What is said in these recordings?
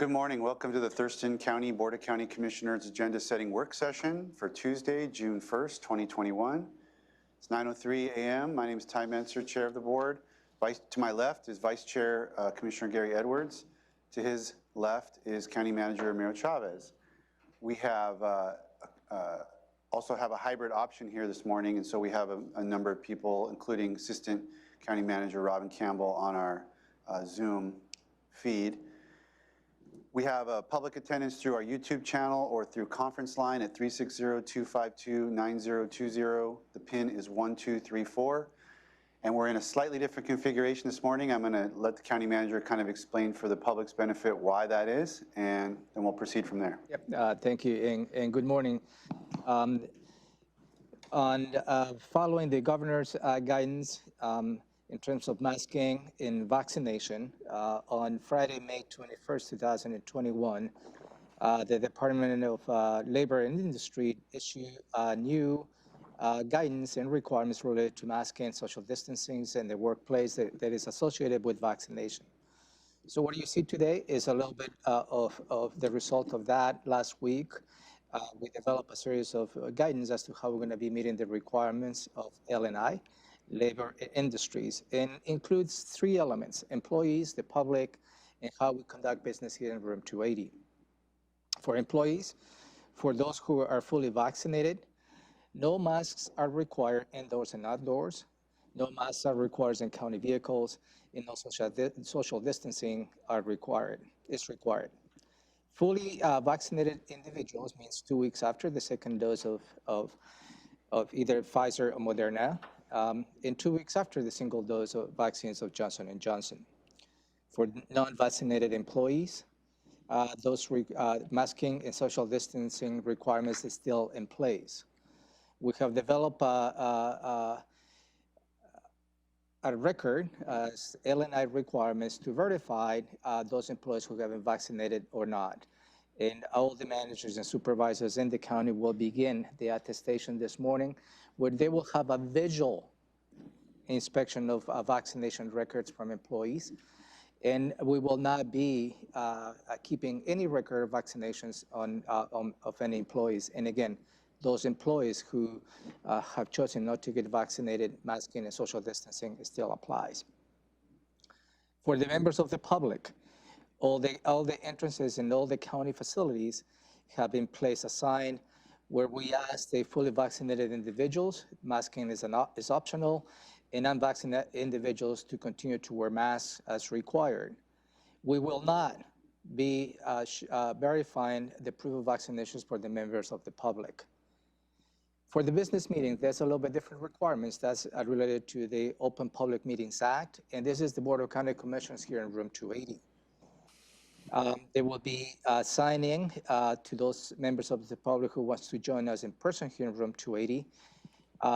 Good morning. Welcome to the Thurston County Board of County Commissioners Agenda Setting Work Session for Tuesday, June 1st, 2021. It's 9:03 a.m. My name is Ty Menser, Chair of the Board. To my left is Vice Chair Commissioner Gary Edwards. To his left is County Manager Miro Chavez. We have also have a hybrid option here this morning, and so we have a number of people, including Assistant County Manager Robin Campbell, on our Zoom feed. We have a public attendance through our YouTube channel or through conference line at 360-252-9020. The PIN is 1234. And we're in a slightly different configuration this morning. I'm going to let the county manager kind of explain for the public's benefit why that is, and then we'll proceed from there. Yep, thank you, and good morning. Following the governor's guidance in terms of masking in vaccination, on Friday, May 21st, 2021, the Department of Labor and Industry issued new guidance and requirements related to masking, social distancing, and the workplace that is associated with vaccination. So what you see today is a little bit of the result of that. Last week, we developed a series of guidance as to how we're going to be meeting the requirements of L&I, labor industries, and includes three elements: employees, the public, and how we conduct business here in room 280. For employees, for those who are fully vaccinated, no masks are required indoors and outdoors. No masks are required in county vehicles, and no social distancing is required. Fully vaccinated individuals means 2 weeks after the second dose of either Pfizer or Moderna, and 2 weeks after the single dose of vaccines of Johnson & Johnson. For non-vaccinated employees, those masking and social distancing requirements is still in place. We have developed a record as L&I requirements to verify those employees who have been vaccinated or not. And all the managers and supervisors in the county will begin the attestation this morning, where they will have a visual inspection of vaccination records from employees. And we will not be keeping any record of vaccinations of any employees. And again, those employees who have chosen not to get vaccinated, masking and social distancing still applies. For the members of the public, all the entrances in all the county facilities have been placed a sign where we ask the fully vaccinated individuals, masking is optional, and unvaccinated individuals to continue to wear masks as required. We will not be verifying the proof of vaccinations for the members of the public. For the business meetings, there's a little bit different requirements that's related to the Open Public Meetings Act, and this is the Board of County Commissioners here in room 280. They will be signing to those members of the public who wants to join us in person here in room 280.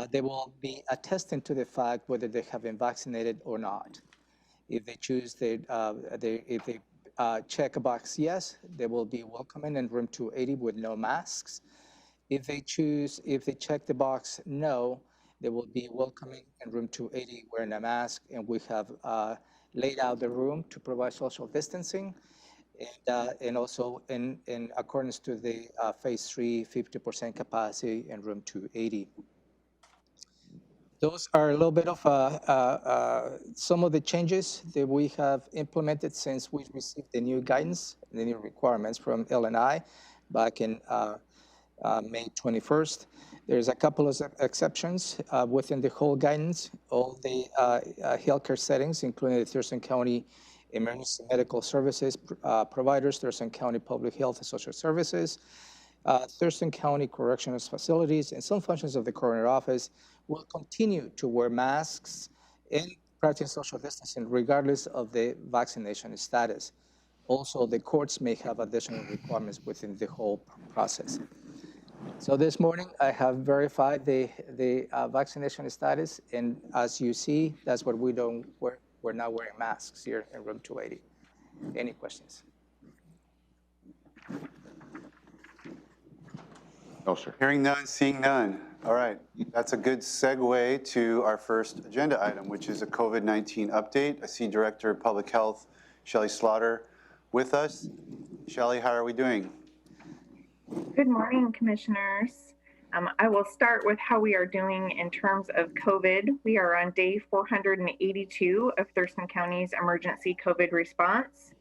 They will be attesting to the fact whether they have been vaccinated or not. If they choose, if they check a box yes, they will be welcoming in room 280 with no masks. If they check the box no, they will be welcoming in room 280 wearing a mask, and we have laid out the room to provide social distancing, and also in accordance to the phase 3 50% capacity in room 280. Those are a little bit of some of the changes that we have implemented since we received the new guidance, the new requirements from L&I back in May 21st. There's a couple of exceptions within the whole guidance. All the healthcare settings, including the Thurston County Emergency Medical Services providers, Thurston County Public Health and Social Services, Thurston County Correctional Facilities, and some functions of the coroner office will continue to wear masks and practice social distancing regardless of the vaccination status. Also, the courts may have additional requirements within the whole process. So this morning, I have verified the vaccination status, and as you see, that's what we don't wear. We're not wearing masks here in room 280. Any questions? No, sir. Hearing none, seeing none. All right, that's a good segue to our first agenda item, which is a COVID-19 update. I see Director of Public Health, Shelley Slaughter, with us. Shelley, how are we doing? Good morning, commissioners. I will start with how we are doing in terms of COVID. We are on day 482 of Thurston County's emergency COVID response.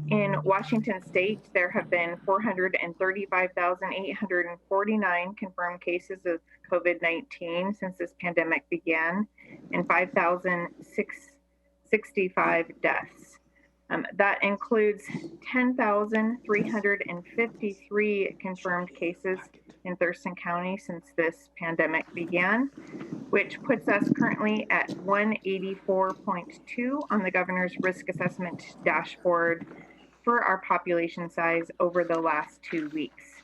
In Washington state, there have been 435,849 confirmed cases of COVID-19 since this pandemic began, and 5,665 deaths. That includes 10,353 confirmed cases in Thurston County since this pandemic began, which puts us currently at 184.2 on the governor's risk assessment dashboard for our population size over the last 2 weeks.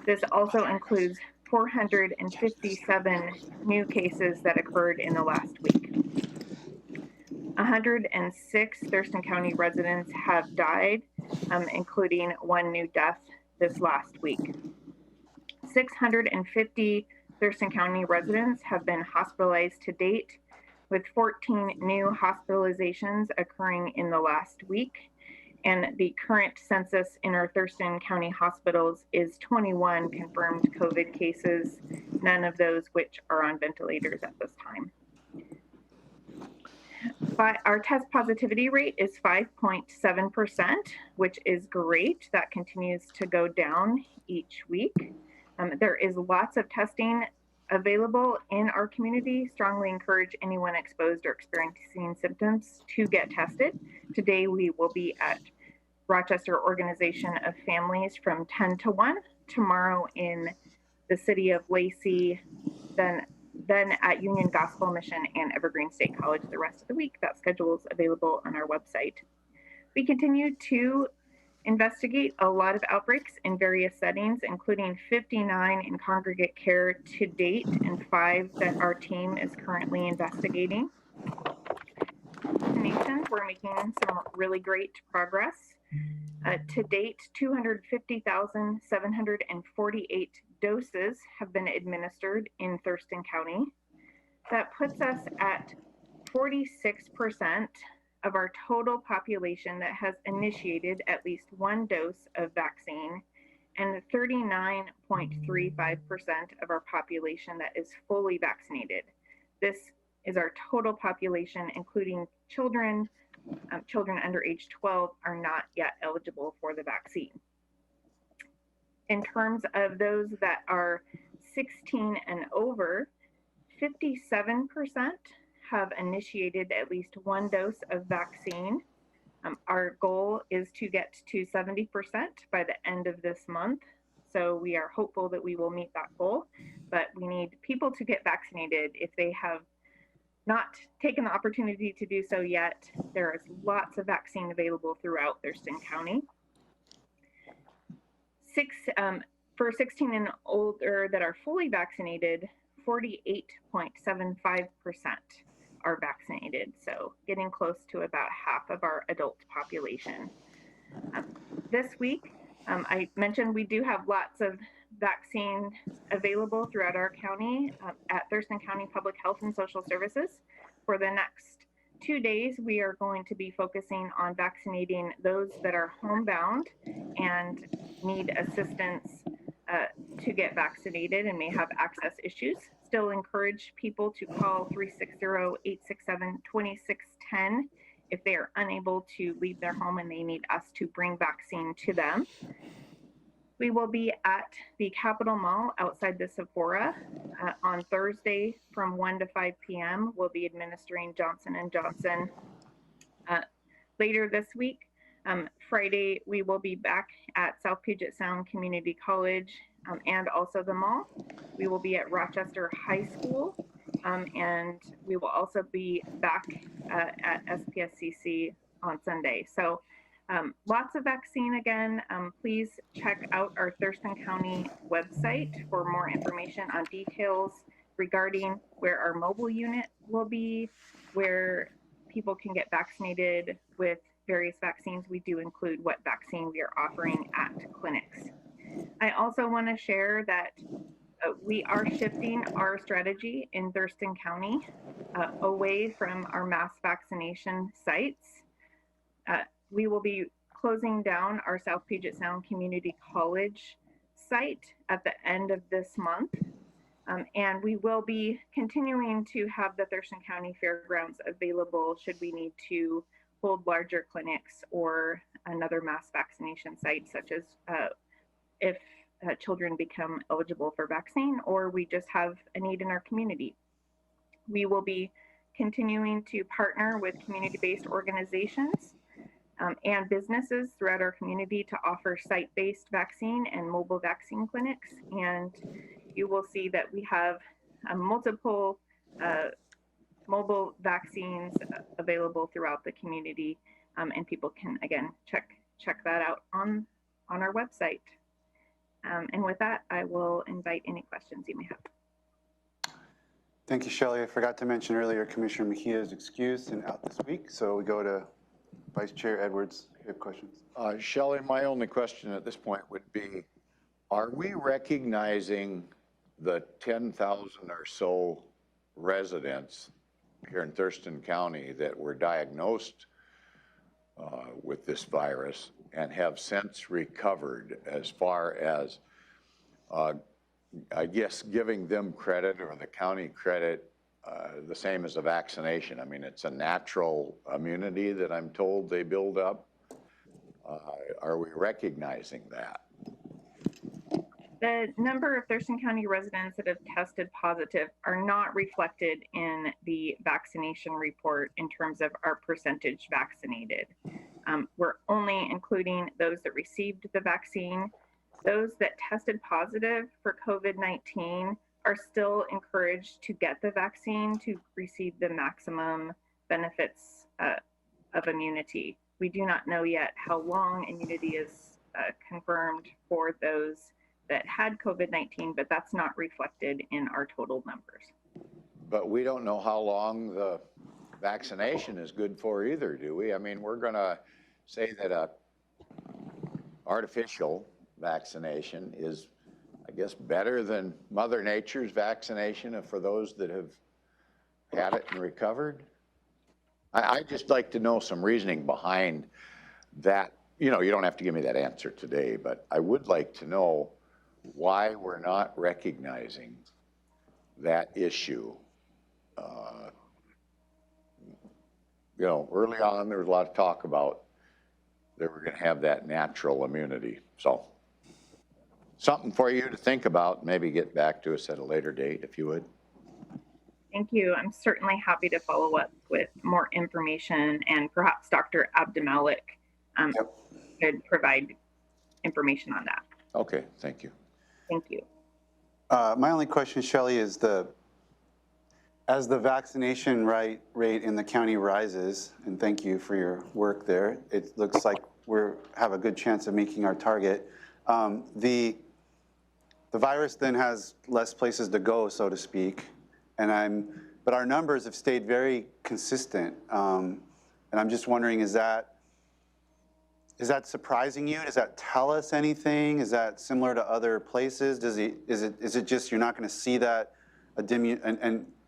This also includes 457 new cases that occurred in the last week. 106 Thurston County residents have died, including 1 new death this last week. 650 Thurston County residents have been hospitalized to date, with 14 new hospitalizations occurring in the last week. And the current census in our Thurston County hospitals is 21 confirmed COVID cases, none of those which are on ventilators at this time. Our test positivity rate is 5.7%, which is great. That continues to go down each week. There is lots of testing available in our community. Strongly encourage anyone exposed or experiencing symptoms to get tested. Today we will be at Rochester Organization of Families from 10 to 1. Tomorrow in the city of Lacey, then at Union Gospel Mission and Evergreen State College the rest of the week. That schedule is available on our website. We continue to investigate a lot of outbreaks in various settings, including 59 in congregate care to date and 5 that our team is currently investigating. Vaccinations, we're making some really great progress. To date, 250,748 doses have been administered in Thurston County. That puts us at 46% of our total population that has initiated at least 1 dose of vaccine, and 39.35% of our population that is fully vaccinated. This is our total population, including children. Children under age 12 are not yet eligible for the vaccine. In terms of those that are 16 and over, 57% have initiated at least 1 dose of vaccine. Our goal is to get to 70% by the end of this month. So we are hopeful that we will meet that goal, but we need people to get vaccinated if they have not taken the opportunity to do so yet. There is lots of vaccine available throughout Thurston County. For 16 and older that are fully vaccinated, 48.75% are vaccinated. So getting close to about half of our adult population. This week, I mentioned we do have lots of vaccine available throughout our county at Thurston County Public Health and Social Services. For the next 2 days, we are going to be focusing on vaccinating those that are homebound and need assistance to get vaccinated and may have access issues. Still encourage people to call 360-867-2610 if they are unable to leave their home and they need us to bring vaccine to them. We will be at the Capitol Mall outside the Sephora on Thursday from 1 to 5 p.m. We'll be administering Johnson & Johnson. Later this week, Friday, we will be back at South Puget Sound Community College and also the mall. We will be at Rochester High School, and we will also be back at SPSCC on Sunday. So lots of vaccine again. Please check out our Thurston County website for more information on details regarding where our mobile unit will be, where people can get vaccinated with various vaccines. We do include what vaccine we are offering at clinics. I also want to share that we are shifting our strategy in Thurston County away from our mass vaccination sites. We will be closing down our South Puget Sound Community College site at the end of this month. And we will be continuing to have the Thurston County Fairgrounds available should we need to hold larger clinics or another mass vaccination site, such as if children become eligible for vaccine or we just have a need in our community. We will be continuing to partner with community-based organizations and businesses throughout our community to offer site-based vaccine and mobile vaccine clinics. And you will see that we have multiple mobile vaccines available throughout the community, and people can again check that out on our website. And with that, I will invite any questions you may have. Thank you, Shelley. I forgot to mention earlier, Commissioner Mejia is excused and out this week, so we go to Vice Chair Edwards. If you have questions. Shelley, my only question at this point would be, are we recognizing the 10,000 or so residents here in Thurston County that were diagnosed with this virus and have since recovered, as far as, I guess, giving them credit or the county credit the same as a vaccination? I mean, it's a natural immunity that I'm told they build up. Are we recognizing that? The number of Thurston County residents that have tested positive are not reflected in the vaccination report in terms of our percentage vaccinated. We're only including those that received the vaccine. Those that tested positive for COVID-19 are still encouraged to get the vaccine to receive the maximum benefits of immunity. We do not know yet how long immunity is confirmed for those that had COVID-19, but that's not reflected in our total numbers. But we don't know how long the vaccination is good for either, do we? I mean, we're gonna say that a artificial vaccination is, I guess, better than Mother Nature's vaccination for those that have had it and recovered. I'd just like to know some reasoning behind that. You know, you don't have to give me that answer today, but I would like to know why we're not recognizing that issue. You know, early on, there was a lot of talk about that we're going to have that natural immunity. So something for you to think about, maybe get back to us at a later date, if you would. Thank you. I'm certainly happy to follow up with more information, and perhaps Dr. Abdemalik could provide information on that. Okay, thank you. Thank you. My only question, Shelley, is as the vaccination rate in the county rises, and thank you for your work there, it looks like we have a good chance of making our target. The virus then has less places to go, so to speak, but our numbers have stayed very consistent. And I'm just wondering, is that surprising you? Does that tell us anything? Is that similar to other places? Is it just you're not going to see that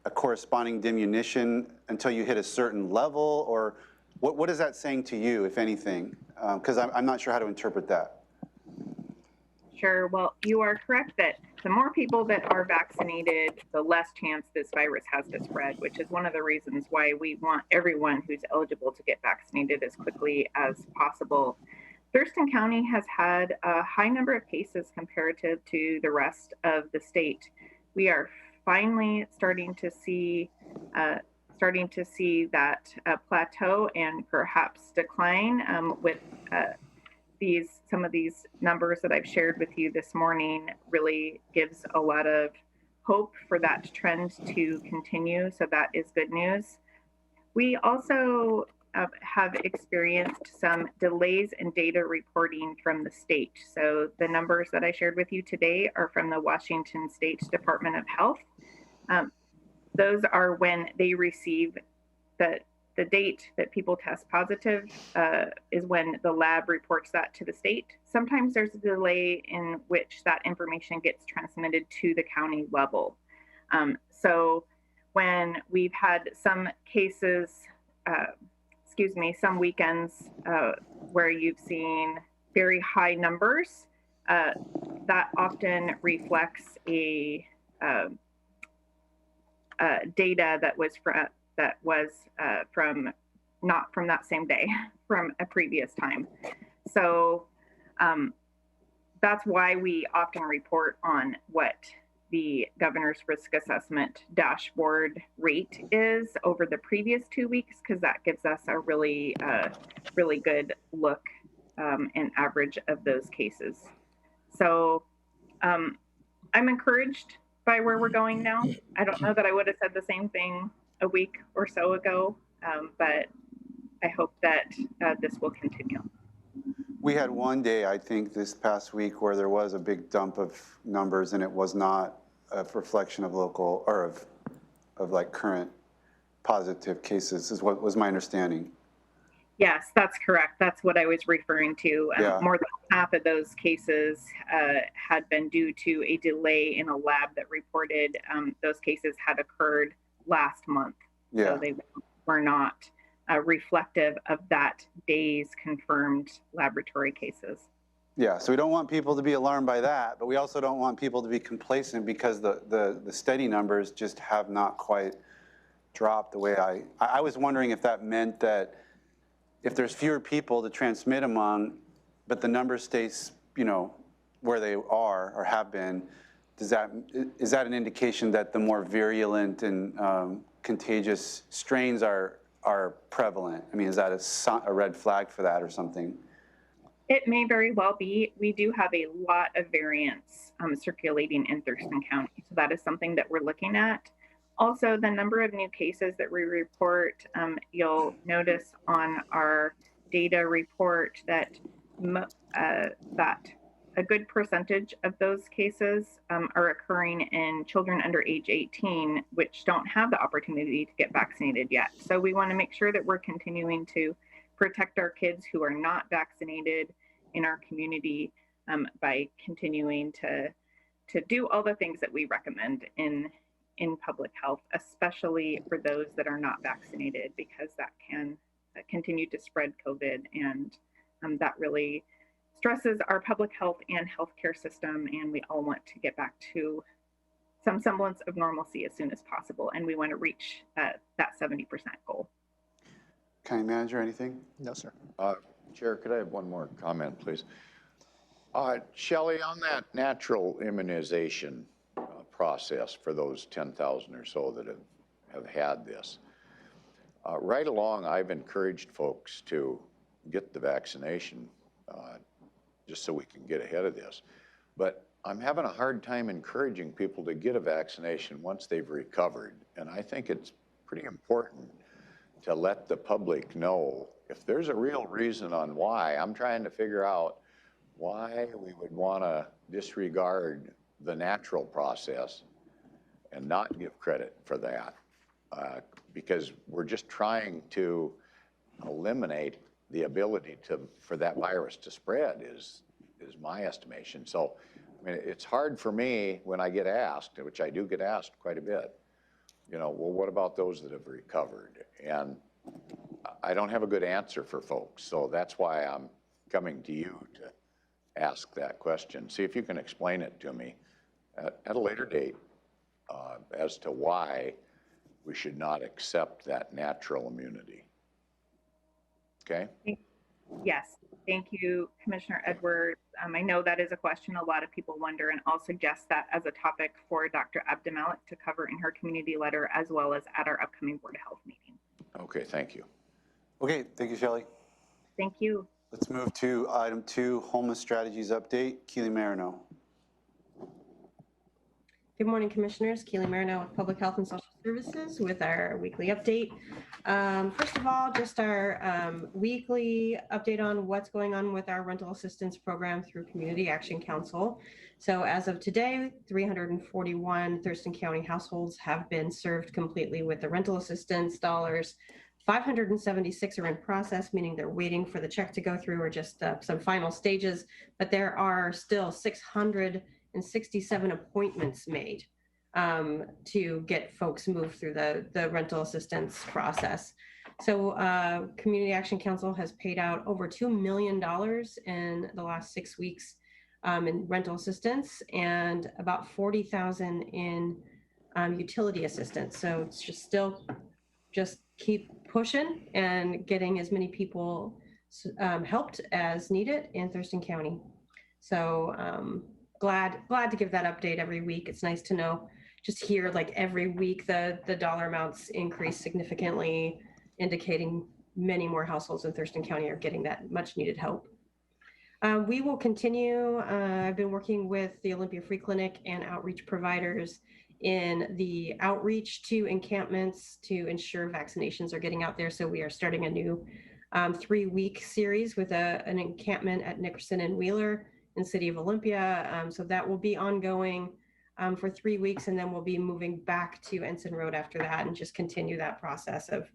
a corresponding diminution until you hit a certain level, or what is that saying to you, if anything? Because I'm not sure how to interpret that. Sure. Well, you are correct that the more people that are vaccinated, the less chance this virus has to spread, which is one of the reasons why we want everyone who's eligible to get vaccinated as quickly as possible. Thurston County has had a high number of cases comparative to the rest of the state. We are finally starting to see that plateau and perhaps decline with some of these numbers that I've shared with you this morning. Really gives a lot of hope for that trend to continue. So that is good news. We also have experienced some delays in data reporting from the state. So the numbers that I shared with you today are from the Washington State Department of Health. Those are when they receive the date that people test positive is when the lab reports that to the state. Sometimes there's a delay in which that information gets transmitted to the county level. So when we've had some cases some weekends where you've seen very high numbers, that often reflects a data that was from not from that same day, from a previous time. So that's why we often report on what the governor's risk assessment dashboard rate is over the previous 2 weeks, because that gives us a really good look and average of those cases. So I'm encouraged by where we're going now. I don't know that I would have said the same thing a week or so ago, but I hope that this will continue. We had one day, I think, this past week where there was a big dump of numbers, and it was not a reflection of local or of like current positive cases, is what was my understanding. Yes, that's correct. That's what I was referring to. Yeah. More than half of those cases had been due to a delay in a lab that reported those cases had occurred last month. Yeah. So they were not reflective of that day's confirmed laboratory cases. Yeah, so we don't want people to be alarmed by that, but we also don't want people to be complacent because the steady numbers just have not quite dropped the way I was wondering if that meant that if there's fewer people to transmit among, but the numbers stay, where they are or have been, is that an indication that the more virulent and contagious strains are prevalent? I mean, is that a red flag for that or something? It may very well be. We do have a lot of variants circulating in Thurston County, so that is something that we're looking at. Also, the number of new cases that we report, you'll notice on our data report that a good percentage of those cases are occurring in children under age 18, which don't have the opportunity to get vaccinated yet. So we want to make sure that we're continuing to protect our kids who are not vaccinated in our community by continuing to do all the things that we recommend in public health, especially for those that are not vaccinated, because that can continue to spread COVID, and that really stresses our public health and healthcare system, and we all want to get back to some semblance of normalcy as soon as possible, and we want to reach that 70% goal. County Manager, anything? No, sir. Chair, could I have one more comment, please? Shelley, on that natural immunization process for those 10,000 or so that have had this, right along, I've encouraged folks to get the vaccination just so we can get ahead of this. But I'm having a hard time encouraging people to get a vaccination once they've recovered. And I think it's pretty important to let the public know if there's a real reason on why. I'm trying to figure out why we would want to disregard the natural process and not give credit for that, because we're just trying to eliminate the ability for that virus to spread is my estimation. So, I mean, it's hard for me when I get asked, which I do get asked quite a bit, well, what about those that have recovered? And I don't have a good answer for folks, so that's why I'm coming to you to ask that question. See if you can explain it to me at a later date as to why we should not accept that natural immunity. Okay? Yes, thank you, Commissioner Edwards. I know that is a question a lot of people wonder, and I'll suggest that as a topic for Dr. Abdemalik to cover in her community letter, as well as at our upcoming Board of Health meeting. Okay, thank you. Okay, thank you, Shelley. Thank you. Let's move to item 2, homeless strategies update. Keely Marino. Good morning, Commissioners. Keely Marino with Public Health and Social Services with our weekly update. First of all, just our weekly update on what's going on with our rental assistance program through Community Action Council. So as of today, 341 Thurston County households have been served completely with the rental assistance dollars. 576 are in process, meaning they're waiting for the check to go through or just some final stages, but there are still 667 appointments made to get folks moved through the rental assistance process. So Community Action Council has paid out over $2 million in the last 6 weeks in rental assistance and about 40,000 in utility assistance. So it's just keep pushing and getting as many people helped as needed in Thurston County. So glad to give that update every week. It's nice to know, just hear like every week the dollar amounts increase significantly, indicating many more households in Thurston County are getting that much needed help. We will continue. I've been working with the Olympia Free Clinic and outreach providers in the outreach to encampments to ensure vaccinations are getting out there. So we are starting a new 3-week series with an encampment at Nickerson and Wheeler in the city of Olympia. So that will be ongoing for 3 weeks, and then we'll be moving back to Ensign Road after that and just continue that process of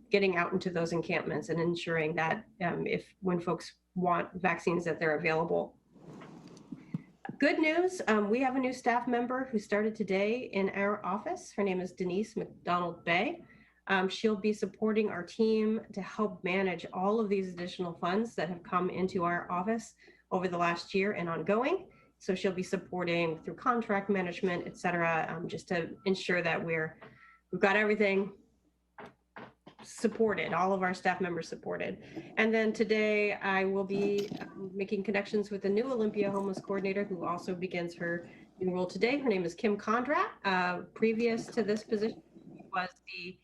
getting out into those encampments and ensuring that when folks want vaccines that they're available. Good news, we have a new staff member who started today in our office. Her name is Denise McDonald-Bay. She'll be supporting our team to help manage all of these additional funds that have come into our office over the last year and ongoing. So she'll be supporting through contract management, et cetera, just to ensure that we've got everything supported, all of our staff members supported. And then today I will be making connections with the new Olympia homeless coordinator who also begins her new role today. Her name is Kim Condrat. Previous to this position, she was the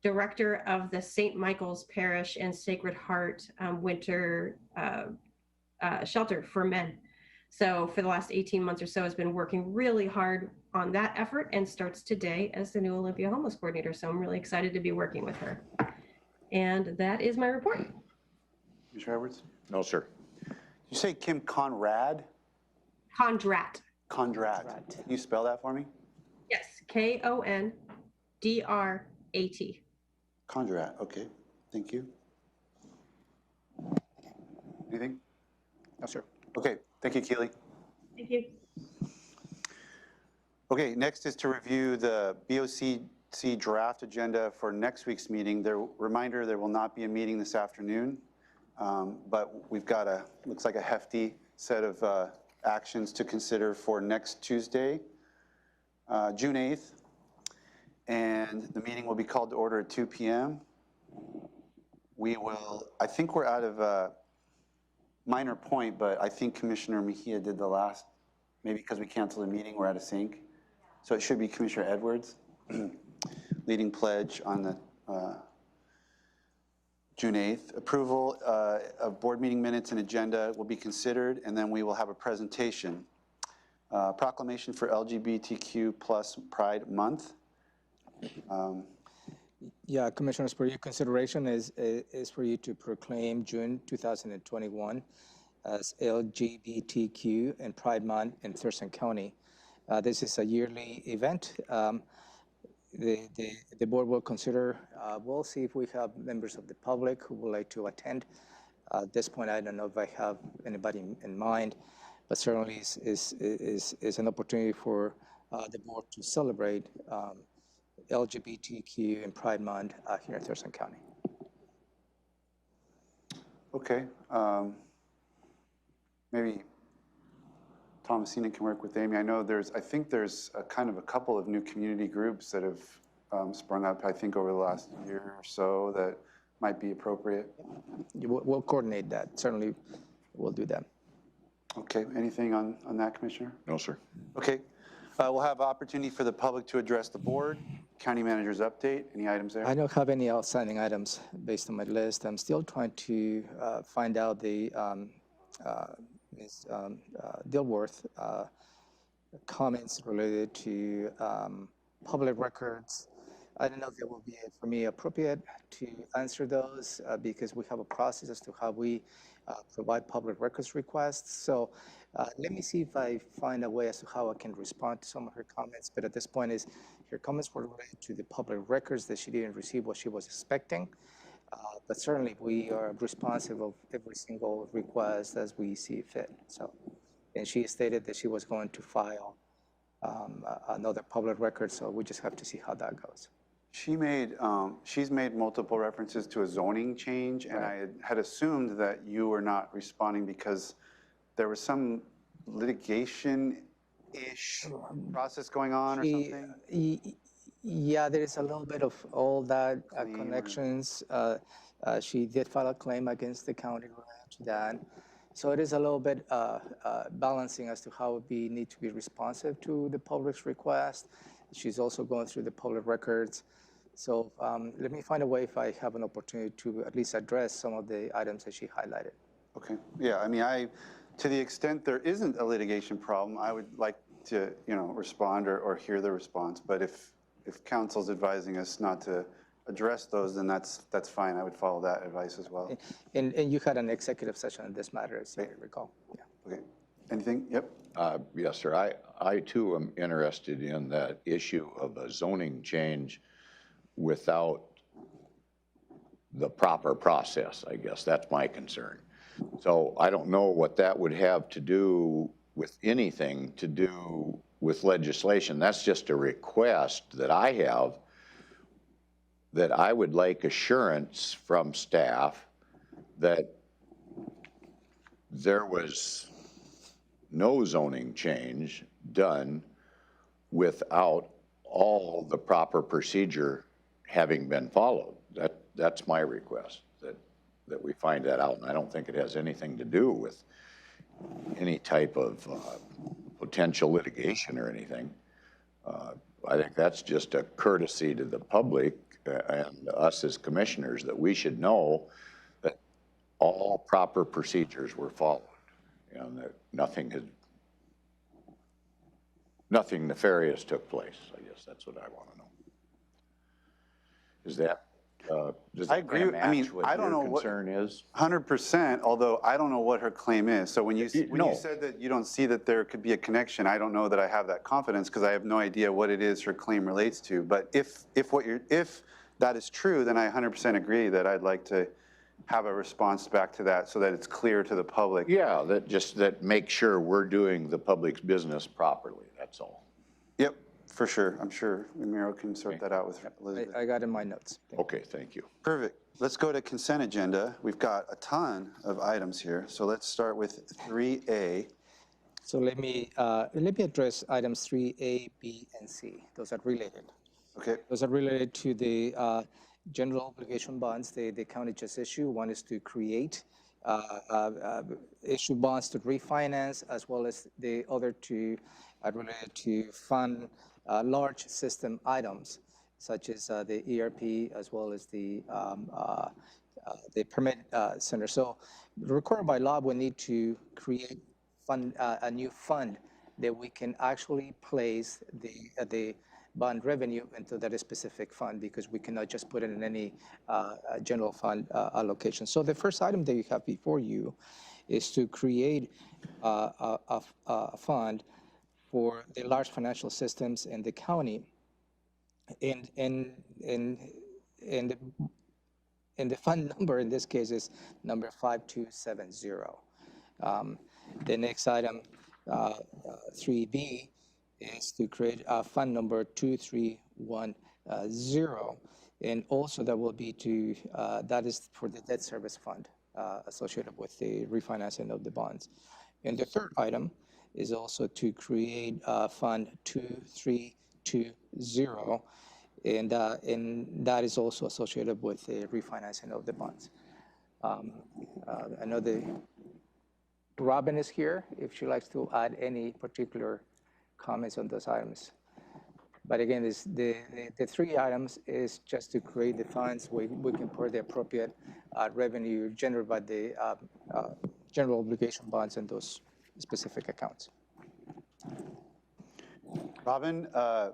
director of the St. Michael's Parish and Sacred Heart Winter Shelter for Men. So for the last 18 months or so has been working really hard on that effort and starts today as the new Olympia homeless coordinator. So I'm really excited to be working with her. And that is my report. Commissioner Edwards? No, sir. Did you say Kim Conrad? Condrat. Condrat. Can you spell that for me? Yes, Condrat. Condrat, okay, thank you. Anything? No, sir. Okay, thank you, Keely. Thank you. Okay, next is to review the BoCC draft agenda for next week's meeting. Reminder, there will not be a meeting this afternoon, but we've got looks like a hefty set of actions to consider for next Tuesday, June 8th. And the meeting will be called to order at 2 p.m. I think we're out of a minor point, but I think Commissioner Mejia did the last, maybe because we canceled the meeting, we're out of sync. So it should be Commissioner Edwards leading pledge on the June 8th. Approval of board meeting minutes and agenda will be considered, and then we will have a presentation. Proclamation for LGBTQ plus Pride Month. Yeah, Commissioners, for your consideration is for you to proclaim June 2021 as LGBTQ and Pride Month in Thurston County. This is a yearly event. The board will consider, we'll see if we have members of the public who would like to attend. At this point, I don't know if I have anybody in mind, but certainly is an opportunity for the board to celebrate LGBTQ and Pride Month here in Thurston County. Okay, maybe Thomasina can work with Amy. I know I think there's a couple of new community groups that have sprung up, I think, over the last year or so that might be appropriate. We'll coordinate that. Certainly, we'll do that. Okay, anything on that, Commissioner? No, sir. Okay, we'll have opportunity for the public to address the board. County manager's update, any items there? I don't have any outstanding items based on my list. I'm still trying to find out the Ms. Dilworth comments related to public records. I don't know if it will be, for me, appropriate to answer those because we have a process as to how we provide public records requests. So let me see if I find a way as to how I can respond to some of her comments. But at this point, her comments were related to the public records that she didn't receive what she was expecting. But certainly we are responsive of every single request as we see fit. So, and she stated that she was going to file another public record. So we just have to see how that goes. She's made multiple references to a zoning change, and I had assumed that you were not responding because there was some litigation-ish process going on or She, something? yeah, there is a little bit of all that Claim or- connections. She did file a claim against the county related to that. So it is a little bit balancing as to how we need to be responsive to the public's request. She's also going through the public records. So let me find a way if I have an opportunity to at least address some of the items that she highlighted. Okay, yeah, I mean, to the extent there isn't a litigation problem, I would like to, respond or hear the response. But if counsel's advising us not to address those, then that's fine. I would follow that advice as well. And you had an executive session on this matter, as you recall. Yeah. Okay, anything? Yep. Yes, sir. I too am interested in that issue of a zoning change without the proper process, I guess. That's my concern. So I don't know what that would have to do with anything to do with legislation. That's just a request that I have, that I would like assurance from staff that there was no zoning change done without all the proper procedure having been followed. That's my request, that we find that out. And I don't think it has anything to do with any type of potential litigation or anything. I think that's just a courtesy to the public and us as commissioners, that we should know that all proper procedures were followed, and that nothing nefarious took place. I guess that's what I want to know. Is that, does I that agree. match I mean, what I don't know your what concern is? 100%, although I don't know what her claim is. So when you No. said that you don't see that there could be a connection, I don't know that I have that confidence, because I have no idea what it is her claim relates to. But if that is true, then I 100% agree that I'd like to have a response back to that so that it's clear to the public. Yeah, that make sure we're doing the public's business properly, that's all. Yep, for sure. I'm sure Miro can sort that out with Elizabeth. I got in my notes. Okay, thank you. Perfect. Let's go to consent agenda. We've got a ton of items here. So let's start with 3A. So let me address items 3A, B, and C. Those are related. Okay. Those are related to the general obligation bonds the county just issued. One is to create, issue bonds to refinance, as well as the other two are related to fund large system items, such as the ERP, as well as the permit center. So required by law, we need to create a new fund that we can actually place the bond revenue into that specific fund, because we cannot just put it in any general fund allocation. So the first item that you have before you is to create a fund for the large financial systems in the county. And the fund number in this case is number 5270. The next item, 3B, is to create a fund number 2310, and also that will be that is for the debt service fund associated with the refinancing of the bonds. And the third item is also to create fund 2320, and that is also associated with the refinancing of the bonds. I know Robin is here if she likes to add any particular comments on those items. But again, the three items is just to create the funds. We can put the appropriate revenue generated by the general obligation bonds in those specific accounts. Robin, I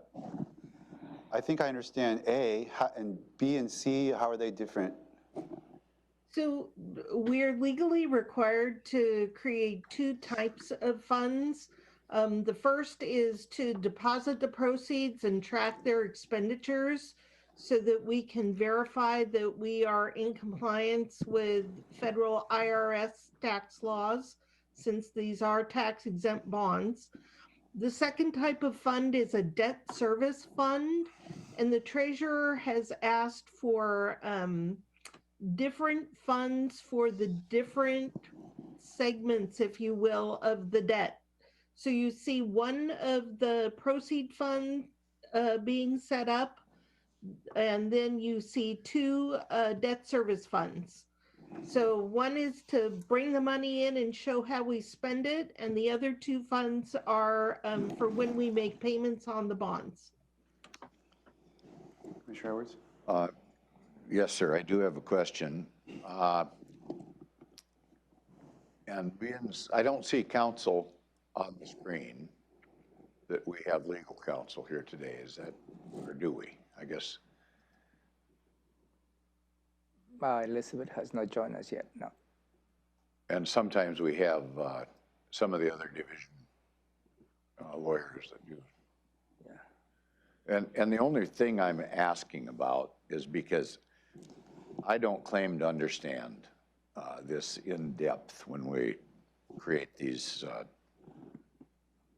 think I understand A, and B and C, how are they different? So we're legally required to create two types of funds. The first is to deposit the proceeds and track their expenditures so that we can verify that we are in compliance with federal IRS tax laws, since these are tax exempt bonds. The second type of fund is a debt service fund, and the treasurer has asked for different funds for the different segments, if you will, of the debt. So you see one of the proceed fund being set up, and then you see two debt service funds. So one is to bring the money in and show how we spend it, and the other two funds are for when we make payments on the bonds. Commissioner Edwards? Yes, sir, I do have a question. And being, I don't see counsel on the screen, that we have legal counsel here today, is that, or do we? I guess. Elizabeth has not joined us yet, no. And sometimes we have some of the other division lawyers that do. Yeah. And the only thing I'm asking about is because I don't claim to understand this in depth when we create these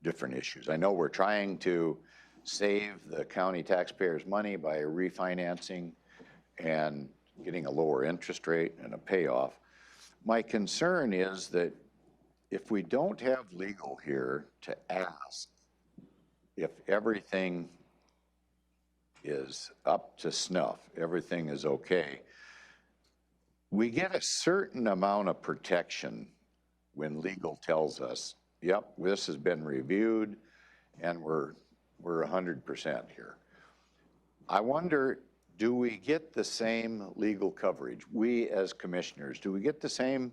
different issues. I know we're trying to save the county taxpayers' money by refinancing and getting a lower interest rate and a payoff. My concern is that if we don't have legal here to ask if everything is up to snuff, everything is okay, we get a certain amount of protection when legal tells us, yep, this has been reviewed and we're 100% here. I wonder, do we get the same legal coverage? We as commissioners, do we get the same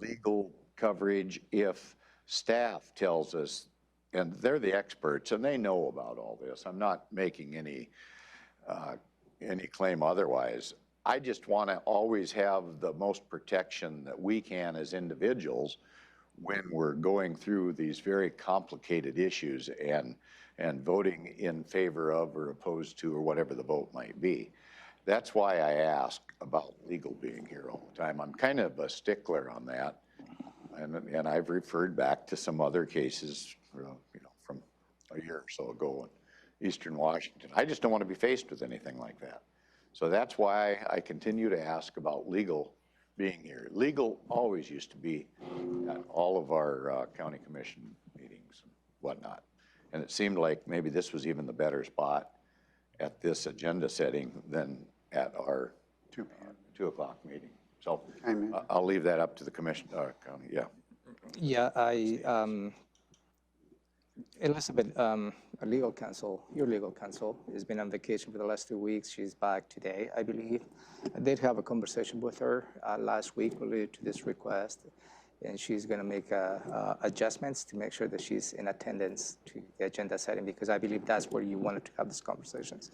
legal coverage if staff tells us, and they're the experts and they know about all this. I'm not making any claim otherwise. I just want to always have the most protection that we can as individuals when we're going through these very complicated issues and voting in favor of or opposed to or whatever the vote might be. That's why I ask about legal being here all the time. I'm kind of a stickler on that. And I've referred back to some other cases, you know, from a year or so ago in Eastern Washington. I just don't want to be faced with anything like that. So that's why I continue to ask about legal being here. Legal always used to be at all of our county commission meetings and whatnot. And it seemed like maybe this was even the better spot at this agenda setting than at our 2 o'clock meeting. So I'll leave that up to the commission, county, yeah. Yeah, Elizabeth, our legal counsel, your legal counsel, has been on vacation for the last 2 weeks. She's back today, I believe. I did have a conversation with her last week related to this request, and she's going to make adjustments to make sure that she's in attendance to the agenda setting, because I believe that's where you wanted to have these conversations.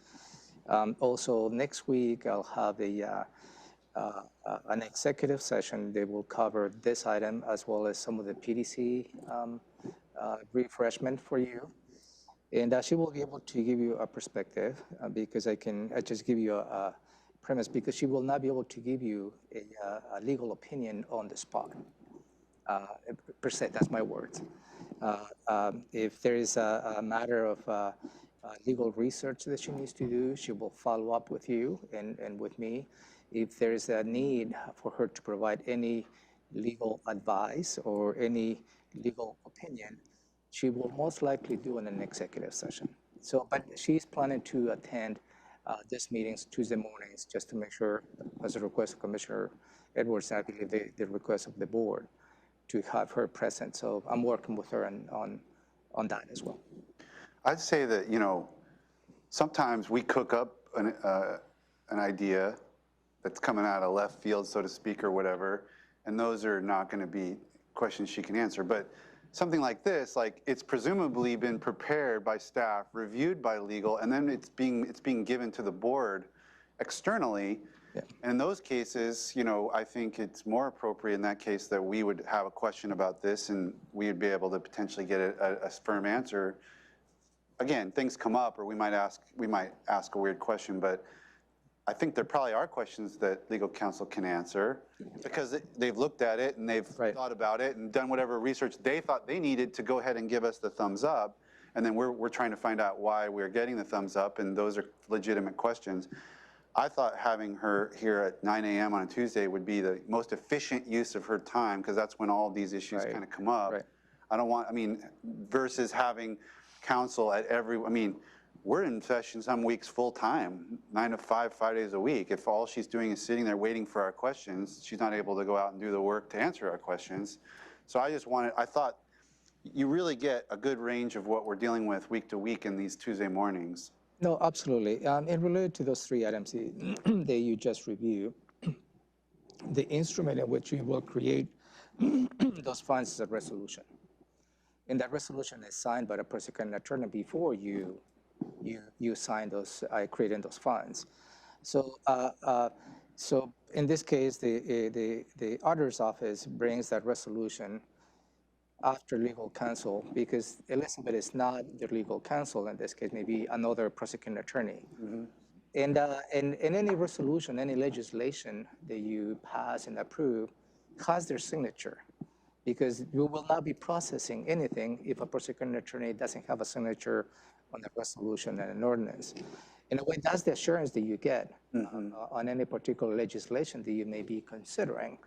Also, next week, I'll have an executive session that will cover this item as well as some of the PDC refreshment for you. And she will be able to give you a perspective because I just give you a premise, because she will not be able to give you a legal opinion on the spot. Per se, that's my words. If there is a matter of legal research that she needs to do, she will follow up with you and with me. If there is a need for her to provide any legal advice or any legal opinion, she will most likely do in an executive session. So, but she's planning to attend these meetings Tuesday mornings just to make sure, as a request of Commissioner Edwards, I believe the request of the board, to have her present. So I'm working with her on that as well. I'd say that, you know, sometimes we cook up an idea that's coming out of left field, so to speak, or whatever, and those are not going to be questions she can answer. But something like this, like, it's presumably been prepared by staff, reviewed by legal, and then it's being given to the board externally. Yeah. And in those cases, you know, I think it's more appropriate in that case that we would have a question about this and we would be able to potentially get a firm answer. Again, things come up, or we might ask a weird question, but I think there probably are questions that legal counsel can answer because they've looked at it and they've thought about it and done whatever research they thought they needed to go ahead and give us the thumbs up. and then we're trying to find out why we're getting the thumbs up, and those are legitimate questions. I thought having her here at 9 a.m. on a Tuesday would be the most efficient use of her time, because that's when all these issues Right. kind of come up. Right. I don't want, I mean, versus having counsel at every, I mean, we're in session some weeks full-time, 9 to 5, 5 days a week. If all she's doing is sitting there waiting for our questions, she's not able to go out and do the work to answer our questions. So I just wanted, I thought you really get a good range of what we're dealing with week to week in these Tuesday mornings. No, absolutely. And related to those 3 items that you just reviewed, the instrument in which you will create those funds is a resolution. And that resolution is signed by the prosecuting attorney before you sign those, creating those funds. So, so in this case, the auditor's office brings that resolution after legal counsel, because Elizabeth is not the legal counsel in this case, maybe another prosecuting attorney. And any resolution, any legislation that you pass and approve has their signature, because we will not be processing anything if a prosecuting attorney doesn't have a signature on the resolution and an ordinance. In a way, that's the assurance that you get on any particular legislation that you may be considering.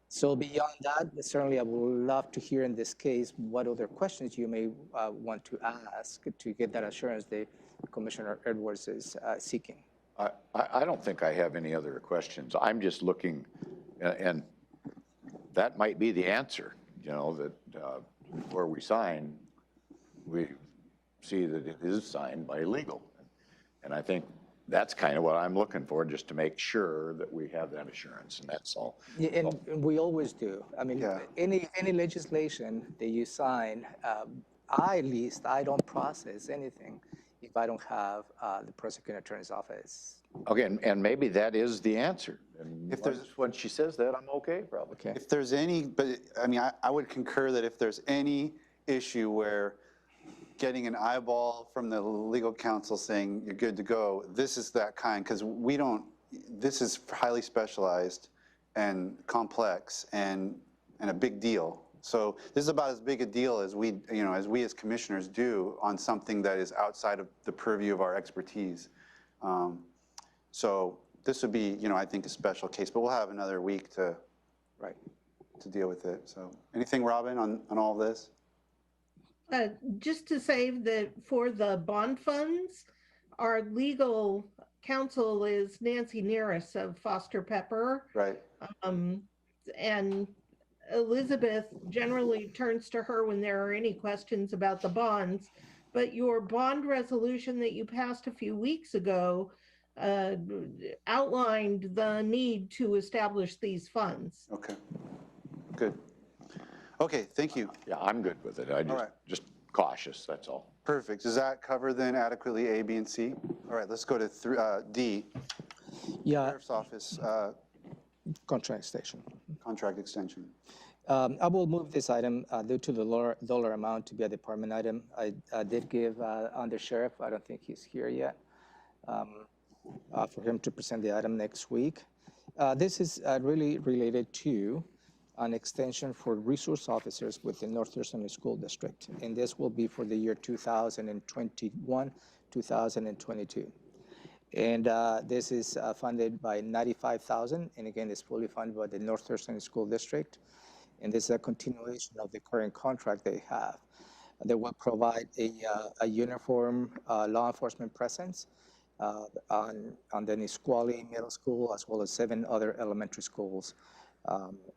So beyond that, certainly I would love to hear in this case what other questions you may want to ask to get that assurance that Commissioner Edwards is seeking. I don't think I have any other questions. I'm just looking, and that might be the answer, you know, that before we sign, we see that it is signed by legal. And I think that's kind of what I'm looking for, just to make sure that we have that assurance, and that's all. Yeah, and we always do. I mean, any legislation that you sign, at least I don't process anything if I don't have the prosecuting attorney's office. Okay, and maybe that is the answer. And if there's, when she says that, I'm okay, probably. Okay. If there's any, but I mean, I would concur that if there's any issue where getting an eyeball from the legal counsel saying you're good to go, this is that kind, because we don't, this is highly specialized and complex and a big deal. So this is about as big a deal as we, you know, as we as commissioners do on something that is outside of the purview of our expertise. So this would be, you know, I think a special case, but we'll have another week to deal with it. So anything, Robin, on all of this? Just to say that for the bond funds, our legal counsel is Nancy Neris of Foster Pepper. Right. And Elizabeth generally turns to her when there are any questions about the bonds. But your bond resolution that you passed a few weeks ago outlined the need to establish these funds. Okay, good. Okay, thank you. Yeah, I'm good with it. I just cautious, that's all. Perfect. Does that cover then adequately A, B, and C? All right, let's go to D. Yeah. Sheriff's Office Contract station. contract extension. I will move this item due to the lower dollar amount to be a department item. I did give under sheriff, I don't think he's here yet, for him to present the item next week. This is really related to an extension for resource officers within North Thurston School District. And this will be for the year 2021, 2022. And this is funded by $95,000, and again, it's fully funded by the North Thurston School District. And this is a continuation of the current contract they have. They will provide a uniform law enforcement presence on the Nisqually Middle School, as well as 7 other elementary schools.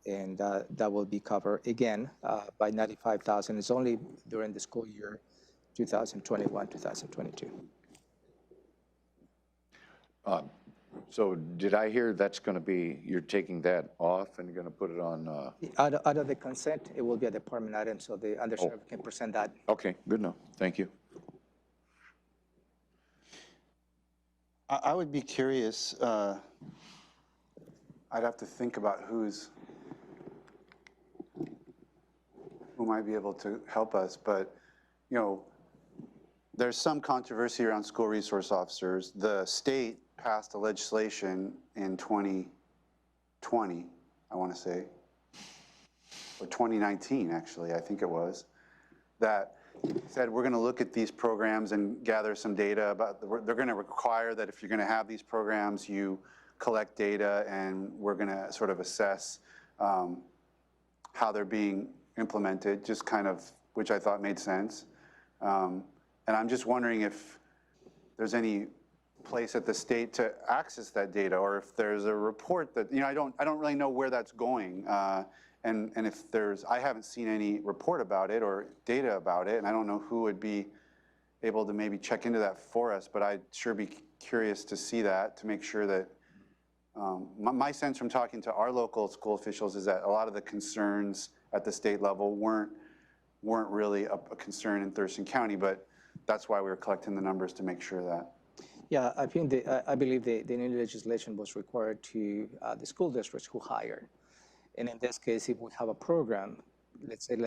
And that will be covered again by $95,000. It's only during the school year 2021, 2022. So did I hear that's going to be, you're taking that off and you're going to put it on? Out of the consent, it will be a department item, so the undersheriff can present that. Okay, good enough. Thank you. I would be curious, I'd have to think about who might be able to help us, but, you know, there's some controversy around school resource officers. The state passed a legislation in 2020, I want to say, or 2019, actually, I think it was, that said we're going to look at these programs and gather some data about, they're going to require that if you're going to have these programs, you collect data, and we're going to sort of assess how they're being implemented, just kind of, which I thought made sense. And I'm just wondering if there's any place at the state to access that data, or if there's a report that, I don't really know where that's going. And if I haven't seen any report about it or data about it, and I don't know who would be able to maybe check into that for us, but I'd sure be curious to see that, to make sure that, my sense from talking to our local school officials is that a lot of the concerns at the state level weren't really a concern in Thurston County, but that's why we were collecting the numbers, to make sure that. Yeah, I think I believe the new legislation was required to the school districts who hired. And in this case, if we have a program, let's say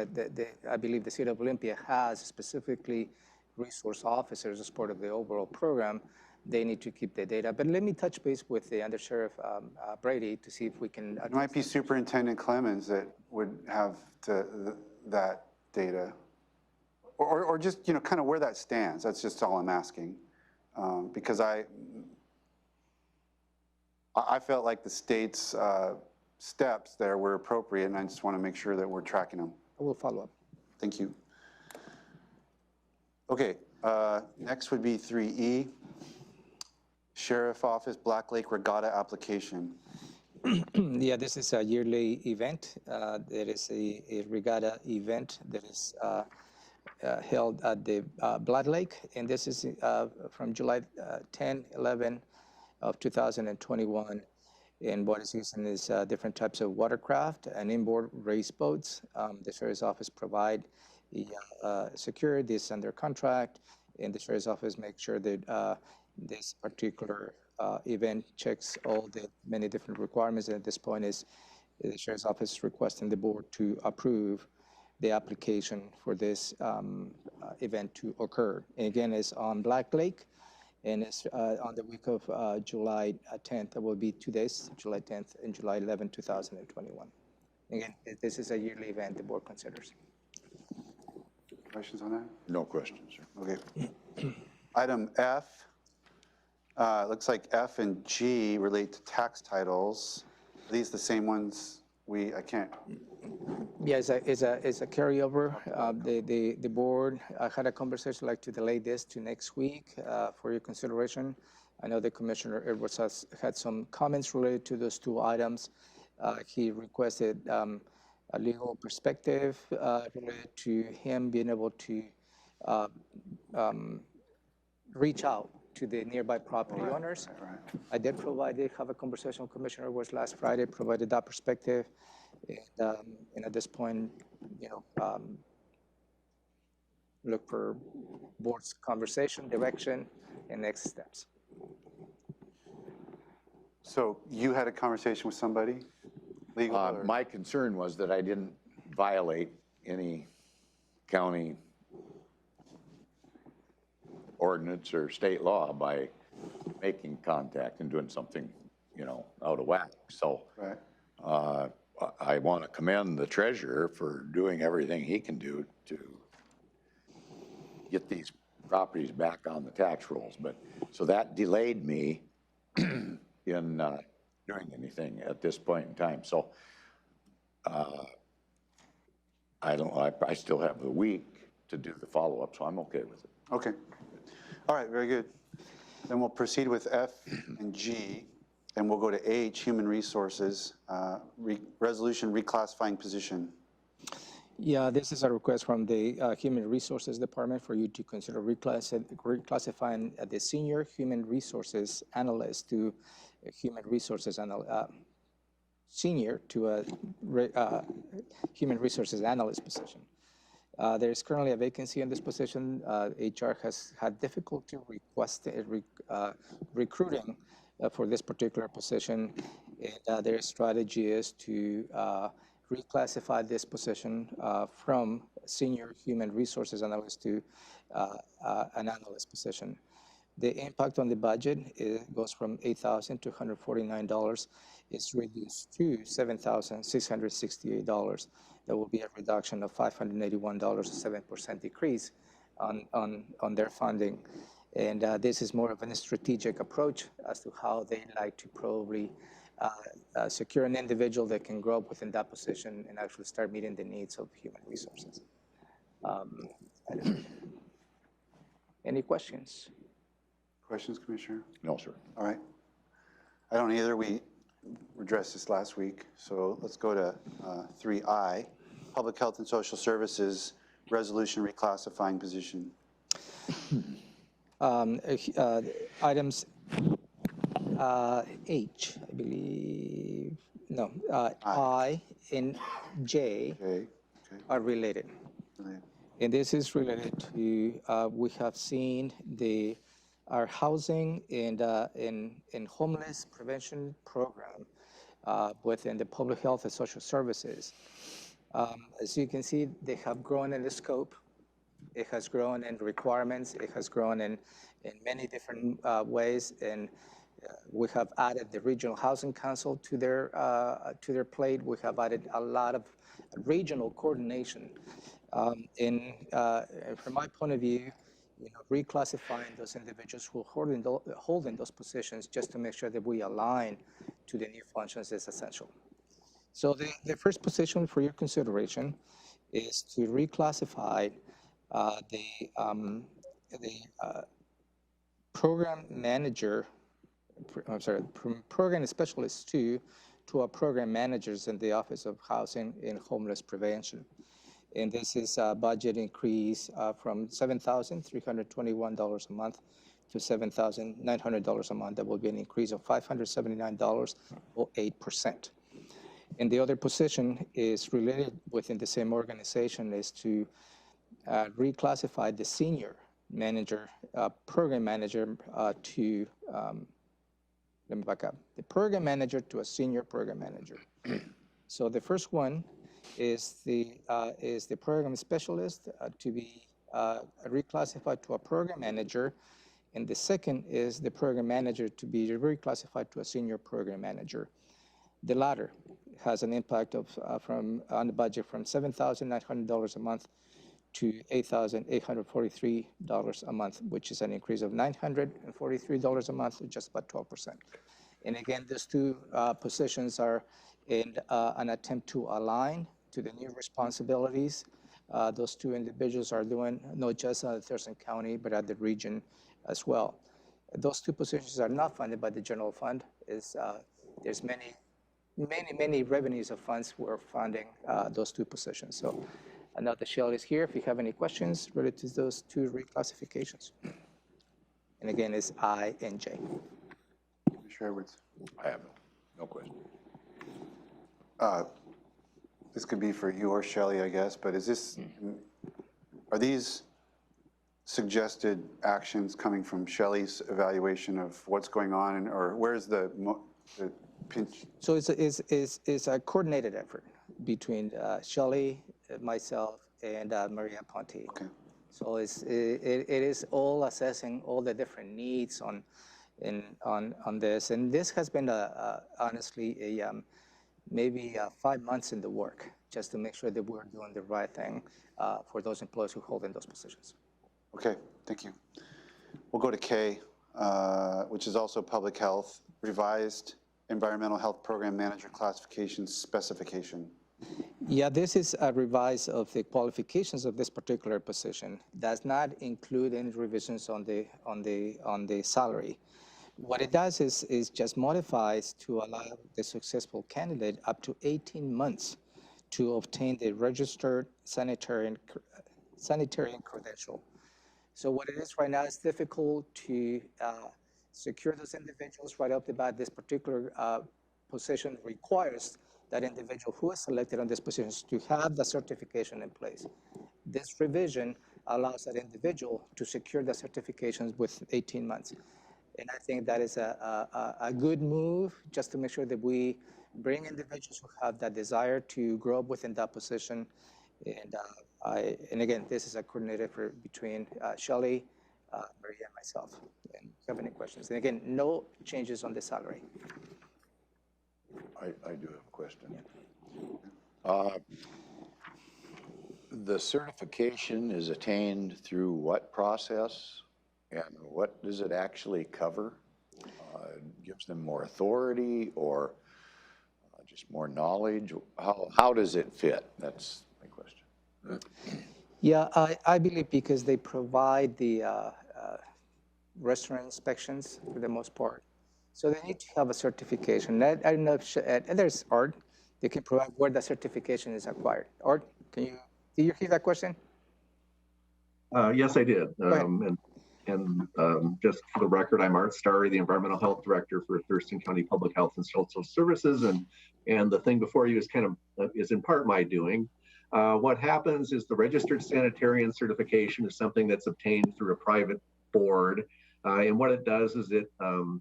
I believe the city of Olympia has specifically resource officers as part of the overall program, they need to keep the data. But let me touch base with the Under Sheriff Brady to see if we can. It might be Superintendent Clemens that would have that data. Or just, kind of where that stands. That's just all I'm asking. Because I felt like the state's steps there were appropriate, and I just want to make sure that we're tracking them. I will follow up. Thank you. Okay, next would be 3E, Sheriff Office Black Lake Regatta application. Yeah, this is a yearly event. There is a regatta event that is held at the Black Lake, and this is from July 10, 11 of 2021. And what is using is different types of watercraft and inboard race boats. The Sheriff's Office provide security, this is under contract, and the Sheriff's Office makes sure that this particular event checks all the many different requirements. And at this point is the Sheriff's Office requesting the board to approve the application for this event to occur. And again, it's on Black Lake, and it's on the week of July 10th. That will be 2 days, July 10th and July 11, 2021. Again, this is a yearly event the board considers. Questions on that? No questions, sir. Okay. Item F, looks like F and G relate to tax titles. Are these the same ones I can't? Yeah, it's a carryover. The board had a conversation like to delay this to next week for your consideration. I know the Commissioner Edwards has had some comments related to those two items. He requested a legal perspective related to him being able to reach out to the nearby property owners. Right. I did have a conversation with Commissioner Edwards last Friday, provided that perspective. And at this point, look for board's conversation, direction, and next steps. So you had a conversation with somebody? Legal? My concern was that I didn't violate any county ordinance or state law by making contact and doing something, out of whack. So Right. I want to commend the treasurer for doing everything he can do to get these properties back on the tax rolls. But so that delayed me in doing anything at this point in time. So I still have the week to do the follow-up, so I'm okay with it. Okay. All right, very good. Then we'll proceed with F and G, and we'll go to H, Human Resources, resolution reclassifying position. Yeah, this is a request from the Human Resources Department for you to consider reclassifying the Senior Human Resources Analyst to a Human Resources Senior to a Human Resources Analyst position. There is currently a vacancy in this position. HR has had difficulty recruiting for this particular position. And their strategy is to reclassify this position from Senior Human Resources Analyst to an analyst position. The impact on the budget goes from $8,249. It's reduced to $7,668. There will be a reduction of $581, a 7% decrease on their funding. And this is more of a strategic approach as to how they like to probably secure an individual that can grow up within that position and actually start meeting the needs of human resources. Any questions? Questions, Commissioner? No, sir. All right. I don't either. We addressed this last week. So let's go to 3I, Public Health and Social Services Resolution Reclassifying Position. Items H, I believe, no, I and J Okay. are related. Brilliant. And this is related to, we have seen our housing and homeless prevention program within the public health and social services. As you can see, they have grown in the scope. It has grown in requirements. It has grown in many different ways. And we have added the Regional Housing Council to their plate. We have added a lot of regional coordination. From my point of view, reclassifying those individuals who are holding those positions just to make sure that we align to the new functions is essential. So the first position for your consideration is to reclassify the program manager, from program specialist to our program managers in the Office of Housing and Homeless Prevention. And this is a budget increase from $7,321 a month to $7,900 a month. That will be an increase of $579 or 8%. And the other position is related within the same organization is to reclassify the senior manager, program manager to, let me back up, the program manager to a senior program manager. So the first one is the program specialist to be reclassified to a program manager, and the second is the program manager to be reclassified to a senior program manager. The latter has an impact of on the budget from $7,900 a month to $8,843 a month, which is an increase of $943 a month, or just about 12%. And again, these two positions are in an attempt to align to the new responsibilities those two individuals are doing, not just at Thurston County, but at the region as well. Those two positions are not funded by the general fund. There's many revenues of funds who are funding those two positions. So I know that Shelley is here if you have any questions related to those two reclassifications. And again, it's I and J. Commissioner Edwards. I have no question. This could be for you or Shelley, I guess, but are these suggested actions coming from Shelley's evaluation of what's going on, or where's the pinch? So it's a coordinated effort between Shelley, myself, and Maria Ponte. Okay. So it is all assessing all the different needs on this, and this has been honestly maybe 5 months in the work just to make sure that we're doing the right thing for those employees who hold in those positions. Okay, thank you. We'll go to K, which is also public health, revised environmental health program manager classification specification. Yeah, this is a revise of the qualifications of this particular position. Does not include any revisions on the salary. What it does is just modifies to allow the successful candidate up to 18 months to obtain the registered sanitary credential. So what it is right now, it's difficult to secure those individuals right off the bat. This particular position requires that individual who is selected on this position to have the certification in place. This revision allows that individual to secure the certifications with 18 months. And I think that is a good move just to make sure that we bring individuals who have that desire to grow up within that position. And again, this is a coordinated effort between Shelley, Maria and myself. And if you have any questions? And again, no changes on the salary. I do have a question. The certification is attained through what process, and what does it actually cover? Gives them more authority, or just more knowledge? How does it fit? That's my question. Yeah, I believe because they provide the restaurant inspections for the most part. So they need to have a certification. I don't know if, there's Art, they can provide where the certification is acquired. Art, did you hear that question? Yes, I did. Go ahead. Just for the record, I'm Art Starry, the Environmental Health Director for Thurston County Public Health and Social Services. And the thing before you is is in part my doing. What happens is the registered sanitarian certification is something that's obtained through a private board. And what it does is it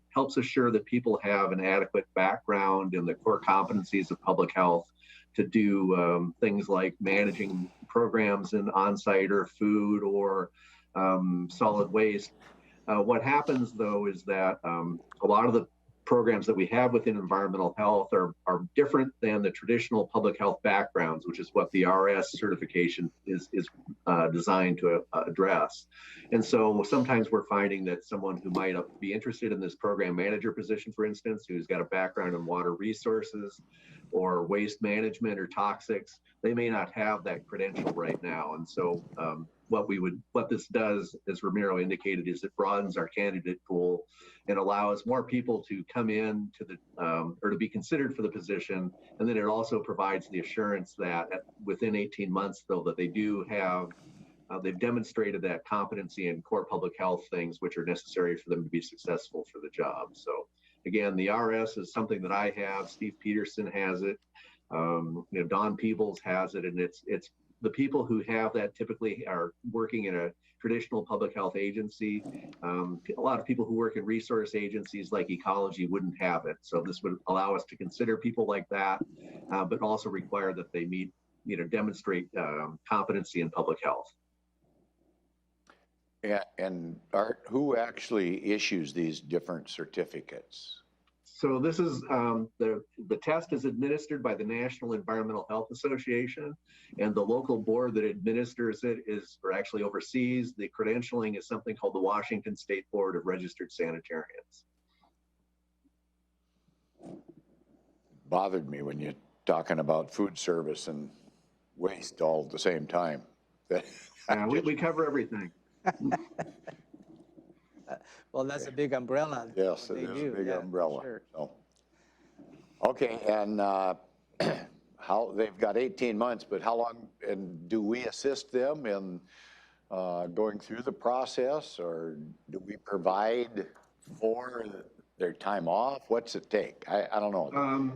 helps assure that people have an adequate background in the core competencies of public health to do things like managing programs in on-site or food or solid waste. What happens though is that a lot of the programs that we have within environmental health are different than the traditional public health backgrounds, which is what the RS certification is designed to address. And so sometimes we're finding that someone who might be interested in this program manager position, for instance, who's got a background in water resources or waste management or toxics, they may not have that credential right now. And so what this does, as Ramiro indicated, is it broadens our candidate pool and allows more people to come in to the or to be considered for the position. And then it also provides the assurance that within 18 months, though, that they do have they've demonstrated that competency in core public health things which are necessary for them to be successful for the job. So again, the RS is something that I have. Steve Peterson has it. Don Peebles has it, and it's the people who have that typically are working in a traditional public health agency. A lot of people who work in resource agencies like ecology wouldn't have it. So this would allow us to consider people like that, but also require that they demonstrate competency in public health. Yeah, and Art, who actually issues these different certificates? So this is the test is administered by the National Environmental Health Association, and the local board that administers it or actually oversees the credentialing is something called the Washington State Board of Registered Sanitarians. Bothered me when you're talking about food service and waste all at the same time. We cover everything. Well, that's a big umbrella. Yes, it is a big umbrella. Sure. So. Okay, and how they've got 18 months, but how long, and do we assist them in going through the process, or do we provide for their time off? What's it take? I don't know.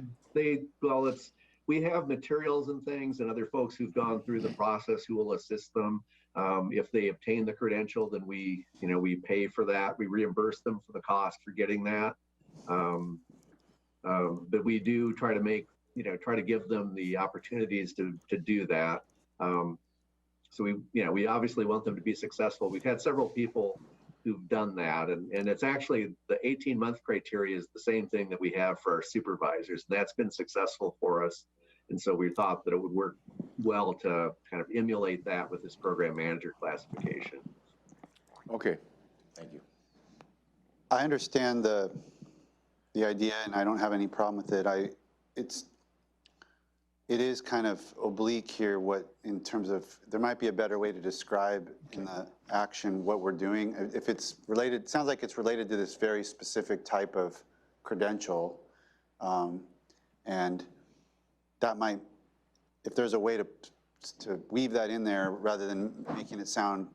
We have materials and things and other folks who've gone through the process who will assist them. If they obtain the credential, then we pay for that. We reimburse them for the cost for getting that. But we do try to give them the opportunities to do that. So we obviously want them to be successful. We've had several people who've done that, and it's actually the 18-month criteria is the same thing that we have for our supervisors. And that's been successful for us. And so we thought that it would work well to kind of emulate that with this program manager classification. Okay, thank you. I understand the idea, and I don't have any problem with it. It is kind of oblique here in terms of, there might be a better way to describe in the action what we're doing. If it's related, it sounds like it's related to this very specific type of credential. And that might, if there's a way to weave that in there rather than making it sounds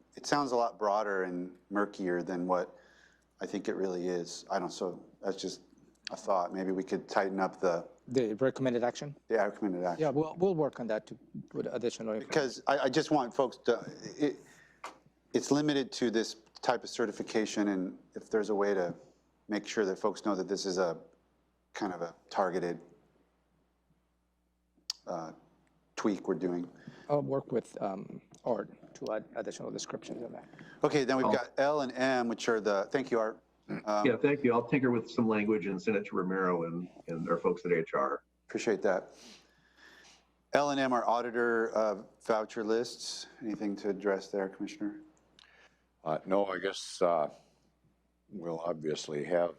a lot broader and murkier than what I think it really is. So that's just a thought. Maybe we could tighten up the recommended action? The recommended action. Yeah, we'll work on that to put additional information. Because I just want folks to, it's limited to this type of certification, and if there's a way to make sure that folks know that this is a kind of a targeted tweak we're doing. I'll work with or to add additional descriptions in that. Okay, then we've got L and M, which are the, thank you, Art. Yeah, thank you. I'll tinker with some language and send it to Romero and our folks at HR. Appreciate that. L and M are auditor voucher lists. Anything to address there, Commissioner? No, I guess we'll obviously have,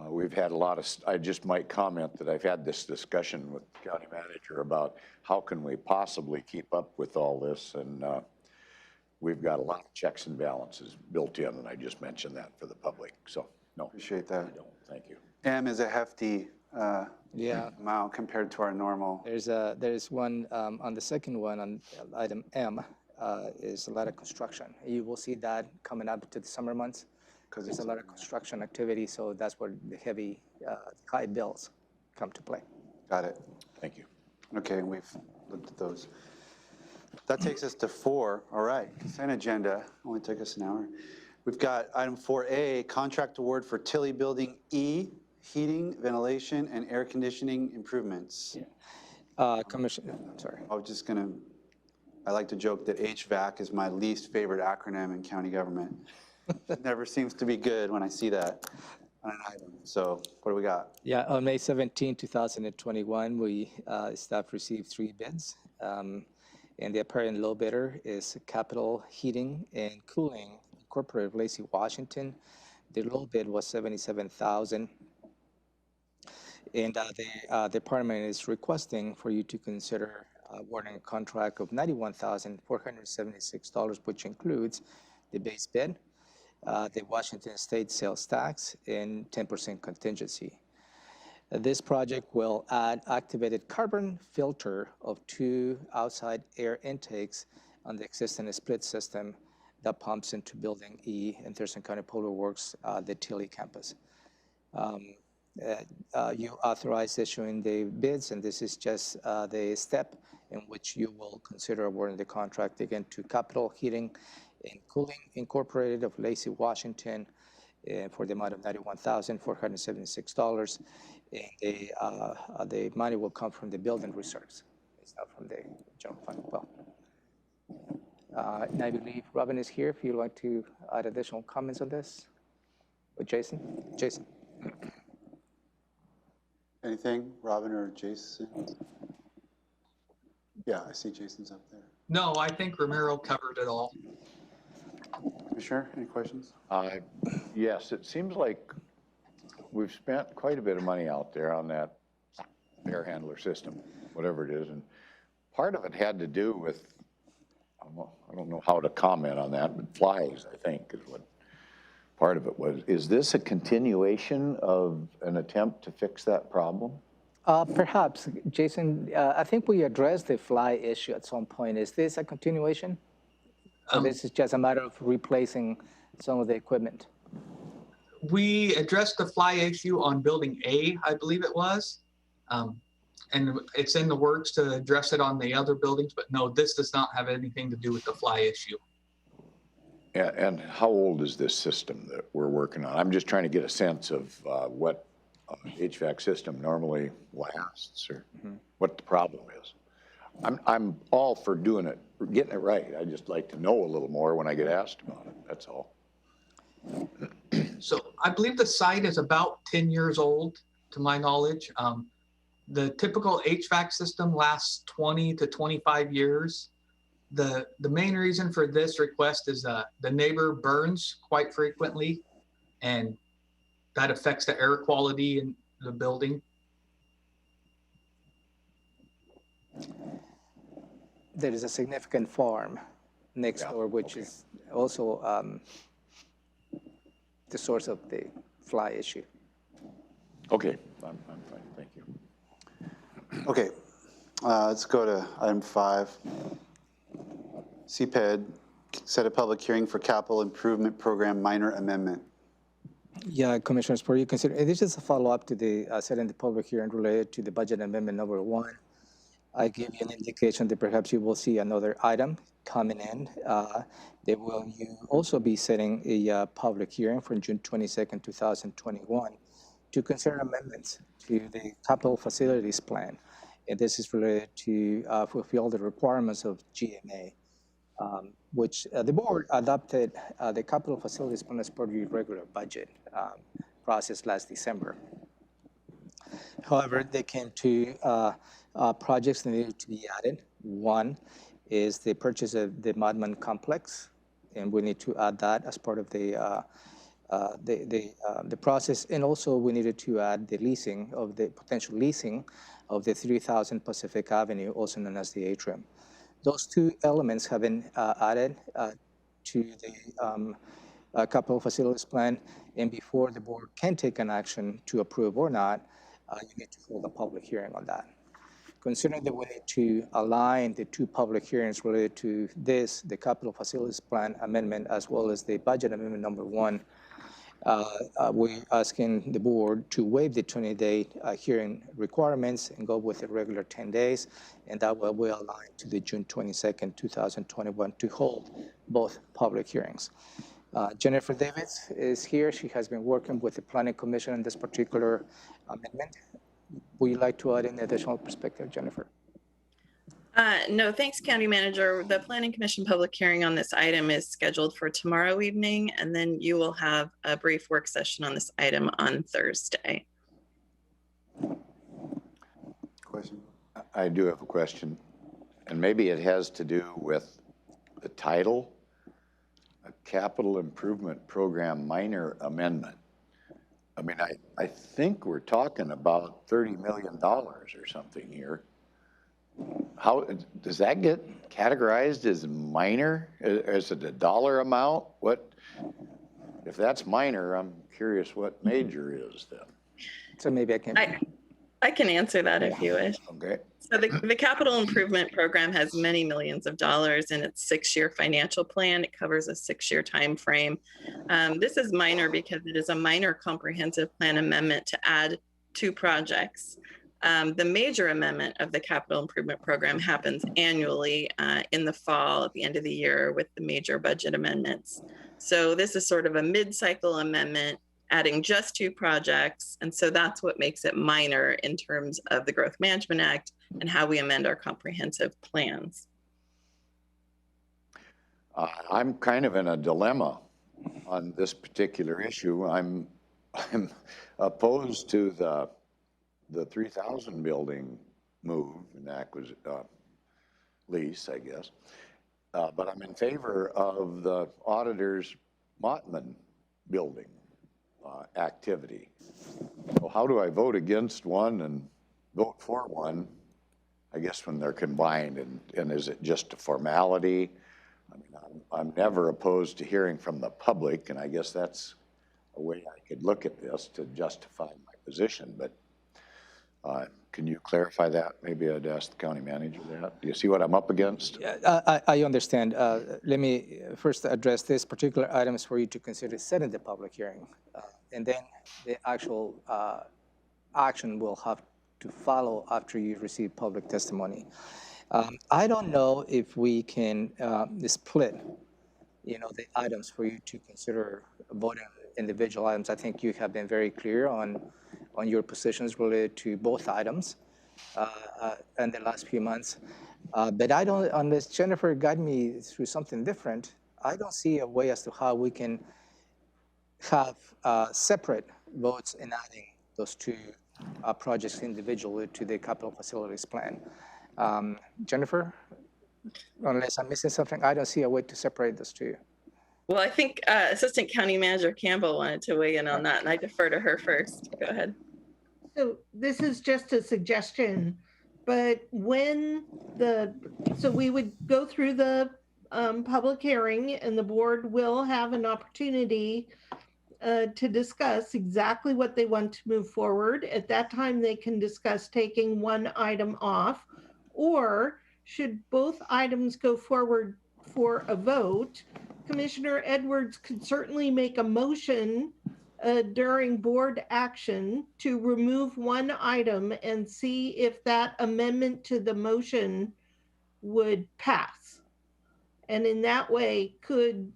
we've had a lot of, I just might comment that I've had this discussion with the county manager about how can we possibly keep up with all this, and we've got a lot of checks and balances built in, and I just mentioned that for the public, so no. Appreciate that. I don't, thank you. M is a hefty Yeah. amount compared to our normal. There's one, on the second one, on item M, is a lot of construction. You will see that coming up to the summer months, because there's a lot of construction activity, so that's where the heavy, high bills come to play. Got it. Thank you. Okay, we've looked at those. That takes us to 4. All right, consent agenda. Only took us an hour. We've got item 4A, contract award for Tilly Building E, heating, ventilation, and air conditioning improvements. Commissioner, sorry. I was just gonna, I like to joke that HVAC is my least favorite acronym in county government. It never seems to be good when I see that on an item. So what do we got? Yeah, on May 17, 2021, we, staff received 3 bids. And the apparent low bidder is Capital Heating and Cooling Incorporated of Lacey, Washington. The low bid was $77,000. And the department is requesting for you to consider awarding a contract of $91,476, which includes the base bid, the Washington State sales tax, and 10% contingency. This project will add activated carbon filter of 2 outside air intakes on the existing split system that pumps into Building E in Thurston County Public Works, the Tilly campus. You authorize issuing the bids, and this is just the step in which you will consider awarding the contract again to Capital Heating and Cooling Incorporated of Lacey, Washington, for the amount of $91,476. And the money will come from the building reserves. It's not from the general fund. Well, and I believe Robin is here if you'd like to add additional comments on this. Or Jason? Jason. Anything, Robin or Jason? Yeah, I see Jason's up there. No, I think Romero covered it all. Commissioner, any questions? Yes, it seems like we've spent quite a bit of money out there on that air handler system, whatever it is, and part of it had to do with, I don't know how to comment on that, but flies, I think, is what part of it was. Is this a continuation of an attempt to fix that problem? Perhaps, Jason, I think we addressed the fly issue at some point. Is this a continuation? Or this is just a matter of replacing some of the equipment? We addressed the fly issue on Building A, I believe it was. And it's in the works to address it on the other buildings, but no, this does not have anything to do with the fly issue. Yeah, and how old is this system that we're working on? I'm just trying to get a sense of what HVAC system normally lasts, or what the problem is. I'm all for doing it, for getting it right. I just like to know a little more when I get asked about it, that's all. So I believe the site is about 10 years old, to my knowledge. The typical HVAC system lasts 20 to 25 years. The main reason for this request is the neighbor burns quite frequently, and that affects the air quality in the building. There is a significant farm next door, which is also the source of the fly issue. Okay, I'm fine, thank you. Okay, let's go to item 5. CPED, set a public hearing for capital improvement program minor amendment. Yeah, Commissioners, for you consider, this is a follow-up to the setting the public hearing related to the budget amendment number 1. I give you an indication that perhaps you will see another item coming in. They will also be setting a public hearing for June 22nd, 2021 to consider amendments to the capital facilities plan. And this is related to fulfill the requirements of GMA, which the board adopted the capital facilities plan as part of the regular budget process last December. However, they came to projects that needed to be added. One is the purchase of the Madman complex, and we need to add that as part of the process. And also we needed to add the leasing of the potential leasing of the 3000 Pacific Avenue, also known as the atrium. Those two elements have been added to the capital facilities plan, and before the board can take an action to approve or not, you need to hold a public hearing on that. Considering that we need to align the two public hearings related to this, the capital facilities plan amendment, as well as the budget amendment number 1, we're asking the board to waive the 20-day hearing requirements and go with the regular 10 days, and that way we align to the June 22nd, 2021 to hold both public hearings. Jennifer Davis is here. She has been working with the Planning Commission on this particular amendment. Would you like to add any additional perspective, Jennifer? No, thanks, County Manager. The Planning Commission public hearing on this item is scheduled for tomorrow evening, and then you will have a brief work session on this item on Thursday. Question? I do have a question, and maybe it has to do with the title, a capital improvement program minor amendment. I mean, I think we're talking about $30 million or something here. How does that get categorized as minor? Is it a dollar amount? What, if that's minor, I'm curious what major is then. So maybe I can answer that if you wish. Okay. So the capital improvement program has many millions of dollars in its 6-year financial plan. It covers a 6-year time frame. This is minor because it is a minor comprehensive plan amendment to add 2 projects. The major amendment of the capital improvement program happens annually in the fall at the end of the year with the major budget amendments. So this is sort of a mid-cycle amendment adding just 2 projects. And so that's what makes it minor in terms of the Growth Management Act and how we amend our comprehensive plans. I'm kind of in a dilemma on this particular issue. I'm opposed to the 3000 building move and lease, I guess. But I'm in favor of the auditor's Mottman building activity. So how do I vote against one and vote for one, I guess, when they're combined? And is it just a formality? I mean, I'm never opposed to hearing from the public, and I guess that's a way I could look at this to justify my position. But can you clarify that? Maybe I'd ask the county manager that. Do you see what I'm up against? I understand. Let me first address this particular items for you to consider setting the public hearing. And then the actual action will have to follow after you receive public testimony. I don't know if we can split, the items for you to consider voting on individual items. I think you have been very clear on your positions related to both items in the last few months. But I don't, unless Jennifer guide me through something different, I don't see a way as to how we can have separate votes in adding those 2 projects individually to the capital facilities plan. Jennifer, unless I'm missing something, I don't see a way to separate those 2. Well, I think Assistant County Manager Campbell wanted to weigh in on that, and I defer to her first. Go ahead. So this is just a suggestion, but so we would go through the public hearing, and the board will have an opportunity to discuss exactly what they want to move forward. At that time, they can discuss taking one item off, or should both items go forward for a vote, Commissioner Edwards could certainly make a motion during board action to remove one item and see if that amendment to the motion would pass. And in that way could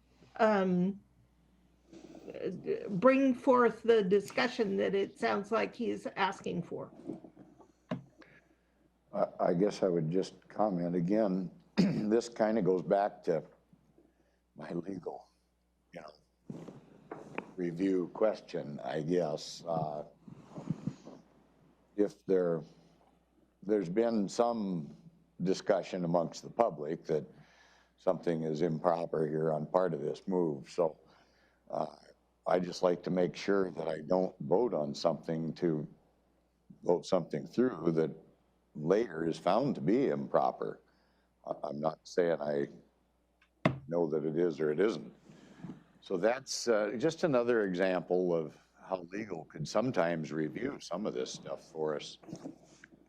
bring forth the discussion that it sounds like he is asking for. I guess I would just comment again, this kind of goes back to my legal, review question, I guess. If there's been some discussion amongst the public that something is improper here on part of this move. So I just like to make sure that I don't vote on something to vote something through that later is found to be improper. I'm not saying I know that it is or it isn't. So that's just another example of how legal could sometimes review some of this stuff for us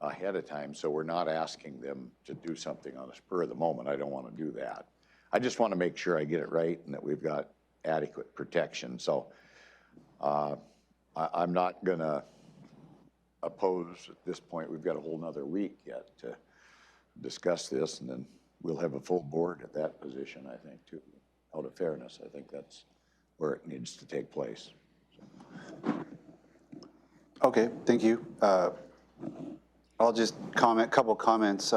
ahead of time, so we're not asking them to do something on the spur of the moment. I don't want to do that. I just want to make sure I get it right and that we've got adequate protection. So I'm not going to oppose at this point. We've got a whole nother week yet to discuss this, and then we'll have a full board at that position, I think, too. Out of fairness, I think that's where it needs to take place. Okay, thank you. I'll just comment, couple comments.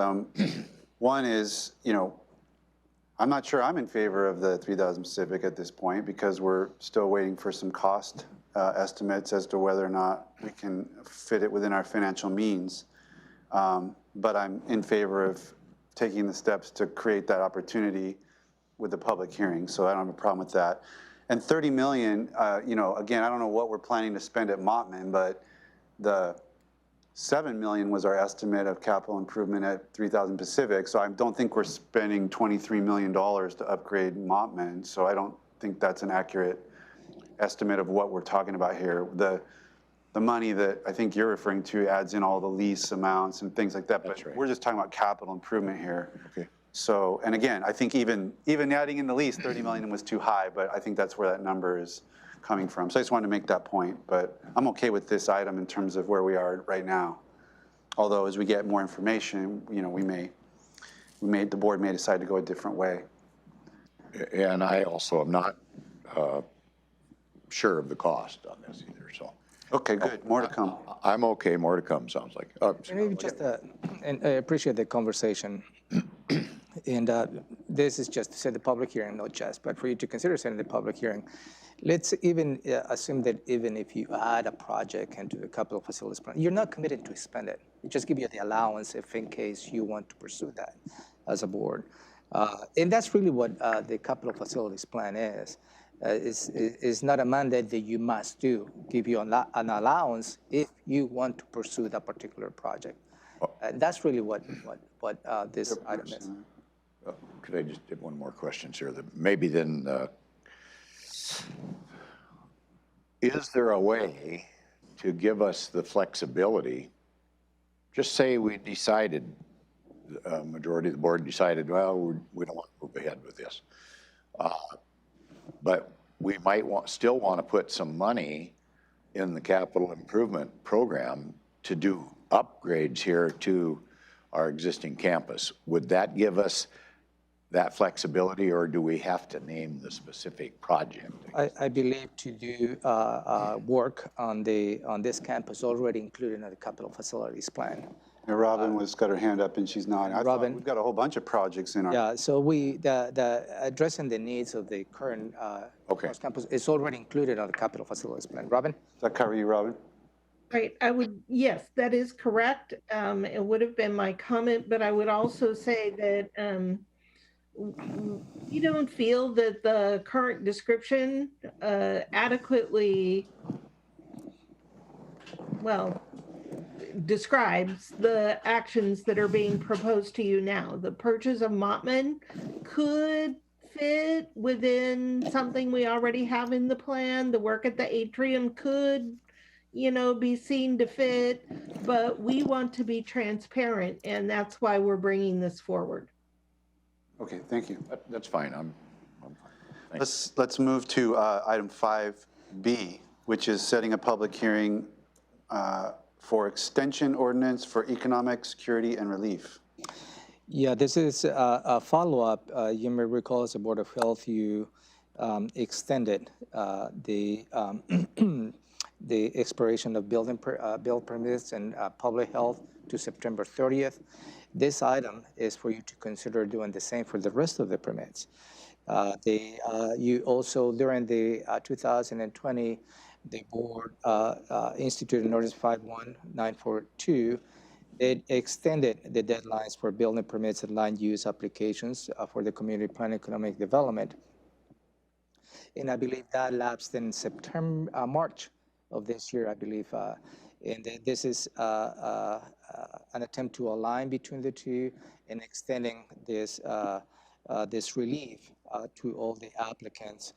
One is, I'm not sure I'm in favor of the 3,000 Pacific at this point because we're still waiting for some cost estimates as to whether or not we can fit it within our financial means. But I'm in favor of taking the steps to create that opportunity with the public hearing, so I don't have a problem with that. And 30 million, again, I don't know what we're planning to spend at Mottman, but the 7 million was our estimate of capital improvement at 3,000 Pacific, so I don't think we're spending $23 million to upgrade Mottman, so I don't think that's an accurate estimate of what we're talking about here. The money that I think you're referring to adds in all the lease amounts and things like that, but That's right. We're just talking about capital improvement here. Okay. So, and again, I think even adding in the lease, 30 million was too high, but I think that's where that number is coming from. So I just wanted to make that point, but I'm okay with this item in terms of where we are right now. Although as we get more information, the board may decide to go a different way. And I also am not sure of the cost on this either, so. Okay, good, more to come. I'm okay, more to come, sounds like. Maybe just, and I appreciate the conversation. And this is just to set the public hearing, not just, but for you to consider setting the public hearing. Let's even assume that even if you add a project into the capital facilities plan, you're not committed to spend it. We just give you the allowance if in case you want to pursue that as a board. And that's really what the capital facilities plan is. Is not a mandate that you must do. Give you an allowance if you want to pursue that particular project. That's really what this item is. Could I just have one more question, sir? Maybe then, is there a way to give us the flexibility? Just say we decided, majority of the board decided, well, we don't want to move ahead with this. But we might still want to put some money in the capital improvement program to do upgrades here to our existing campus. Would that give us that flexibility, or do we have to name the specific project? I believe to do work on this campus already included in the capital facilities plan. And Robin was got her hand up and she's nodding. Robin, we've got a whole bunch of projects in our. Yeah, so the addressing the needs of the current campus is already included on the capital facilities plan. Robin? Does that cover you, Robin? Right, yes, that is correct. It would have been my comment, but I would also say that we don't feel that the current description adequately, describes the actions that are being proposed to you now. The purchase of Mottman could fit within something we already have in the plan. The work at the atrium could, be seen to fit, but we want to be transparent, and that's why we're bringing this forward. Okay, thank you. That's fine. I'm fine. Let's move to item 5B, which is setting a public hearing for extension ordinance for economic security and relief. Yeah, this is a follow-up. You may recall as a Board of Health, you extended the expiration of build permits and public health to September 30th. This item is for you to consider doing the same for the rest of the permits. You also, during the 2020, the board instituted an ordinance 51942. It extended the deadlines for building permits and land use applications for the community plan economic development. And I believe that lapsed in March of this year, I believe. And this is an attempt to align between the two and extending this relief to all the applicants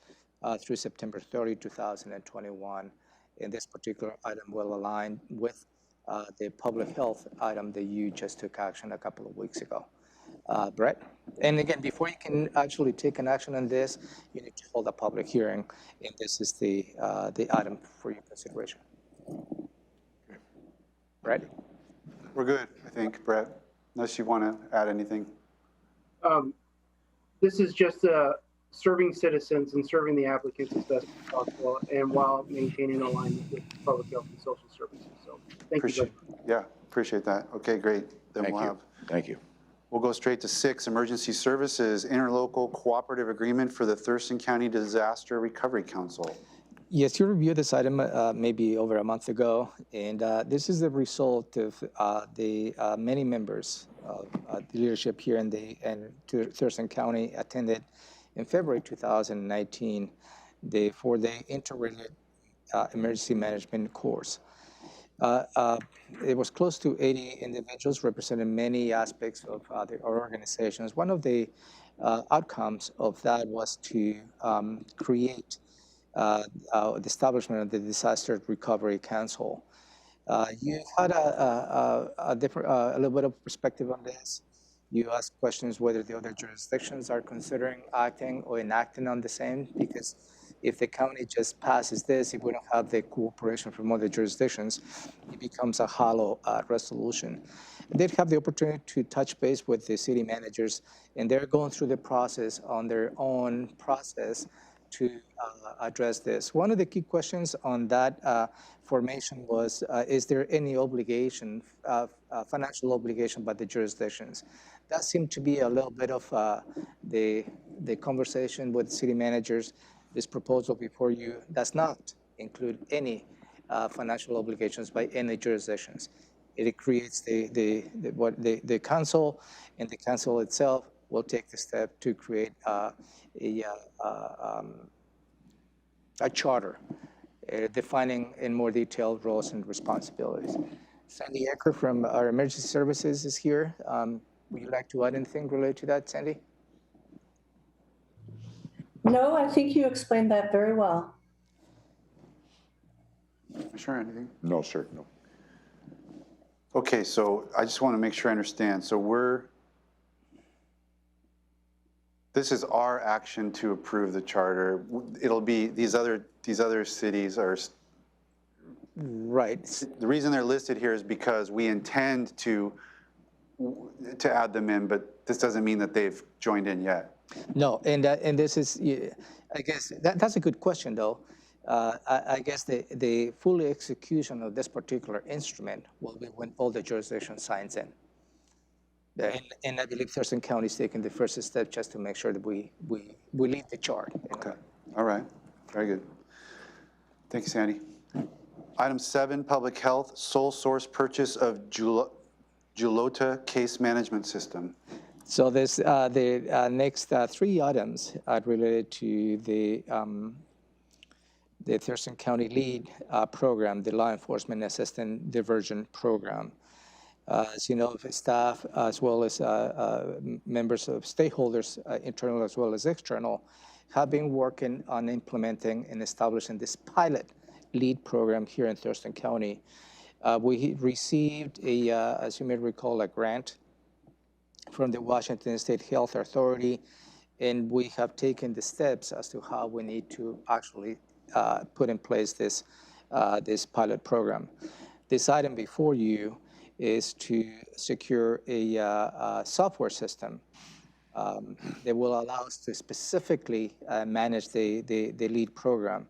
through September 30, 2021. And this particular item will align with the public health item that you just took action a couple of weeks ago. Brett? And again, before you can actually take an action on this, you need to hold a public hearing, and this is the item for your consideration. Brett? We're good, I think, Brett, unless you want to add anything. This is just serving citizens and serving the applicants as best as possible, and while maintaining alignment with public health and social services. So thank you very much. Yeah, appreciate that. Okay, great. Then Thank you. Thank you. We'll go straight to 6, Emergency Services, Interlocal Cooperative Agreement for the Thurston County Disaster Recovery Council. Yes, you reviewed this item maybe over a month ago, and this is the result of the many members of the leadership here in Thurston County attended in February 2019 for the integrated emergency management course. It was close to 80 individuals representing many aspects of our organizations. One of the outcomes of that was to create the establishment of the Disaster Recovery Council. You had a little bit of perspective on this. You asked questions whether the other jurisdictions are considering acting or enacting on the same, because if the county just passes this, if we don't have the cooperation from other jurisdictions, it becomes a hollow resolution. They'd have the opportunity to touch base with the city managers, and they're going through the process on their own process to address this. One of the key questions on that formation was, is there any obligation, financial obligation by the jurisdictions? That seemed to be a little bit of the conversation with city managers. This proposal before you does not include any financial obligations by any jurisdictions. It creates the council, and the council itself will take the step to create a charter defining in more detailed roles and responsibilities. Sandy Ecker from our emergency services is here. Would you like to add anything related to that, Sandy? No, I think you explained that very well. Sure, anything? No, sir, no. Okay, so I just want to make sure I understand. So this is our action to approve the charter. It'll be these other cities are. Right. The reason they're listed here is because we intend to add them in, but this doesn't mean that they've joined in yet. No, and this is, I guess, that's a good question, though. I guess the full execution of this particular instrument will be when all the jurisdiction signs in. And I believe Thurston County is taking the first step just to make sure that we lead the chart. Okay, all right, very good. Thank you, Sandy. Item 7, Public Health, sole source purchase of Julota Case Management System. So there's the next 3 items are related to the Thurston County LEAD program, the Law Enforcement Assistant Diversion Program. As you know, staff as well as members of stakeholders, internal as well as external, have been working on implementing and establishing this pilot LEAD program here in Thurston County. We received as you may recall, a grant from the Washington State Health Authority, and we have taken the steps as to how we need to actually put in place this pilot program. This item before you is to secure a software system that will allow us to specifically manage the LEAD program.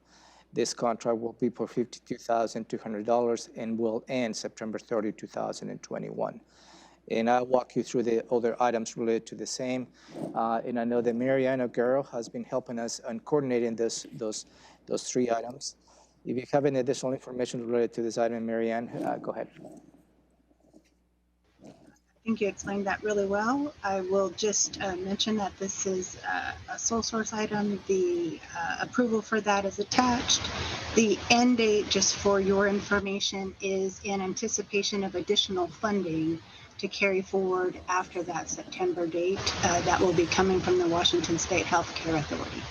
This contract will be for $52,200 and will end September 30, 2021. And I'll walk you through the other items related to the same. And I know that Mariana Guerrero has been helping us on coordinating those three items. If you have any additional information related to this item, Marianne, go ahead. I think you explained that really well. I will just mention that this is a sole source item. The approval for that is attached. The end date, just for your information, is in anticipation of additional funding to carry forward after that September date. That will be coming from the Washington State Healthcare Authority.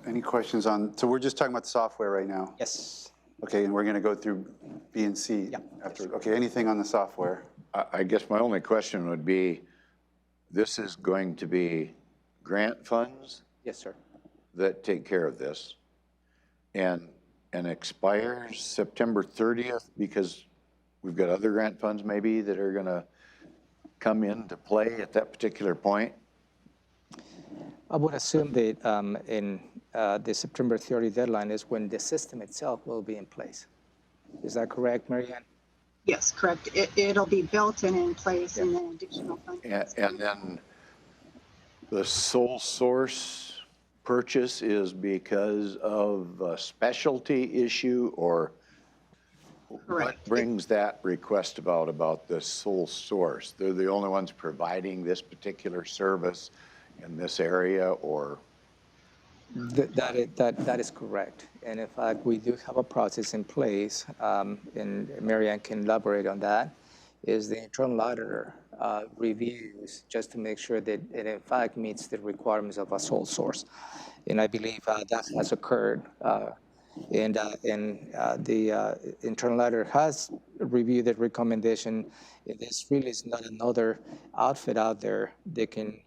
Any questions on, so we're just talking about the software right now? Yes. Okay, and we're going to go through B and C after. Okay, anything on the software? I guess my only question would be, this is going to be grant funds Yes, sir. that take care of this, and expires September 30th because we've got other grant funds maybe that are going to come into play at that particular point? I would assume that in the September 30 deadline is when the system itself will be in place. Is that correct, Marianne? Yes, correct. It'll be built and in place, and then additional funding. And then the sole source purchase is because of a specialty issue, or Correct. what brings that request about the sole source? They're the only ones providing this particular service in this area, or? That is correct. And in fact, we do have a process in place, and Marianne can elaborate on that, is the internal auditor reviews just to make sure that it in fact meets the requirements of a sole source. And I believe that has occurred. And the internal auditor has reviewed the recommendation. This really is not another outfit out there that can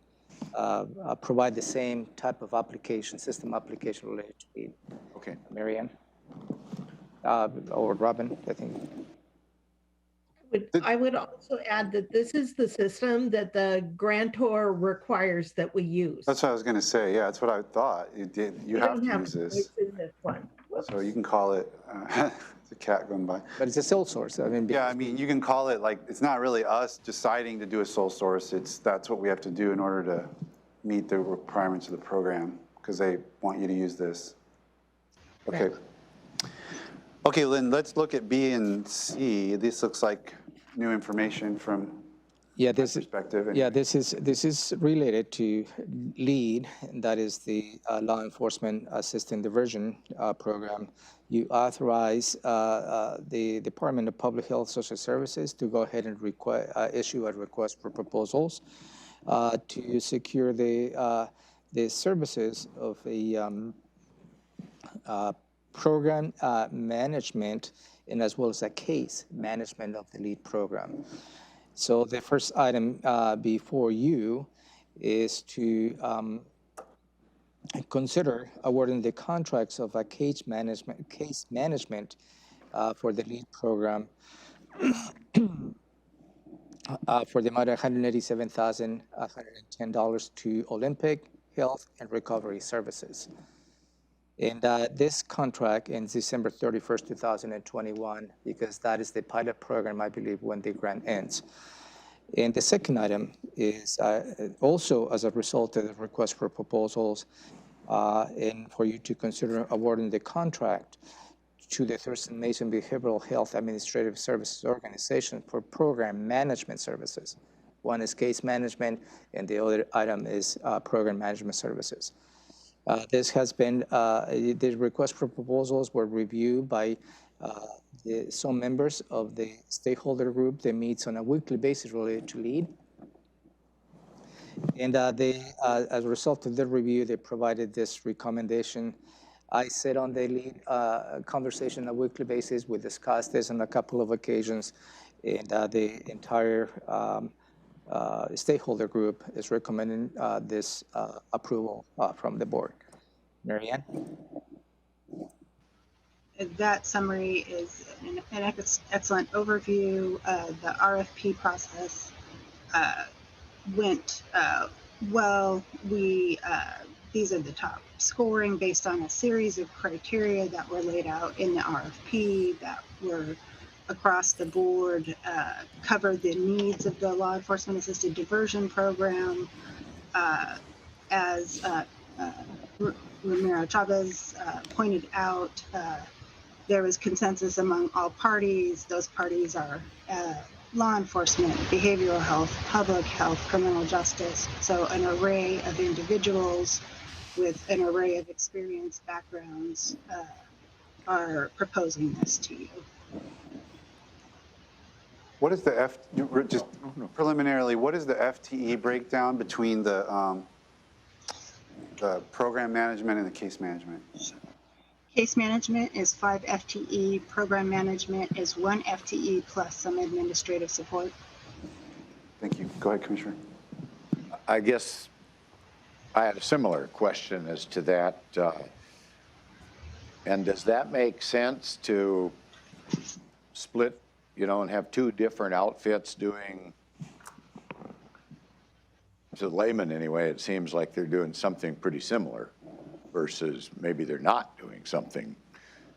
provide the same type of application, system application related to lead. Okay. Marianne? Or Robin, I think. I would also add that this is the system that the grantor requires that we use. That's what I was going to say. Yeah, that's what I thought. You have to use this. In this one. So you can call it, it's a cat going by. But it's a sole source. I mean, Yeah, I mean, you can call it like, it's not really us deciding to do a sole source. That's what we have to do in order to meet the requirements of the program, because they want you to use this. Okay. Okay, Lynn, let's look at B and C. This looks like new information from this perspective. This is related to LEAD, that is the Law Enforcement Assistance Diversion Program. You authorize the Department of Public Health Social Services to go ahead and issue a request for proposals to secure the services of a program management, and as well as a case management of the LEAD program. So the first item before you is to consider awarding the contracts of a case management for the LEAD program for the amount of $187,110 to Olympic Health and Recovery Services. And this contract ends December 31st, 2021, because that is the pilot program, I believe, when the grant ends. And the second item is also as a result of the request for proposals and for you to consider awarding the contract to the Thurston Mason Behavioral Health Administrative Services Organization for program management services. One is case management, and the other item is program management services. This has been, the request for proposals were reviewed by some members of the stakeholder group that meets on a weekly basis related to LEAD. And as a result of the review, they provided this recommendation. I sit on the LEAD conversation on a weekly basis. We discussed this on a couple of occasions, and the entire stakeholder group is recommending this approval from the board. Marianne? that summary is an excellent overview. The RFP process went well. These are the top scoring based on a series of criteria that were laid out in the RFP that were across the board, covered the needs of the law enforcement assisted diversion program. As Ramiro Chavez pointed out, there was consensus among all parties. Those parties are law enforcement, behavioral health, public health, criminal justice. So an array of individuals with an array of experience, backgrounds are proposing this to you. What is the just preliminarily, what is the FTE breakdown between the program management and the case management? Case management is 5 FTE. Program management is 1 FTE plus some administrative support. Thank you. Go ahead, Commissioner. I guess I had a similar question as to that. And does that make sense to split, and have 2 different outfits doing, to the layman anyway, it seems like they're doing something pretty similar versus maybe they're not doing something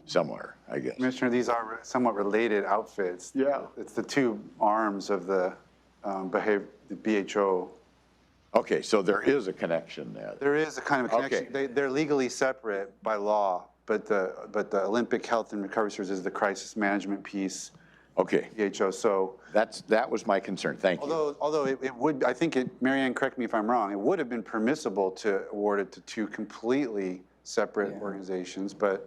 similar, I guess. Commissioner, these are somewhat related outfits. Yeah. It's the 2 arms of the BHO. Okay, so there is a connection there. There is a kind of a connection. Okay. They're legally separate by law, but the Olympic Health and Recovery Services is the crisis management piece. Okay. BHO. So that was my concern. Thank you. Although it would, I think Mary Ann, correct me if I'm wrong, it would have been permissible to award it to 2 completely separate organizations, but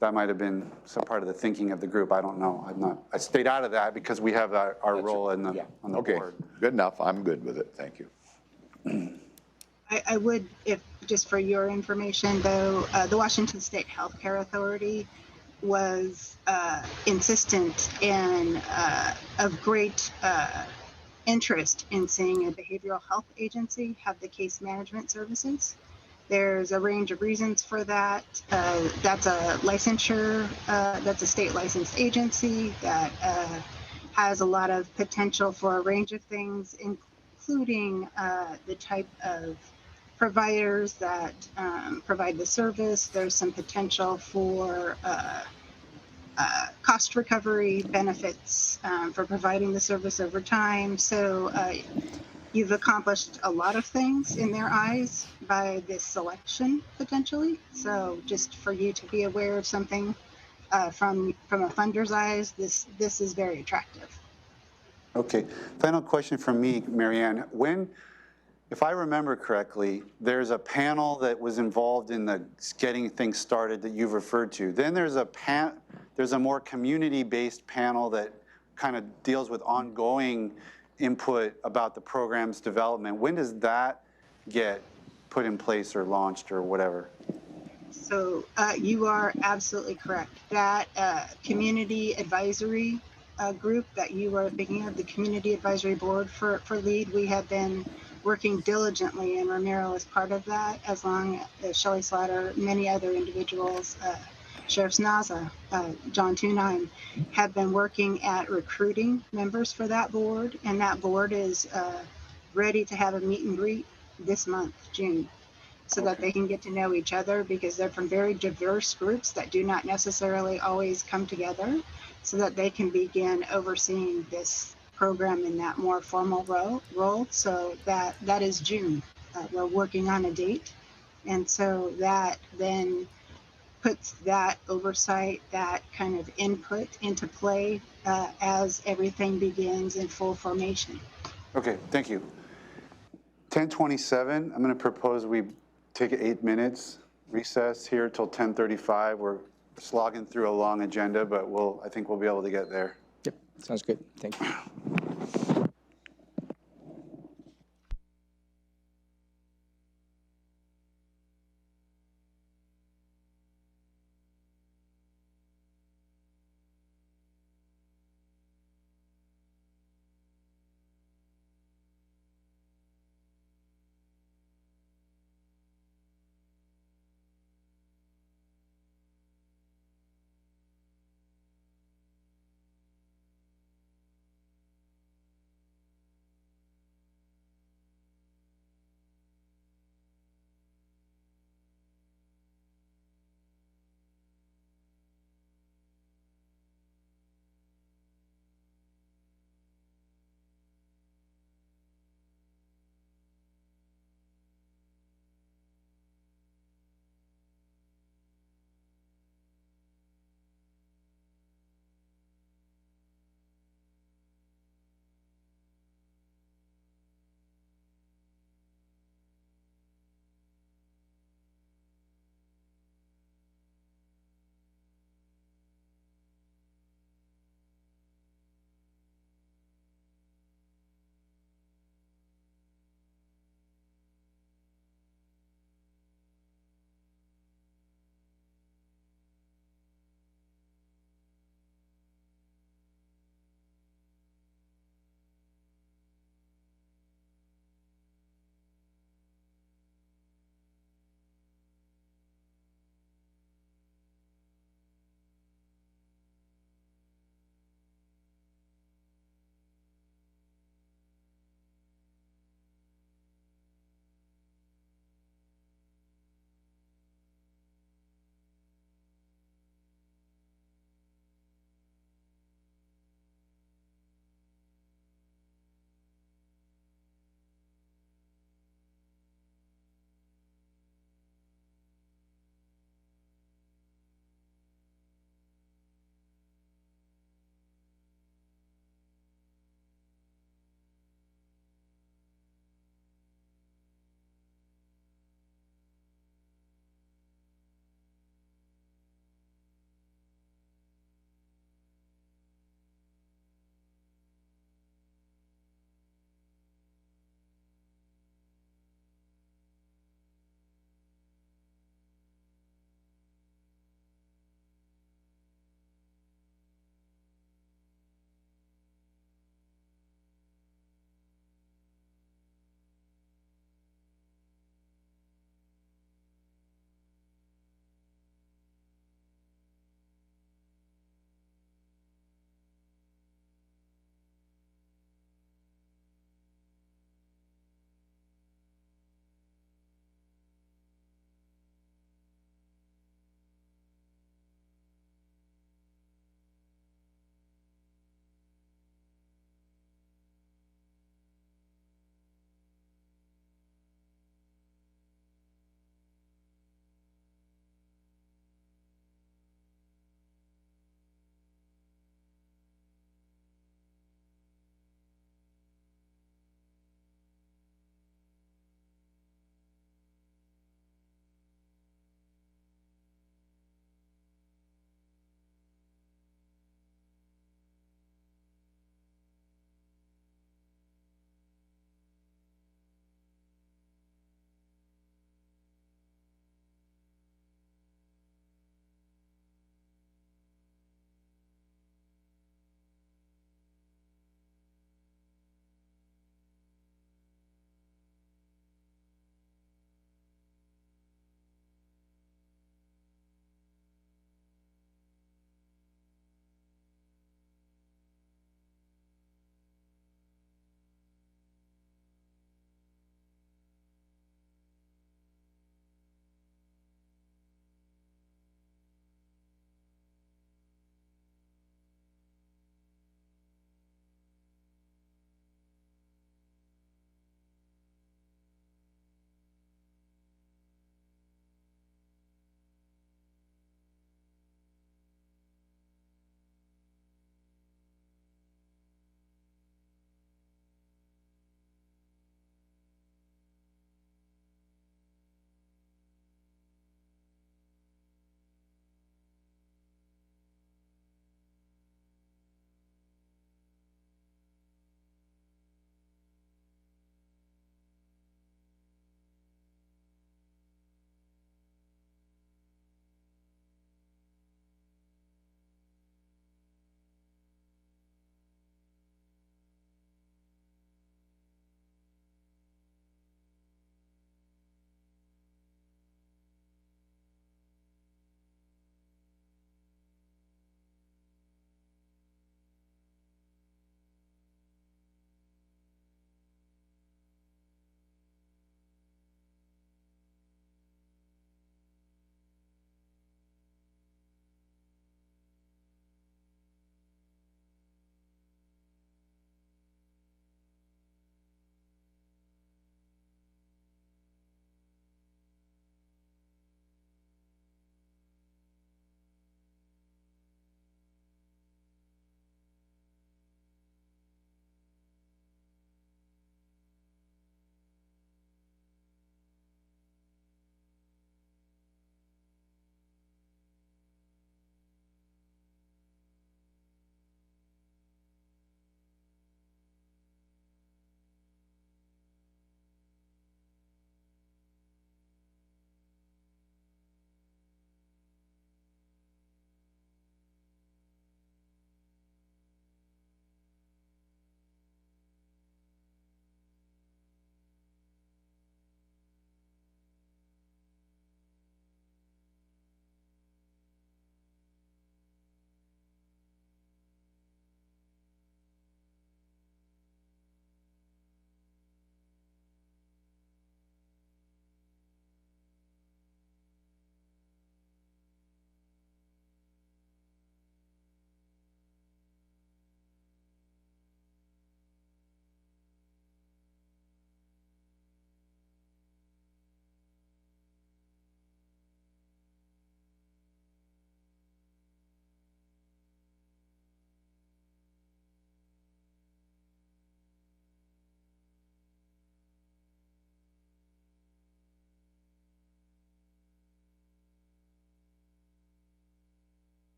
that might have been some part of the thinking of the group. I don't know. I stayed out of that because we have our role on the board. Good enough. I'm good with it. Thank you. I would, if just for your information though, the Washington State Healthcare Authority was insistent and of great interest in seeing a behavioral health agency have the case management services. There's a range of reasons for that. That's a licensure, that's a state licensed agency that has a lot of potential for a range of things, including the type of providers that provide the service. There's some potential for cost recovery benefits for providing the service over time. So you've accomplished a lot of things in their eyes by this selection potentially. So just for you to be aware of something from a funder's eyes, this is very attractive. Okay. Final question from me, Mary Ann. If I remember correctly, there's a panel that was involved in the getting things started that you've referred to. Then there's a more community-based panel that kind of deals with ongoing input about the program's development. When does that get put in place or launched or whatever? So you are absolutely correct. That community advisory group that you were thinking of, the Community Advisory Board for LEAD, we have been working diligently, and Ramiro is part of that, as long as Shelley Slaughter, many other individuals, Sheriff Naza, John Tunheim, have been working at recruiting members for that board, and that board is ready to have a meet and greet this month, June, so that they can get to know each other, because they're from very diverse groups that do not necessarily always come together, so that they can begin overseeing this program in that more formal role. So that is June. We're working on a date. And so that then puts that oversight, that kind of input into play as everything begins in full formation. Okay, thank you. 10:27, I'm going to propose we take 8 minutes recess here till 10:35. We're slogging through a long agenda, but I think we'll be able to get there. Yep, sounds good. Thank you.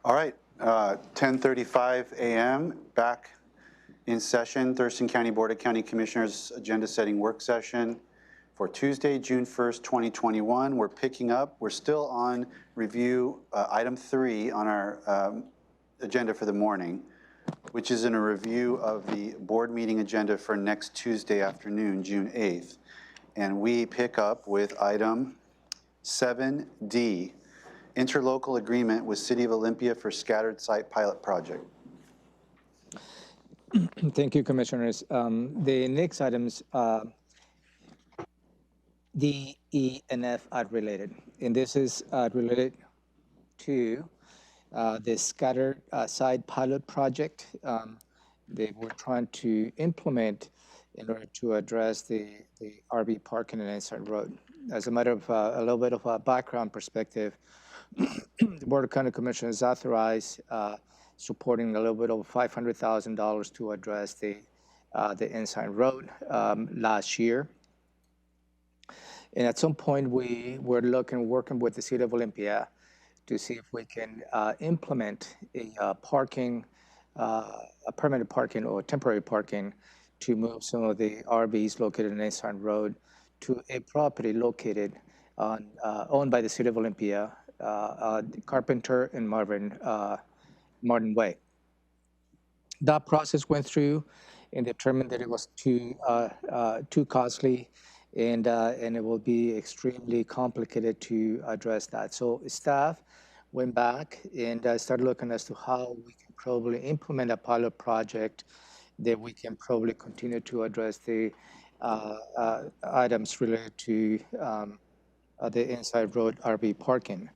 All right, 10:35 a.m. back in session, Thurston County Board of County Commissioners agenda setting work session for Tuesday, June 1st, 2021. We're picking up, we're still on review item 3 on our agenda for the morning, which is in a review of the board meeting agenda for next Tuesday afternoon, June 8th. And we pick up with item 7D, interlocal agreement with City of Olympia for scattered site pilot project. Thank you, Commissioners. The next items, D, E, and F are related. And this is related to the scattered site pilot project they were trying to implement in order to address the RV parking on Inside Road. As a matter of a little bit of a background perspective, the Board of County Commissioners authorized supporting a little bit over $500,000 to address the Inside Road last year. And at some point, we were working with the City of Olympia to see if we can implement a permanent parking or temporary parking to move some of the RVs located on Inside Road to a property located on owned by the City of Olympia, Carpenter and Martin Way. That process went through and determined that it was too costly and it will be extremely complicated to address that. So staff went back and started looking as to how we can probably implement a pilot project that we can probably continue to address the items related to the Inside Road RV parking.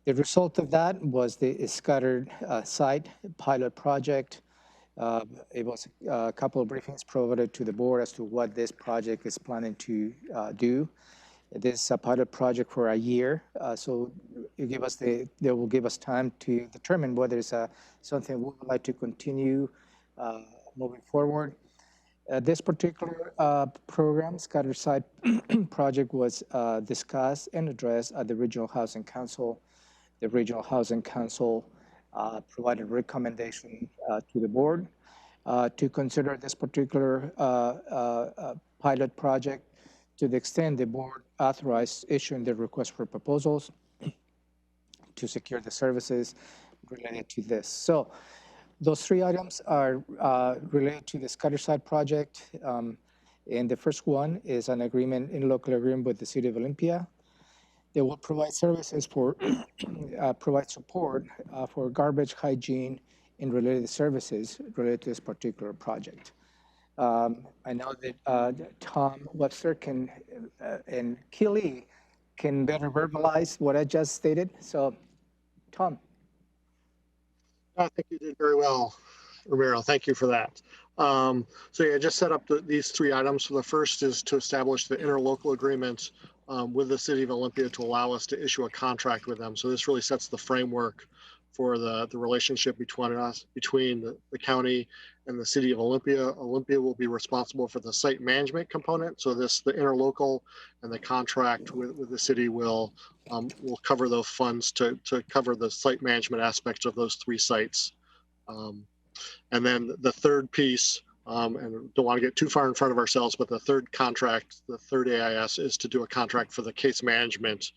The result of that was the scattered site pilot project. It was a couple of briefings provided to the board as to what this project is planning to do. This is a pilot project for a year, so they will give us time to determine whether it's something we would like to continue moving forward. This particular program, Scattered Site Project, was discussed and addressed at the Regional Housing Council. The Regional Housing Council provided recommendation to the board to consider this particular pilot project to the extent the board authorized issuing the request for proposals to secure the services related to this. So those 3 items are related to the Scattered Site project. And the first one is an agreement, interlocal agreement with the City of Olympia. They will provide services for, provide support for garbage hygiene and related services related to this particular project. I know that Tom Webster can and Keely can better verbalize what I just stated. So, Tom. I think you did very well, Romero. Thank you for that. So yeah, I just set up these 3 items. So the first is to establish the interlocal agreement with the City of Olympia to allow us to issue a contract with them. So this really sets the framework for the relationship between the county and the City of Olympia. Olympia will be responsible for the site management component. So the interlocal and the contract with the city will cover those funds to cover the site management aspects of those 3 sites. And then the third piece, and don't want to get too far in front of ourselves, but the third contract, the third AIS, is to do a contract for the case management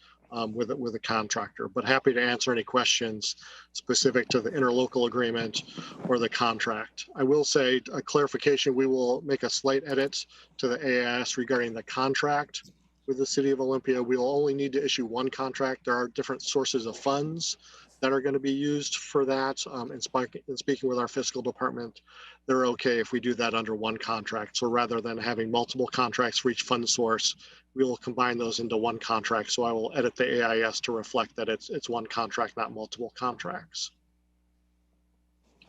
with a contractor. But happy to answer any questions specific to the interlocal agreement or the contract. I will say a clarification, we will make a slight edit to the AIS regarding the contract with the City of Olympia. We will only need to issue 1 contract. There are different sources of funds that are going to be used for that. And speaking with our fiscal department, they're okay if we do that under 1 contract. So rather than having multiple contracts for each fund source, we will combine those into 1 contract. So I will edit the AIS to reflect that it's 1 contract, not multiple contracts.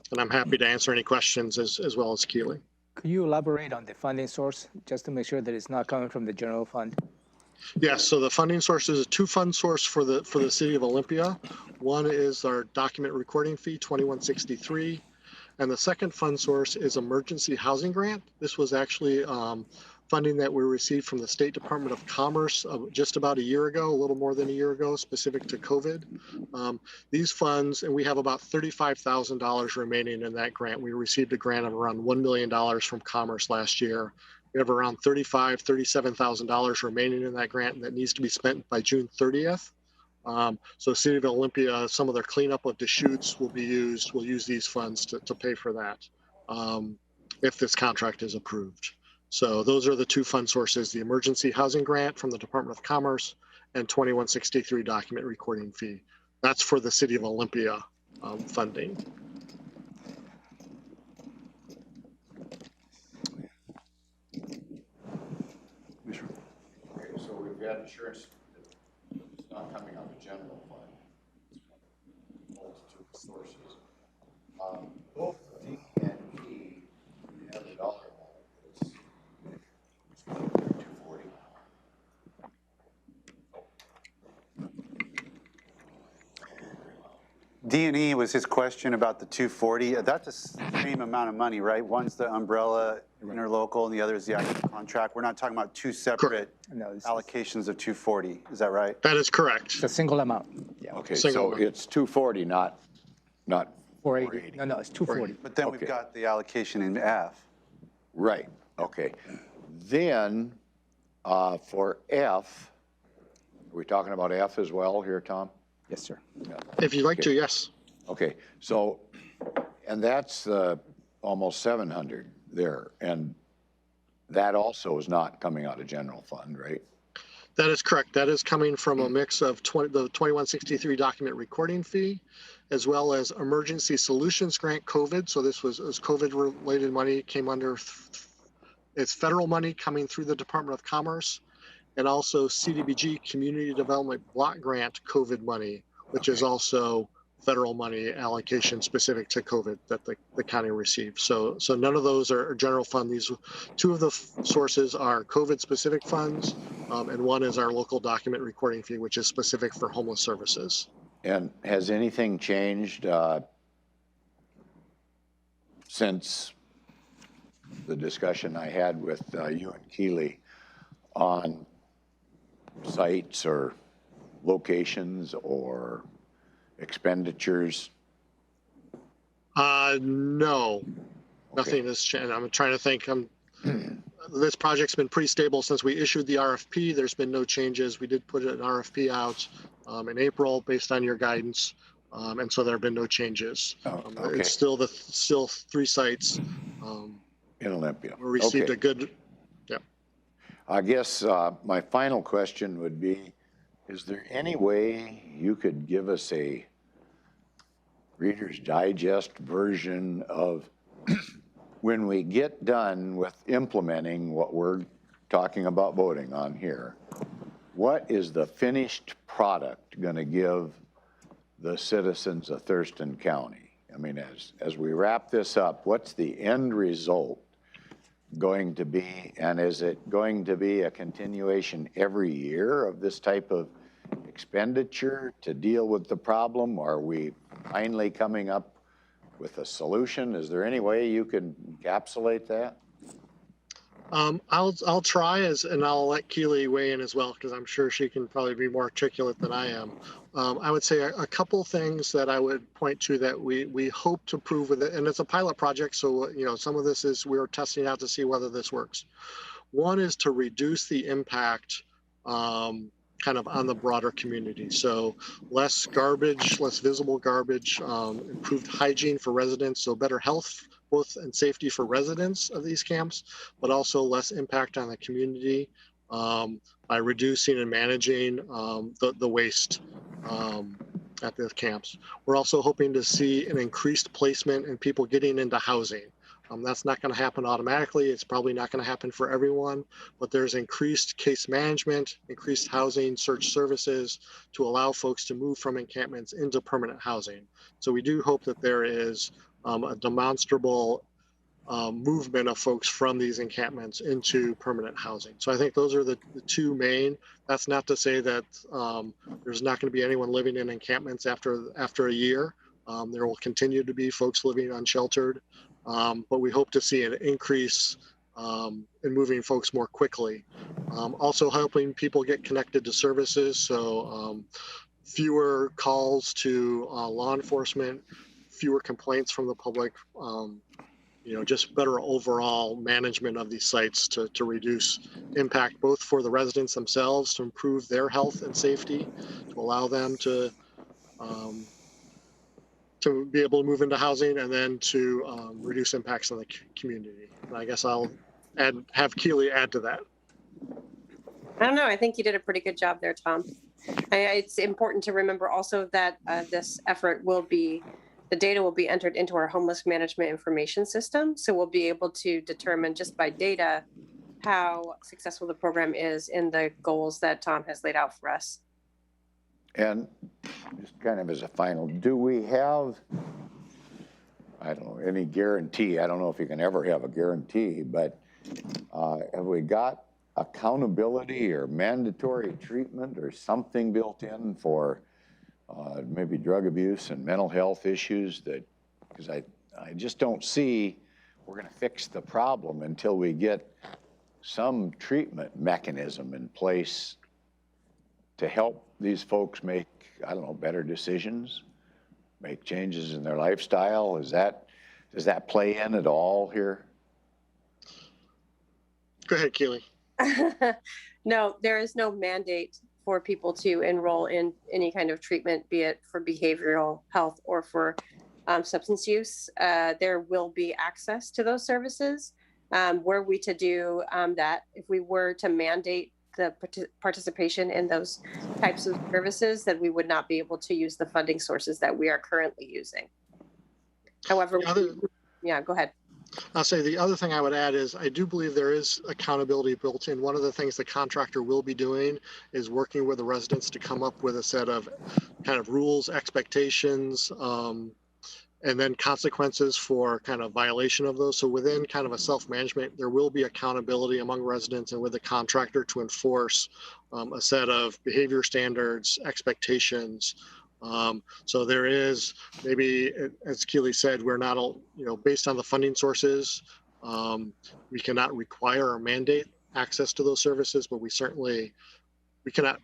And I'm happy to answer any questions as well as Keely. Could you elaborate on the funding source just to make sure that it's not coming from the general fund? Yes, so the funding source is a 2 fund source for the City of Olympia. One is our document recording fee, $2163, and the second fund source is emergency housing grant. This was actually funding that we received from the State Department of Commerce just about a year ago, a little more than a year ago, specific to COVID. These funds, and we have about $35,000 remaining in that grant. We received a grant of around $1 million from Commerce last year. We have around $37,000 remaining in that grant that needs to be spent by June 30th. So City of Olympia, some of their cleanup of Deschutes will use these funds to pay for that if this contract is approved. So those are the two fund sources, the emergency housing grant from the Department of Commerce and 2163 document recording fee. That's for the City of Olympia funding. Okay, so we've got insurance that it's not coming out of the general fund. It's multitude of sources. Both D and E have the dollar amount. It's 240. D&E was his question about the 240. That's the same amount of money, right? One's the umbrella interlocal and the other is the actual contract. We're not talking about two separate allocations of 240. Is that right? That is correct. It's a single amount. Yeah. Okay, Single so amount. it's 240, not 480. No, it's 240. But then we've got the allocation in F. Right, okay. Then for F, are we talking about F as well here, Tom? Yes, sir. Yeah. If you'd like to, yes. Okay, so, and that's almost 700 there. And that also is not coming out of general fund, right? That is correct. That is coming from a mix of the 2163 document recording fee, as well as emergency solutions grant COVID. So this was COVID related money, came under, it's federal money coming through the Department of Commerce, and also CDBG Community Development Block Grant COVID money, which is also federal money allocation specific to COVID that the county received. So none of those are general fund. These two of the sources are COVID specific funds, and one is our local document recording fee, which is specific for homeless services. And has anything changed since the discussion I had with you and Keely on sites or locations or expenditures? No, nothing has changed. I'm trying to think. This project's been pretty stable since we issued the RFP. There's been no changes. We did put an RFP out in April based on your guidance, and so there have been no changes. Okay. It's still three sites In Olympia. we received a good. Yeah. I guess my final question would be, is there any way you could give us a Reader's Digest version of when we get done with implementing what we're talking about voting on here, what is the finished product going to give the citizens of Thurston County? I mean, as we wrap this up, what's the end result going to be, and is it going to be a continuation every year of this type of expenditure to deal with the problem? Are we finally coming up with a solution? Is there any way you could encapsulate that? I'll try and I'll let Keely weigh in as well, because I'm sure she can probably be more articulate than I am. I would say a couple things that I would point to that we hope to prove with it, and it's a pilot project, so some of this is we're testing out to see whether this works. One is to reduce the impact kind of on the broader community. So less garbage, less visible garbage, improved hygiene for residents, so better health both and safety for residents of these camps, but also less impact on the community by reducing and managing the waste at the camps. We're also hoping to see an increased placement in people getting into housing. That's not going to happen automatically. It's probably not going to happen for everyone, but there's increased case management, increased housing search services to allow folks to move from encampments into permanent housing. So we do hope that there is a demonstrable movement of folks from these encampments into permanent housing. So I think those are the two main. That's not to say that there's not going to be anyone living in encampments after a year. There will continue to be folks living unsheltered, but we hope to see an increase and moving folks more quickly. Also helping people get connected to services, so fewer calls to law enforcement, fewer complaints from the public, just better overall management of these sites to reduce impact both for the residents themselves, to improve their health and safety, to allow them to be able to move into housing, and then to reduce impacts on the community. And I guess I'll have Keely add to that. I don't know. I think you did a pretty good job there, Tom. It's important to remember also that this effort the data will be entered into our homeless management information system. So we'll be able to determine just by data how successful the program is in the goals that Tom has laid out for us. And just kind of as a final, do we have, I don't know, any guarantee? I don't know if you can ever have a guarantee, but have we got accountability or mandatory treatment or something built in for maybe drug abuse and mental health issues? That, because I just don't see we're going to fix the problem until we get some treatment mechanism in place to help these folks make, I don't know, better decisions, make changes in their lifestyle. Does that play in at all here? Go ahead, Keely. No, there is no mandate for people to enroll in any kind of treatment, be it for behavioral health or for substance use. There will be access to those services. Were we to do that, if we were to mandate the participation in those types of services, then we would not be able to use the funding sources that we are currently using. However, yeah, go ahead. I'll say the other thing I would add is I do believe there is accountability built in. One of the things the contractor will be doing is working with the residents to come up with a set of kind of rules, expectations, and then consequences for kind of violation of those. So within kind of a self-management, there will be accountability among residents and with the contractor to enforce a set of behavior standards, expectations. So there is maybe, as Keely said, we're not, based on the funding sources, we cannot require or mandate access to those services, but we cannot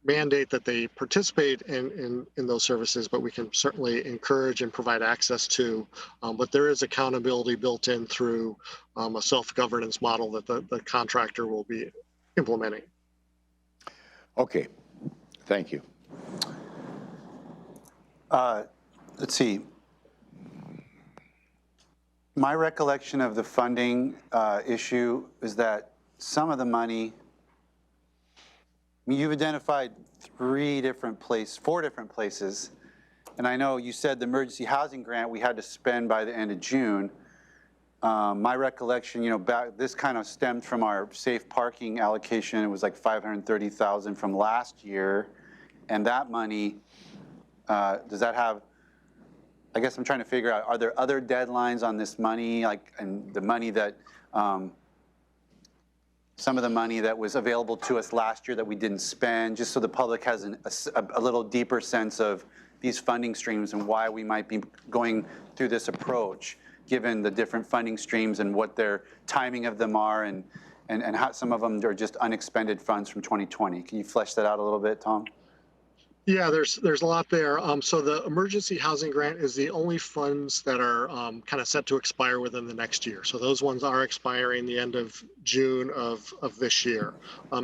mandate that they participate in those services, but we can certainly encourage and provide access to. But there is accountability built in through a self-governance model that the contractor will be implementing. Okay, thank you. Let's see. My recollection of the funding issue is that some of the money, you've identified four different places, and I know you said the emergency housing grant we had to spend by the end of June. My recollection, this kind of stemmed from our safe parking allocation. It was like $530,000 from last year, and that money, does that have, I guess I'm trying to figure out, are there other deadlines on this money, and the money that, some of the money that was available to us last year that we didn't spend, just so the public has a little deeper sense of these funding streams and why we might be going through this approach, given the different funding streams and what their timing of them are, and how some of them are just unexpended funds from 2020. Can you flesh that out a little bit, Tom? Yeah, there's a lot there. So the emergency housing grant is the only funds that are kind of set to expire within the next year. So those ones are expiring the end of June of this year.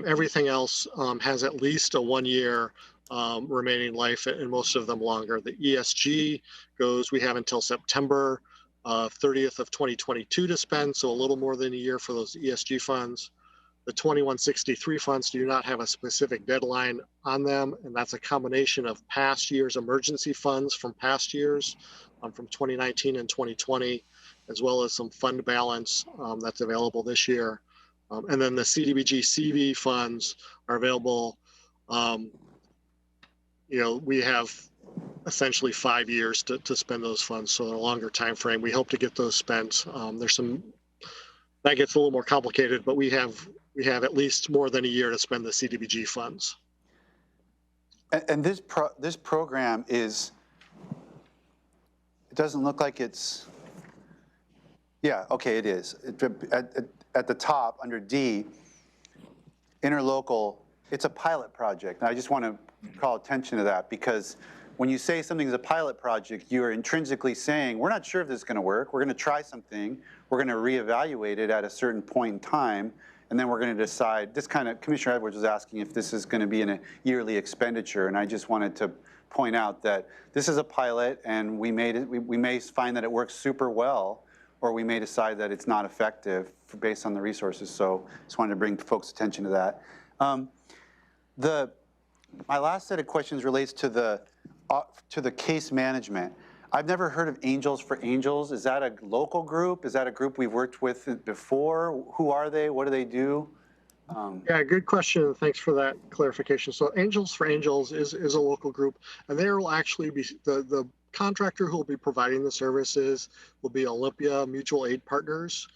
Everything else has at least a 1 year remaining life, and most of them longer. The ESG we have until September 30th of 2022 to spend, so a little more than a year for those ESG funds. The 2163 funds do not have a specific deadline on them, and that's a combination of past years' emergency funds from past years, from 2019 and 2020, as well as some fund balance that's available this year. And then the CDBG CV funds are available. We have essentially 5 years to spend those funds, so a longer time frame. We hope to get those spent. That gets a little more complicated, but we have at least more than a year to spend the CDBG funds. And this program it doesn't look like it's, yeah, okay, it is. at the top under D, interlocal, it's a pilot project. And I just want to call attention to that, because when you say something's a pilot project, you are intrinsically saying, we're not sure if this is going to work. We're going to try something. We're going to reevaluate it at a certain point in time. And then we're going to decide, this kind of, Commissioner Edwards was asking if this is going to be in a yearly expenditure. And I just wanted to point out that this is a pilot, and we may find that it works super well, or we may decide that it's not effective based on the resources. So just wanted to bring folks' attention to that. My last set of questions relates to the case management. I've never heard of Angels for Angels. Is that a local group? Is that a group we've worked with before? Who are they? What do they do? Yeah, good question. Thanks for that clarification. So Angels for Angels is a local group, and there will actually be the contractor who will be providing the services will be Olympia Mutual Aid Partners.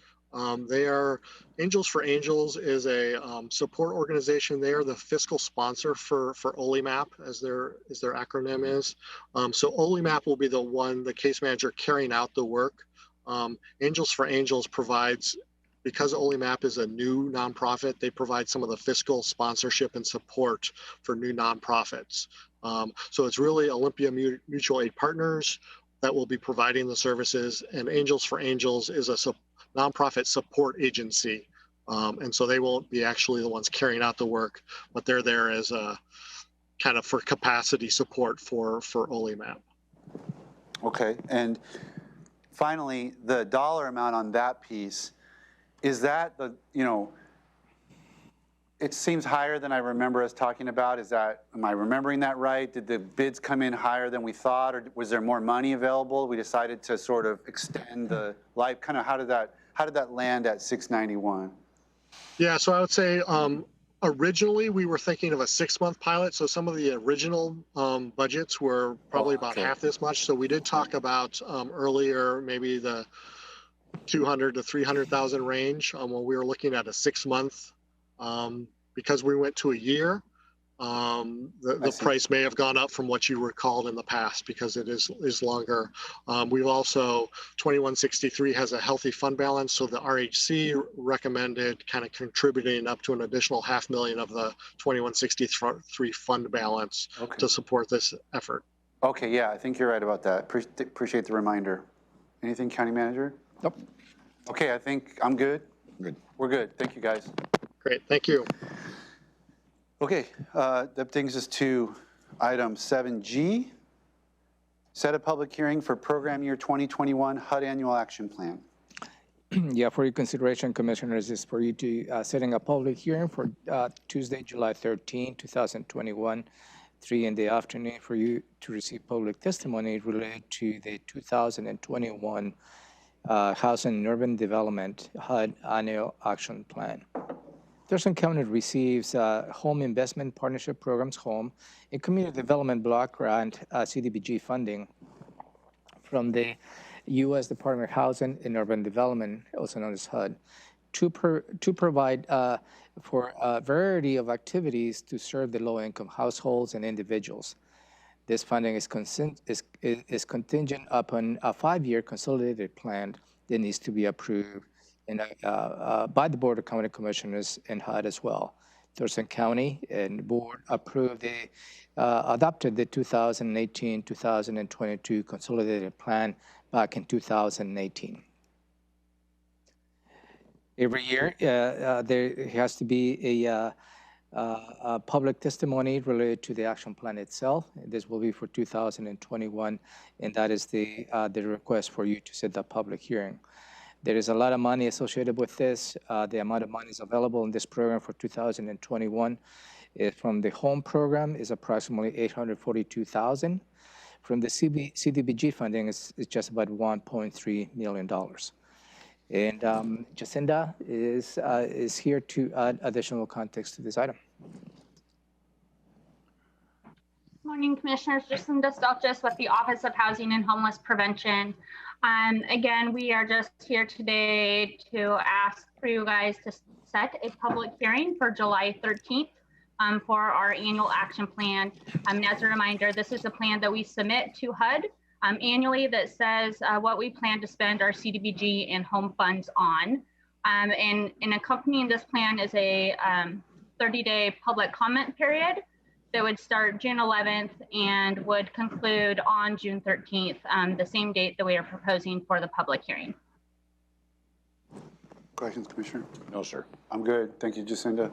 They are Angels for Angels is a support organization. They are the fiscal sponsor for OLIMAP, as their acronym is. So OLIMAP will be the case manager carrying out the work. Angels for Angels provides, because OLIMAP is a new nonprofit, they provide some of the fiscal sponsorship and support for new nonprofits. So it's really Olympia Mutual Aid Partners that will be providing the services, and Angels for Angels is a nonprofit support agency. And so they won't be actually the ones carrying out the work, but they're there as a kind of for capacity support for OLIMAP. Okay, and finally, the dollar amount on that piece, is that it seems higher than I remember us talking about. Am I remembering that right? Did the bids come in higher than we thought, or was there more money available? We decided to sort of extend the life, kind of how did that land at 691? Yeah, so I would say originally we were thinking of a 6-month pilot. So some of the original budgets were probably about half this much. So we did talk about earlier, maybe the 200 to 300,000 range when we were looking at a 6-month. Because we went to a year, the price may have gone up from what you recalled in the past, because it is longer. We've also, 2163 has a healthy fund balance, so the RHC recommended kind of contributing up to an additional $500,000 of the 2163 fund balance to support this effort. Okay, yeah, I think you're right about that. Appreciate the reminder. Anything, County Manager? Nope. Okay, I think I'm good. Good. We're good. Thank you, guys. Great, thank you. Okay, that brings us to item 7G, set a public hearing for program year 2021 HUD Annual Action Plan. Yeah, for your consideration, Commissioners, is for you to setting a public hearing for Tuesday, July 13, 2021, 3 in the afternoon, for you to receive public testimony related to the 2021 Housing and Urban Development HUD Annual Action Plan. Thurston County receives Home Investment Partnership Programs, HOME, and Community Development Block Grant CDBG funding from the U.S. Department of Housing and Urban Development, also known as HUD, to provide for a variety of activities to serve the low-income households and individuals. This funding is contingent upon a 5-year consolidated plan that needs to be approved by the Board of County Commissioners and HUD as well. Thurston County and Board adopted the 2018-2022 consolidated plan back in 2018. Every year, there has to be a public testimony related to the action plan itself. This will be for 2021, and that is the request for you to set the public hearing. There is a lot of money associated with this. The amount of money is available in this program for 2021 from the HOME program is approximately $842,000. From the CDBG funding, it's just about $1.3 million. And Jacinda is here to add additional context to this item. Morning, Commissioners. Jacinda Stelches with the Office of Housing and Homeless Prevention. Again, we are just here today to ask for you guys to set a public hearing for July 13th for our annual action plan. As a reminder, this is a plan that we submit to HUD annually that says what we plan to spend our CDBG and home funds on. And accompanying this plan is a 30-day public comment period that would start June 11th and would conclude on June 13th, the same date that we are proposing for the public hearing. Questions, Commissioner? No, sir. I'm good. Thank you, Jacinda.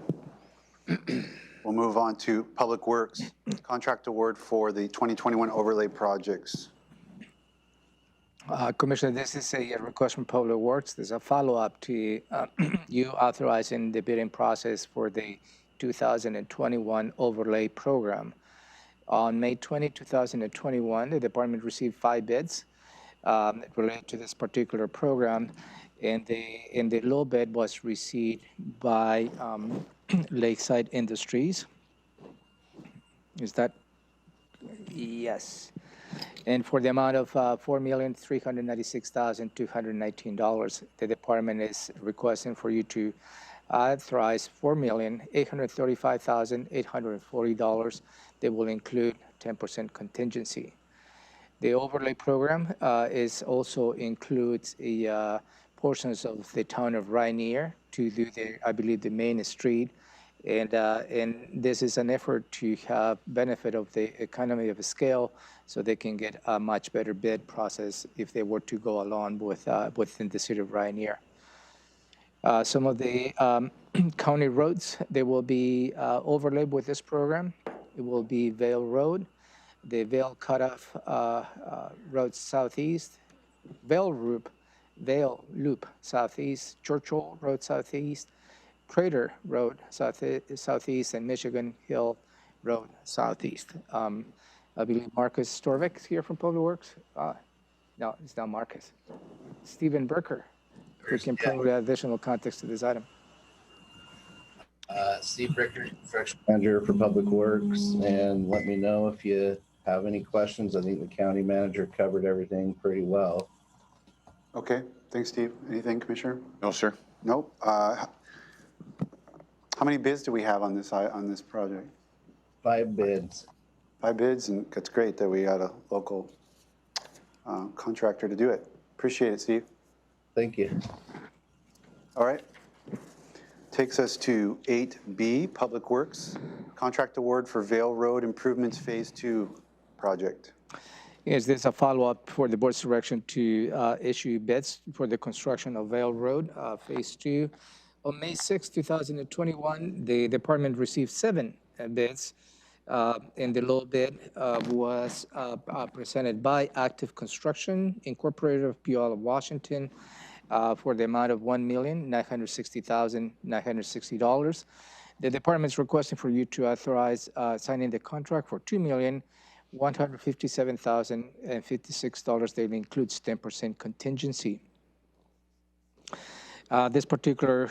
We'll move on to Public Works, contract award for the 2021 overlay projects. Commissioner, this is a request from Public Works. There's a follow-up to you authorizing the bidding process for the 2021 overlay program. On May 20, 2021, the department received 5 bids related to this particular program, and the low bid was received by Lakeside Industries. Is that? Yes. And for the amount of $4,396,219, the department is requesting for you to authorize $4,835,840 that will include 10% contingency. The overlay program also includes portions of the town of Rainier to do I believe, the main street. And this is an effort to have benefit of the economy of scale so they can get a much better bid process if they were to go along with within the city of Rainier. Some of the county roads, they will be overlaid with this program. It will be Vale Road, the Vale Cutoff Road Southeast, Vale Loop Southeast, Churchill Road Southeast, Crater Road Southeast, and Michigan Hill Road Southeast. I believe Marcus Storvik is here from Public Works. No, it's not Marcus. Stephen Berker, who can provide additional context to this item. Steve Ricker, Construction Manager for Public Works, and let me know if you have any questions. I think the county manager covered everything pretty well. Okay, thanks, Steve. Anything, Commissioner? No, sir. Nope. How many bids do we have on this project? 5 bids. 5 bids, and that's great that we got a local contractor to do it. Appreciate it, Steve. Thank you. All right. Takes us to 8B, Public Works, contract award for Vale Road Improvements Phase 2 project. Yes, there's a follow-up for the board's direction to issue bids for the construction of Vale Road, Phase 2. On May 6, 2021, the department received 7 bids, and the low bid was presented by Active Construction Incorporated of Puyallup, Washington, for the amount of $1,960,960. The department is requesting for you to authorize signing the contract for $2,157,056 that includes 10% contingency. This particular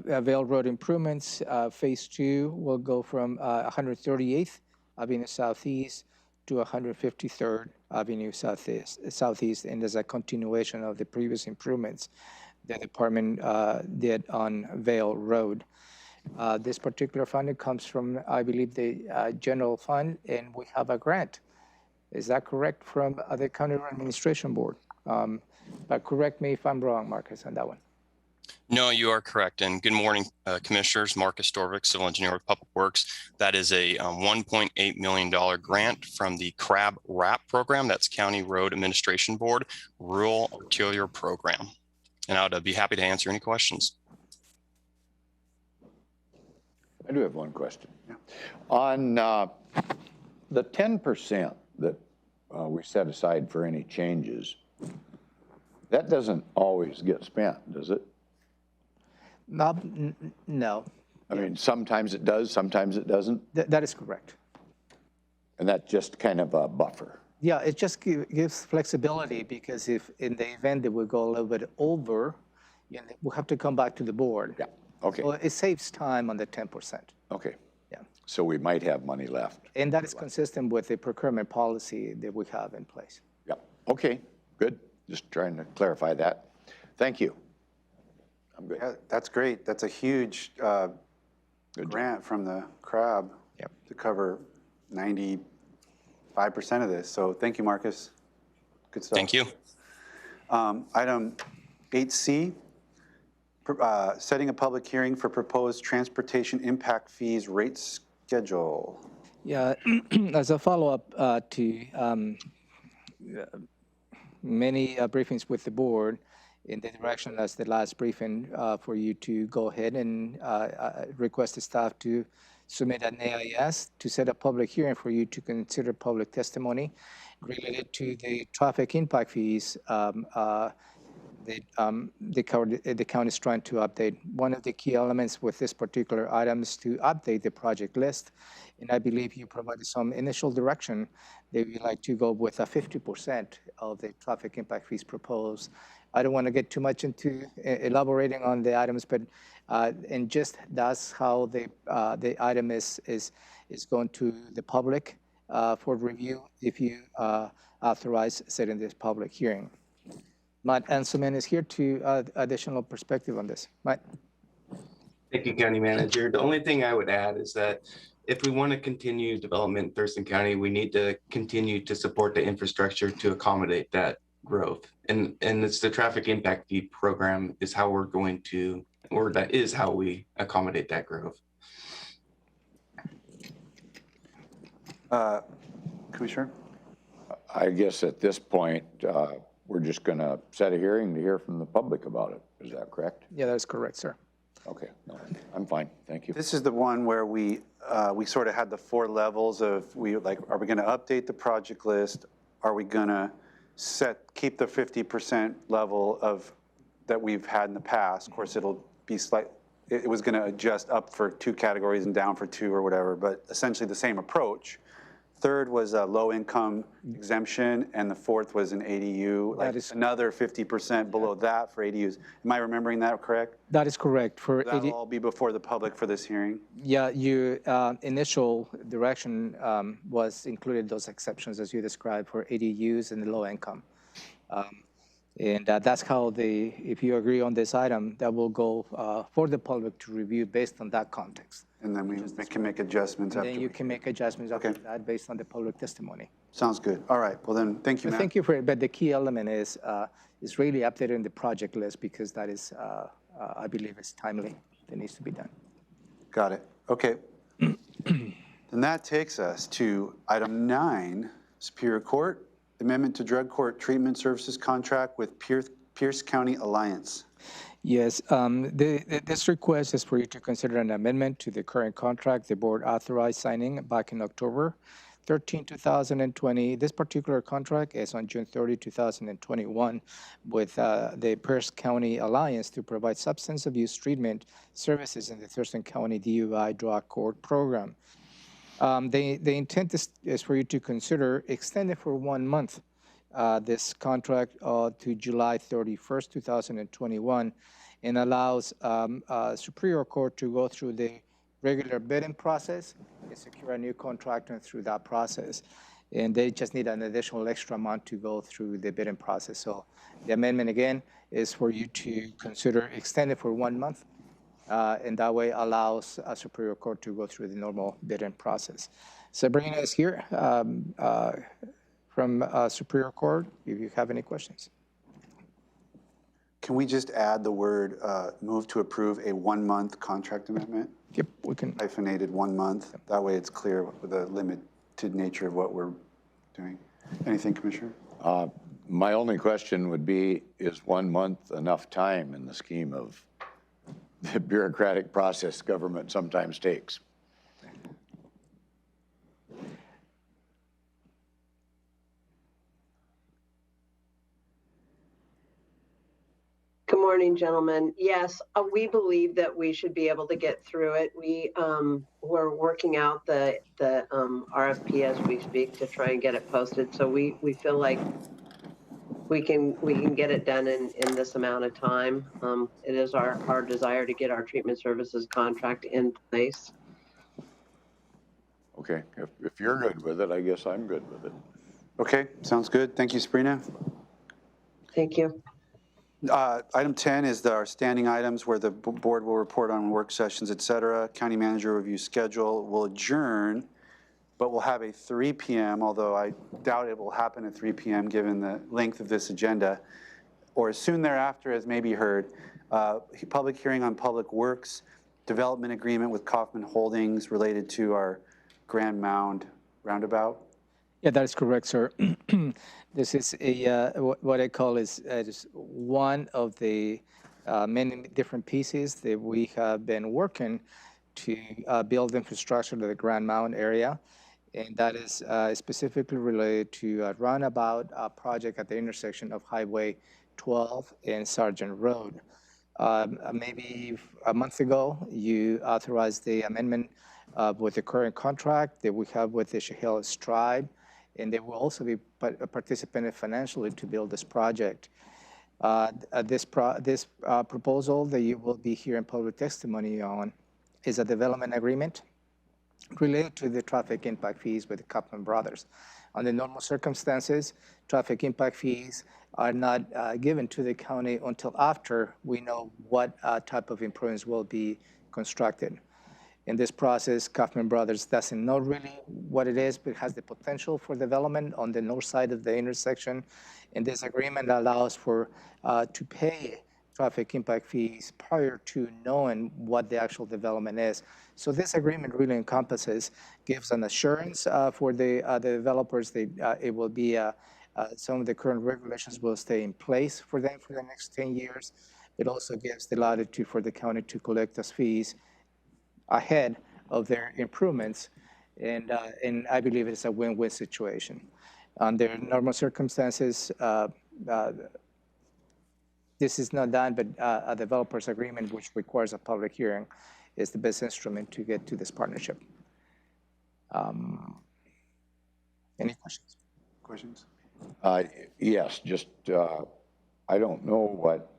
Vale Road improvements, Phase 2, will go from 138th Avenue Southeast to 153rd Avenue Southeast, and as a continuation of the previous improvements the department did on Vale Road. This particular funding comes from, I believe, the general fund, and we have a grant. Is that correct, from the County Administration Board? But correct me if I'm wrong, Marcus, on that one. No, you are correct. And good morning, Commissioners. Marcus Storvik, Civil Engineer with Public Works. That is a $1.8 million grant from the CRAB RAP program. That's County Road Administration Board Rural Arterial Program. And I'd be happy to answer any questions. I do have one question. Yeah. On the 10% that we set aside for any changes, that doesn't always get spent, does it? No. I mean, sometimes it does, sometimes it doesn't? That is correct. And that's just kind of a buffer? Yeah, it just gives flexibility, because if in the event that we go a little bit over, we'll have to come back to the board. Yeah, okay. So it saves time on the 10%. Okay. Yeah. So we might have money left. And that is consistent with the procurement policy that we have in place. Yeah, okay, good. Just trying to clarify that. Thank you. I'm good. Yeah, that's great. That's a huge grant from the CRAB to cover 95% of this. So thank you, Marcus. Good stuff. Thank you. Item 8C, setting a public hearing for proposed transportation impact fees rate schedule. Yeah, as a follow-up to many briefings with the board in the direction as the last briefing for you to go ahead and request the staff to submit an AIS to set a public hearing for you to consider public testimony related to the traffic impact fees the county is trying to update. One of the key elements with this particular item is to update the project list. And I believe you provided some initial direction that we'd like to go with a 50% of the traffic impact fees proposed. I don't want to get too much into elaborating on the items, but and just that's how the item is going to the public for review if you authorize setting this public hearing. Matt Anselman is here to add additional perspective on this. Matt. Thank you, County Manager. The only thing I would add is that if we want to continue development in Thurston County, we need to continue to support the infrastructure to accommodate that growth. And it's the traffic impact fee program is how we're going to, or that is how we accommodate that growth. Commissioner? I guess at this point, we're just going to set a hearing to hear from the public about it. Is that correct? Yeah, that's correct, sir. Okay, no, I'm fine. Thank you. This is the one where we sort of had the 4 levels of are we going to update the project list? Are we going to keep the 50% level of that we've had in the past? Of course, it'll be it was going to adjust up for 2 categories and down for 2 or whatever, but essentially the same approach. 3rd was a low-income exemption, and the 4th was an ADU, like another 50% below that for ADUs. Am I remembering that correct? That is correct. For that'll all be before the public for this hearing? Yeah, your initial direction was included those exceptions as you described for ADUs and the low income. And that's how if you agree on this item, that will go for the public to review based on that context. And then we can make adjustments after. Then you can make adjustments after that based on the public testimony. Sounds good. All right. Well, then, thank you, Matt. Thank you for it. But the key element is really updating the project list because that is, I believe, is timely. That needs to be done. Got it. Okay. Then that takes us to item 9, Superior Court, Amendment to Drug Court Treatment Services Contract with Pierce County Alliance. Yes, this request is for you to consider an amendment to the current contract the board authorized signing back in October 13, 2020. This particular contract is on June 30, 2021 with the Pierce County Alliance to provide substance abuse treatment services in the Thurston County DUI Drug Court program. The intent is for you to consider extending for 1 month this contract to July 31st, 2021, and allows Superior Court to go through the regular bidding process and secure a new contractor through that process. And they just need an additional extra month to go through the bidding process. So the amendment, again, is for you to consider extending for 1 month, and that way allows a Superior Court to go through the normal bidding process. Sabrina is here from Superior Court, if you have any questions. Can we just add the word move to approve a 1-month contract amendment? Yep, we can. Hyphenated 1 month. That way it's clear with the limited nature of what we're doing. Anything, Commissioner? My only question would be, is 1 month enough time in the scheme of the bureaucratic process government sometimes takes? Good morning, gentlemen. Yes, we believe that we should be able to get through it. We're working out the RFP as we speak to try and get it posted. So we feel like we can get it done in this amount of time. It is our desire to get our treatment services contract in place. Okay, if you're good with it, I guess I'm good with it. Okay, sounds good. Thank you, Sabrina. Thank you. Item 10 is our standing items where the board will report on work sessions, et cetera. County manager review schedule will adjourn, but we'll have a 3 p.m., although I doubt it will happen at 3 p.m. given the length of this agenda, or soon thereafter, as may be heard, Public hearing on Public Works, development agreement with Kaufman Holdings related to our Grand Mound roundabout. Yeah, that is correct, sir. This is what I call is just one of the many different pieces that we have been working to build infrastructure to the Grand Mound area. And that is specifically related to a roundabout project at the intersection of Highway 12 and Sargent Road. Maybe a month ago, you authorized the amendment with the current contract that we have with the Chehalis tribe, and they will also be participating financially to build this project. This proposal that you will be hearing public testimony on is a development agreement related to the traffic impact fees with the Kaufman brothers. Under normal circumstances, traffic impact fees are not given to the county until after we know what type of improvements will be constructed. In this process, Kaufman Brothers doesn't know really what it is, but has the potential for development on the north side of the intersection. And this agreement allows for to pay traffic impact fees prior to knowing what the actual development is. So this agreement really encompasses, gives an assurance for the developers that it will be, some of the current regulations will stay in place for them for the next 10 years. It also gives the latitude for the county to collect those fees ahead of their improvements. And I believe it's a win-win situation. Under normal circumstances, this is not done, but a developer's agreement, which requires a public hearing, is the best instrument to get to this partnership. Any questions? Questions? Yes, just, I don't know what,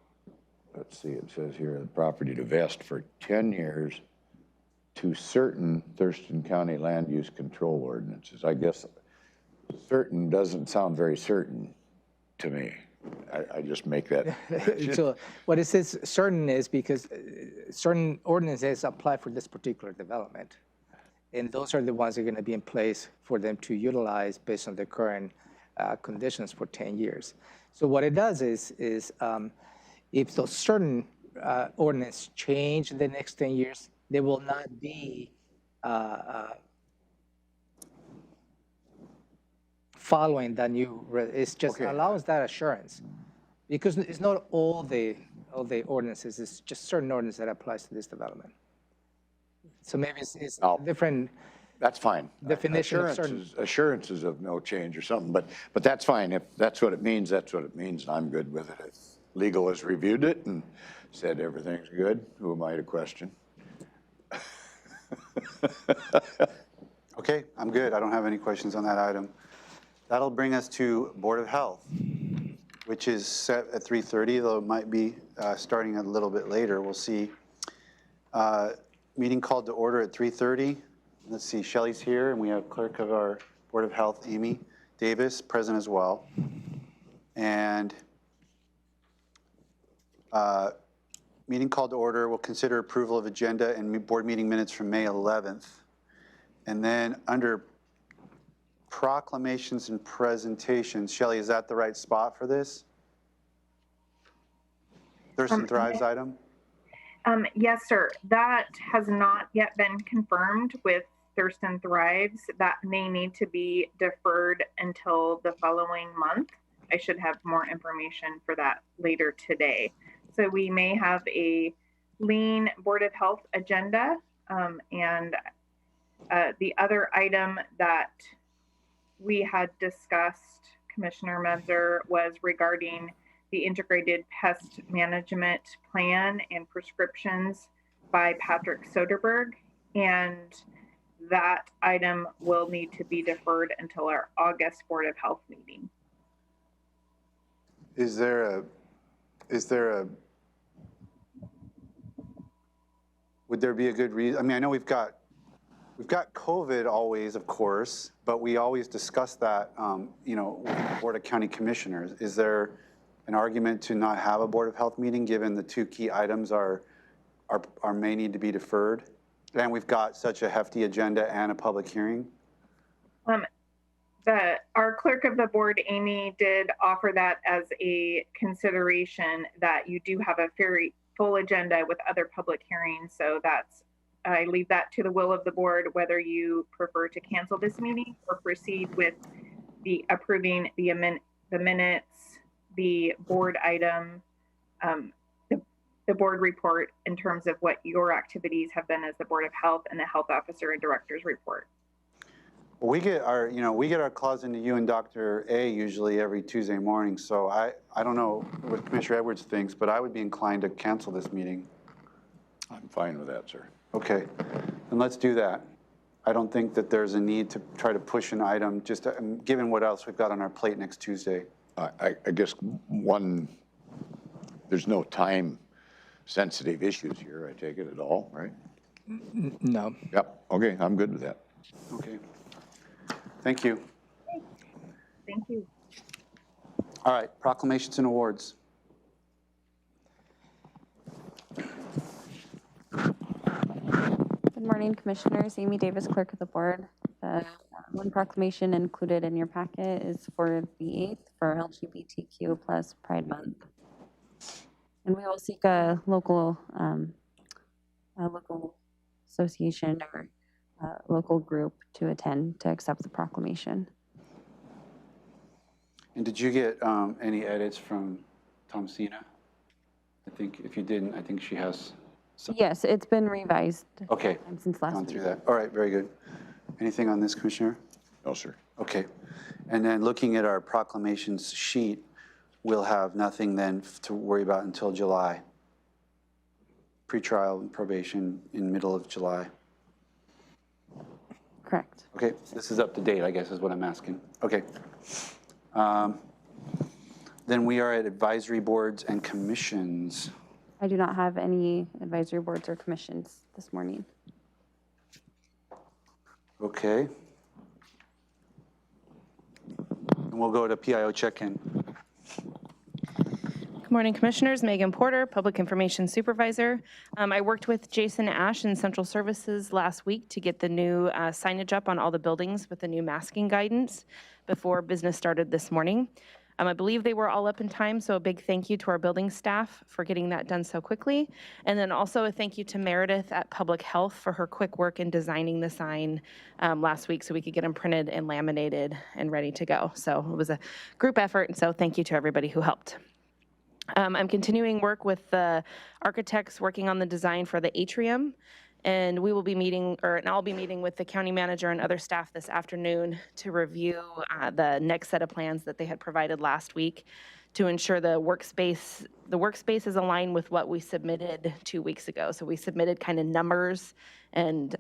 let's see, it says here, the property to vest for 10 years to certain Thurston County land use control ordinances. I guess certain doesn't sound very certain to me. I just make that. So what it says certain is because certain ordinances apply for this particular development. And those are the ones that are going to be in place for them to utilize based on the current conditions for 10 years. So what it does is if those certain ordinances change in the next 10 years, they will not be following that new, it's just allows that assurance. Because it's not all the ordinances, it's just certain ordinance that applies to this development. So maybe it's different. That's fine. Definition of certain. Assurances of no change or something, but that's fine. If that's what it means, that's what it means. I'm good with it. If legal has reviewed it and said everything's good, who am I to question? Okay, I'm good. I don't have any questions on that item. That'll bring us to Board of Health, which is set at 3:30, though it might be starting a little bit later. We'll see. Meeting called to order at 3:30. Let's see, Shelley's here, and we have Clerk of our Board of Health, Amy Davis, present as well. And meeting called to order. We'll consider approval of agenda and board meeting minutes from May 11th. And then under proclamations and presentations, Shelley, is that the right spot for this? Thurston Thrives item? Yes, sir. That has not yet been confirmed with Thurston Thrives. That may need to be deferred until the following month. I should have more information for that later today. So we may have a lean Board of Health agenda. And the other item that we had discussed, Commissioner Menzer, was regarding the Integrated Pest Management Plan and Prescriptions by Patrick Soderberg. And that item will need to be deferred until our August Board of Health meeting. Is there a, would there be a good reason? I mean, I know we've got COVID always, of course, but we always discuss that, you know, with the Board of County Commissioners. Is there an argument to not have a Board of Health meeting given the two key items are may need to be deferred? And we've got such a hefty agenda and a public hearing? Our clerk of the board, Amy, did offer that as a consideration, that you do have a full agenda with other public hearings. So I leave that to the will of the board, whether you prefer to cancel this meeting or proceed with the approving the minutes, the board item, the board report in terms of what your activities have been as the Board of Health, and the health officer and director's report. We get our calls into you and Dr. A usually every Tuesday morning. So I don't know what Commissioner Edwards thinks, but I would be inclined to cancel this meeting. I'm fine with that, sir. Okay, then let's do that. I don't think that there's a need to try to push an item, just given what else we've got on our plate next Tuesday. I guess there's no time sensitive issues here, I take it at all, right? No. Yep, okay, I'm good with that. Okay. Thank you. Thank you. All right, proclamations and awards. Good morning, Commissioners. Amy Davis, Clerk of the Board. The one proclamation included in your packet is for the 8th for LGBTQ plus Pride Month. And we will seek a local association or local group to attend to accept the proclamation. And did you get any edits from Thomasina? I think if you didn't, I think she has some. Yes, it's been revised. Okay. Since last Gone week. through that. All right, very good. Anything on this, Commissioner? No, sir. Okay. And then looking at our proclamations sheet, we'll have nothing then to worry about until July. Pretrial and probation in middle of July. Correct. Okay, this is up to date, I guess, is what I'm asking. Okay. Then we are at advisory boards and commissions. I do not have any advisory boards or commissions this morning. Okay. And we'll go to PIO check-in. Good morning, Commissioners. Megan Porter, Public Information Supervisor. I worked with Jason Ash in Central Services last week to get the new signage up on all the buildings with the new masking guidance before business started this morning. I believe they were all up in time, so a big thank you to our building staff for getting that done so quickly. And then also a thank you to Meredith at Public Health for her quick work in designing the sign last week so we could get them printed and laminated and ready to go. So it was a group effort, and so thank you to everybody who helped. I'm continuing work with the architects working on the design for the atrium, and we will be meeting, and I'll be meeting with the county manager and other staff this afternoon to review the next set of plans that they had provided last week to ensure the workspace is aligned with what we submitted 2 weeks ago. So we submitted kind of numbers and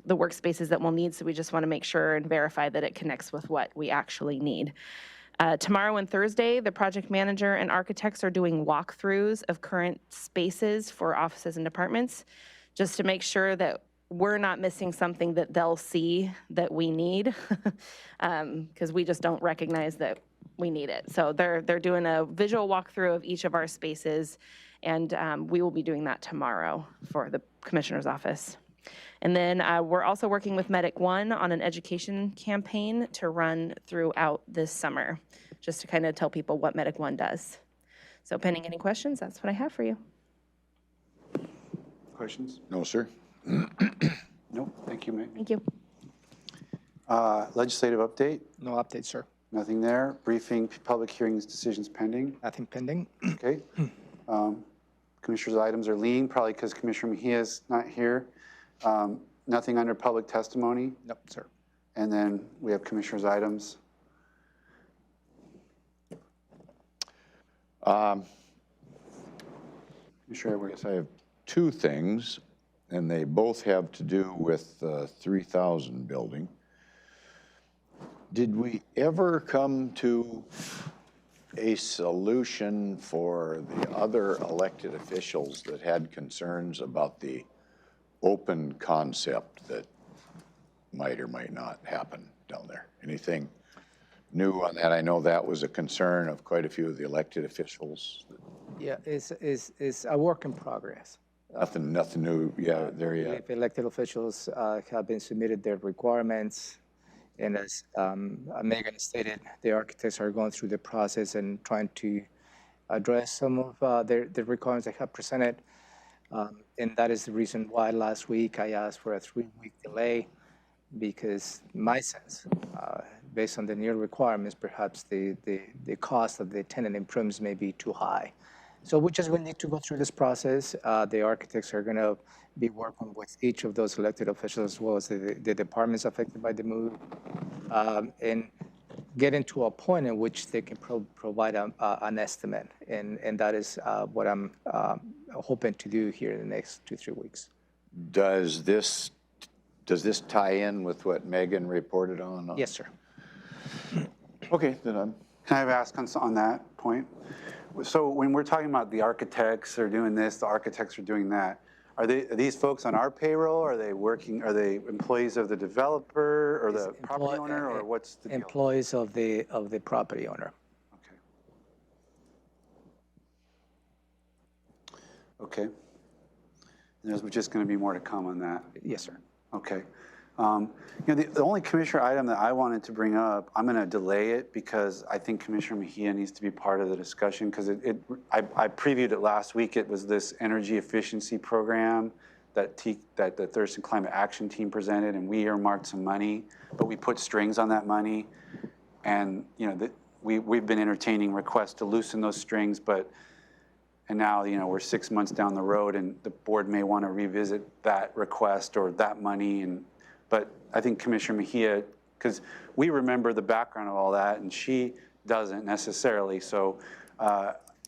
the workspaces that we'll need, so we just want to make sure and verify that it connects with what we actually need. Tomorrow and Thursday, the project manager and architects are doing walkthroughs of current spaces for offices and departments, just to make sure that we're not missing something that they'll see that we need, because we just don't recognize that we need it. So they're doing a visual walkthrough of each of our spaces, and we will be doing that tomorrow for the Commissioner's office. And then we're also working with Medic One on an education campaign to run throughout this summer, just to kind of tell people what Medic One does. So pending any questions, that's what I have for you. Questions? No, sir. No, thank you, Meg. Thank you. Legislative update? No update, sir. Nothing there. Briefing, public hearings, decisions pending? Nothing pending. Okay. Commissioner's items are lean, probably because Commissioner Mejia's not here. Nothing under public testimony? Nope, sir. And then we have Commissioner's items. Commissioner Edwards, I have two things, and they both have to do with the 3000 building. Did we ever come to a solution for the other elected officials that had concerns about the open concept that might or might not happen down there? Anything new on that? I know that was a concern of quite a few of the elected officials. Yeah, it's a work in progress. Nothing new, yeah, there yet. If elected officials have been submitted their requirements, and as Megan stated, the architects are going through the process and trying to address some of the requirements they have presented. And that is the reason why last week I asked for a 3-week delay, because my sense, based on the new requirements, perhaps the cost of the tenant improvements may be too high. So we just will need to go through this process. The architects are going to be working with each of those elected officials, as well as the departments affected by the move, and get into a point in which they can provide an estimate. And that is what I'm hoping to do here in the next 2-3 weeks. Does this tie in with what Megan reported on? Yes, sir. Okay, then I'm. Can I ask on that point? So when we're talking about the architects are doing this, the architects are doing that, are these folks on our payroll? Are they employees of the developer or the property owner, or what's the deal? Employees of the property owner. Okay. And there's just going to be more to come on that. Yes, sir. Okay. The only commissioner item that I wanted to bring up, I'm going to delay it because I think Commissioner Mejia needs to be part of the discussion, because I previewed it last week. It was this energy efficiency program that the Thurston Climate Action Team presented, and we earmarked some money, but we put strings on that money. And we've been entertaining requests to loosen those strings, and now we're 6 months down the road, and the board may want to revisit that request or that money. But I think Commissioner Mejia, because we remember the background of all that, and she doesn't necessarily. So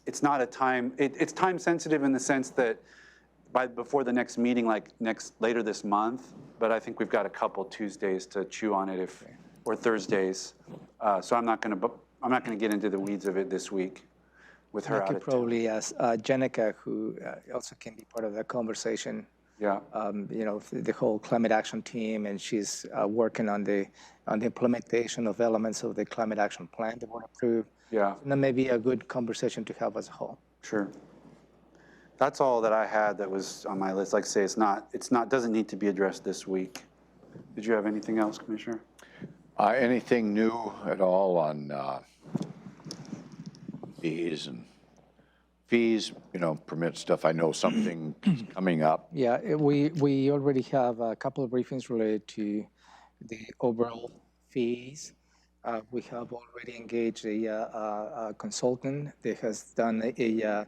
it's not a time. It's time sensitive in the sense that before the next meeting, like later this month. But I think we've got a couple Tuesdays to chew on it, or Thursdays. So I'm not going to get into the weeds of it this week with her. I could probably ask Jenica, who also can be part of that conversation. Yeah. The whole climate action team, and she's working on the implementation of elements of the climate action plan that were approved. Yeah. And that may be a good conversation to have as a whole. Sure. That's all that I had that was on my list. Like I say, doesn't need to be addressed this week. Did you have anything else, Commissioner? Anything new at all on fees, permit stuff? I know something is coming up. Yeah, we already have a couple of briefings related to the overall fees. We have already engaged a consultant that has done a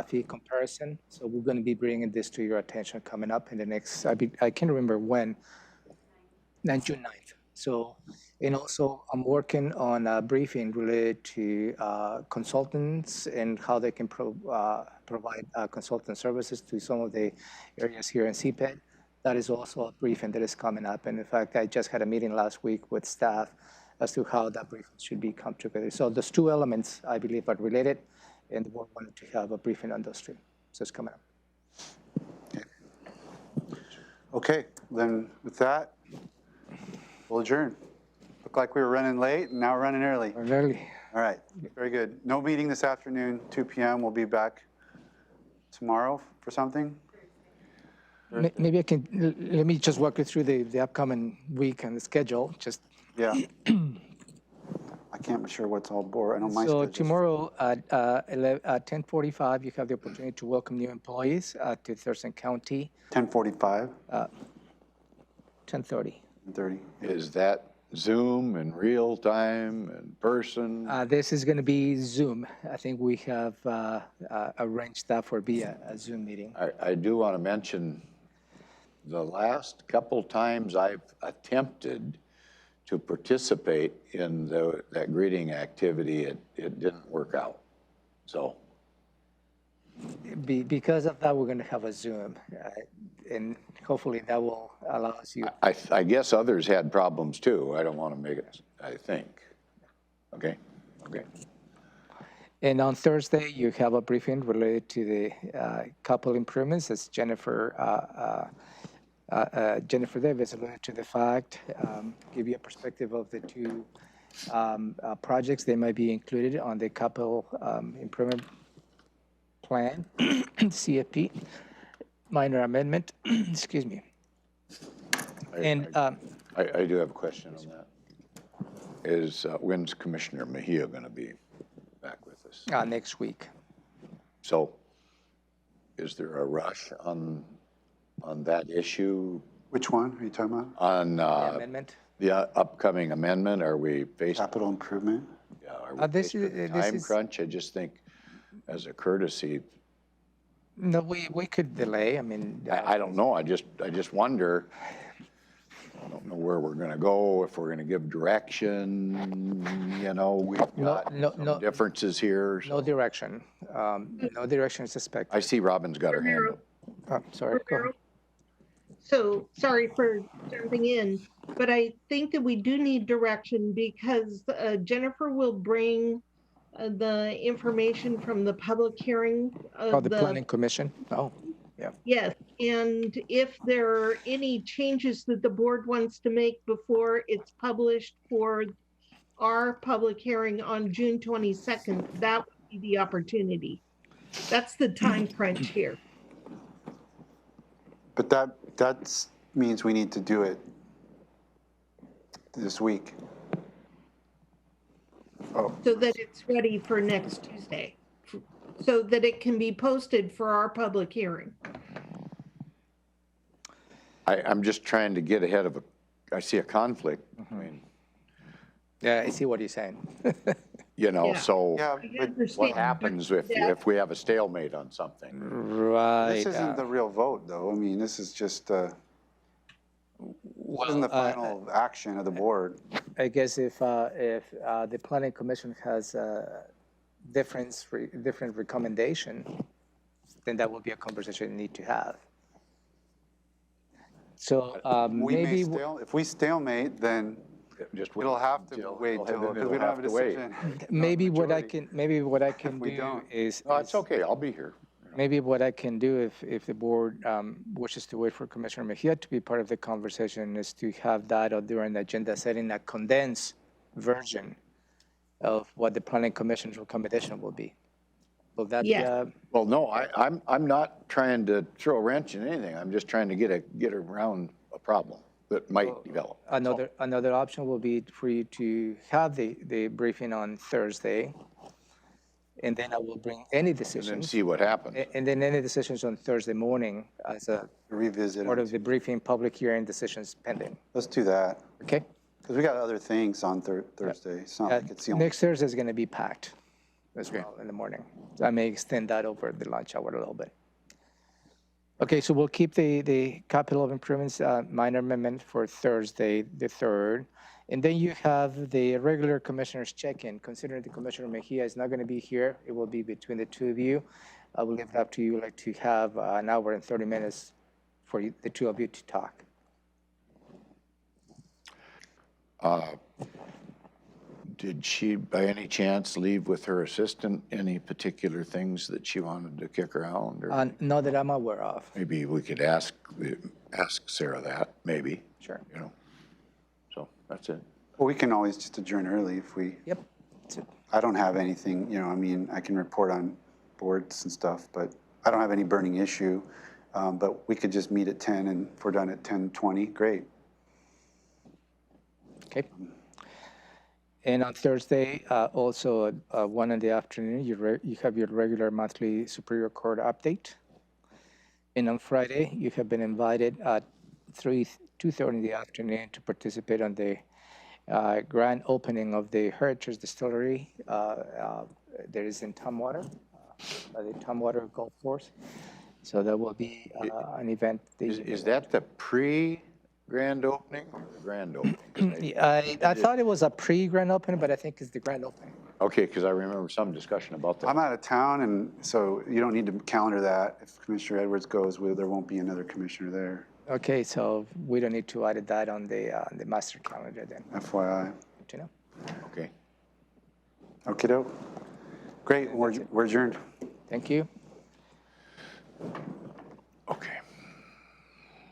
fee comparison. So we're going to be bringing this to your attention coming up in the next, I can't remember when, June 9th. So, and also I'm working on a briefing related to consultants and how they can provide consultant services to some of the areas here in CPED. That is also a briefing that is coming up. And in fact, I just had a meeting last week with staff as to how that briefing should be come together. So those two elements, I believe, are related, and the board wanted to have a briefing on those two. So it's coming up. Okay, then with that, we'll adjourn. Looked like we were running late, and now we're running early. We're early. All right, very good. No meeting this afternoon, 2 p.m. We'll be back tomorrow for something. Maybe I can, let me just walk you through the upcoming week and the schedule. Yeah. I can't be sure what's all board. I know my So schedule's tomorrow at 10:45, you have the opportunity to welcome new employees to Thurston County. 10:45? 10:30. 10:30. Is that Zoom in real time, in person? This is going to be Zoom. I think we have arranged that for via a Zoom meeting. I do want to mention the last couple times I've attempted to participate in that greeting activity, it didn't work out. So. Because of that, we're going to have a Zoom, and hopefully that will allow us you. I guess others had problems too. I don't want to make it, I think. Okay. And on Thursday, you have a briefing related to the couple improvements, as Jennifer Davis alluded to the fact, give you a perspective of the two projects that might be included on the couple improvement plan, CFP, minor amendment, excuse me. I do have a question on that. When's Commissioner Mejia going to be back with us? Next week. So is there a rush on that issue? Which one are you talking about? On The amendment? the upcoming amendment? Are we faced? Capital improvement? Yeah, are we faced with a time crunch? I just think as a courtesy. No, we could delay. I mean, I don't know. I just wonder. I don't know where we're going to go, if we're going to give direction. You know, we've got some differences here. No direction. No direction is expected. I see Robin's got her hand up. Oh, sorry. Go ahead. So sorry for jumping in, but I think that we do need direction because Jennifer will bring the information from the public hearing. The Planning Commission? Oh, yeah. Yes, and if there are any changes that the board wants to make before it's published for our public hearing on June 22nd, that would be the opportunity. That's the time crunch here. But that means we need to do it this week. Oh. So that it's ready for next Tuesday, so that it can be posted for our public hearing. I'm just trying to get ahead of I see a conflict. I mean, yeah, I see what you're saying. You know, Yeah. so Yeah, what happens if we have a stalemate on something? Right. This isn't the real vote, though. I mean, this is just isn't the final action of the board. I guess if the Planning Commission has different recommendation, then that would be a conversation we need to have. So maybe if we stalemate, then it'll have to wait till because we don't have a decision. Maybe what I can do is no, it's okay. I'll be here. Maybe what I can do if the board wishes to wait for Commissioner Mejia to be part of the conversation is to have that during the agenda setting a condensed version of what the Planning Commission's recommendation will be. Will that be? Well, no, I'm not trying to throw a wrench in anything. I'm just trying to get around a problem that might develop. Another option will be for you to have the briefing on Thursday, and then I will bring any decisions. And then see what happens. And then any decisions on Thursday morning as a revisit part of the briefing, public hearing decisions pending. Let's do that. Okay. Because we got other things on Thursday. It's not like it's the only. Next Thursday is going to be packed as well in the morning. So I may extend that over the lunch hour a little bit. Okay, so we'll keep the capital improvements minor amendment for Thursday, the 3rd. And then you have the regular commissioners check-in. Considering the Commissioner Mejia is not going to be here, it will be between the two of you. I will leave it up to you to have an hour and 30 minutes for the two of you to talk. Did she, by any chance, leave with her assistant any particular things that she wanted to kick around? Or Not that I'm aware of. maybe we could ask Sarah that, maybe. Sure. You know, so that's it. Well, we can always just adjourn early if we. Yep. I don't have anything, I mean, I can report on boards and stuff, but I don't have any burning issue. But we could just meet at 10, and if we're done at 10:20, great. Okay. And on Thursday, also 1 in the afternoon, you have your regular monthly Superior Court update. And on Friday, you have been invited at 2:30 in the afternoon to participate on the grand opening of the Heritage Distillery. There is in Tumwater, the Tumwater Golf Course. So that will be an event. Is that the pre-grand opening or the grand opening? I thought it was a pre-grand opening, but I think it's the grand opening. Okay, because I remember some discussion about that. I'm out of town, and so you don't need to calendar that. If Commissioner Edwards goes, there won't be another commissioner there. Okay, so we don't need to add that on the master calendar then. FYI. Good to know. Okay. Okay, doke. Great, we're adjourned. Thank you.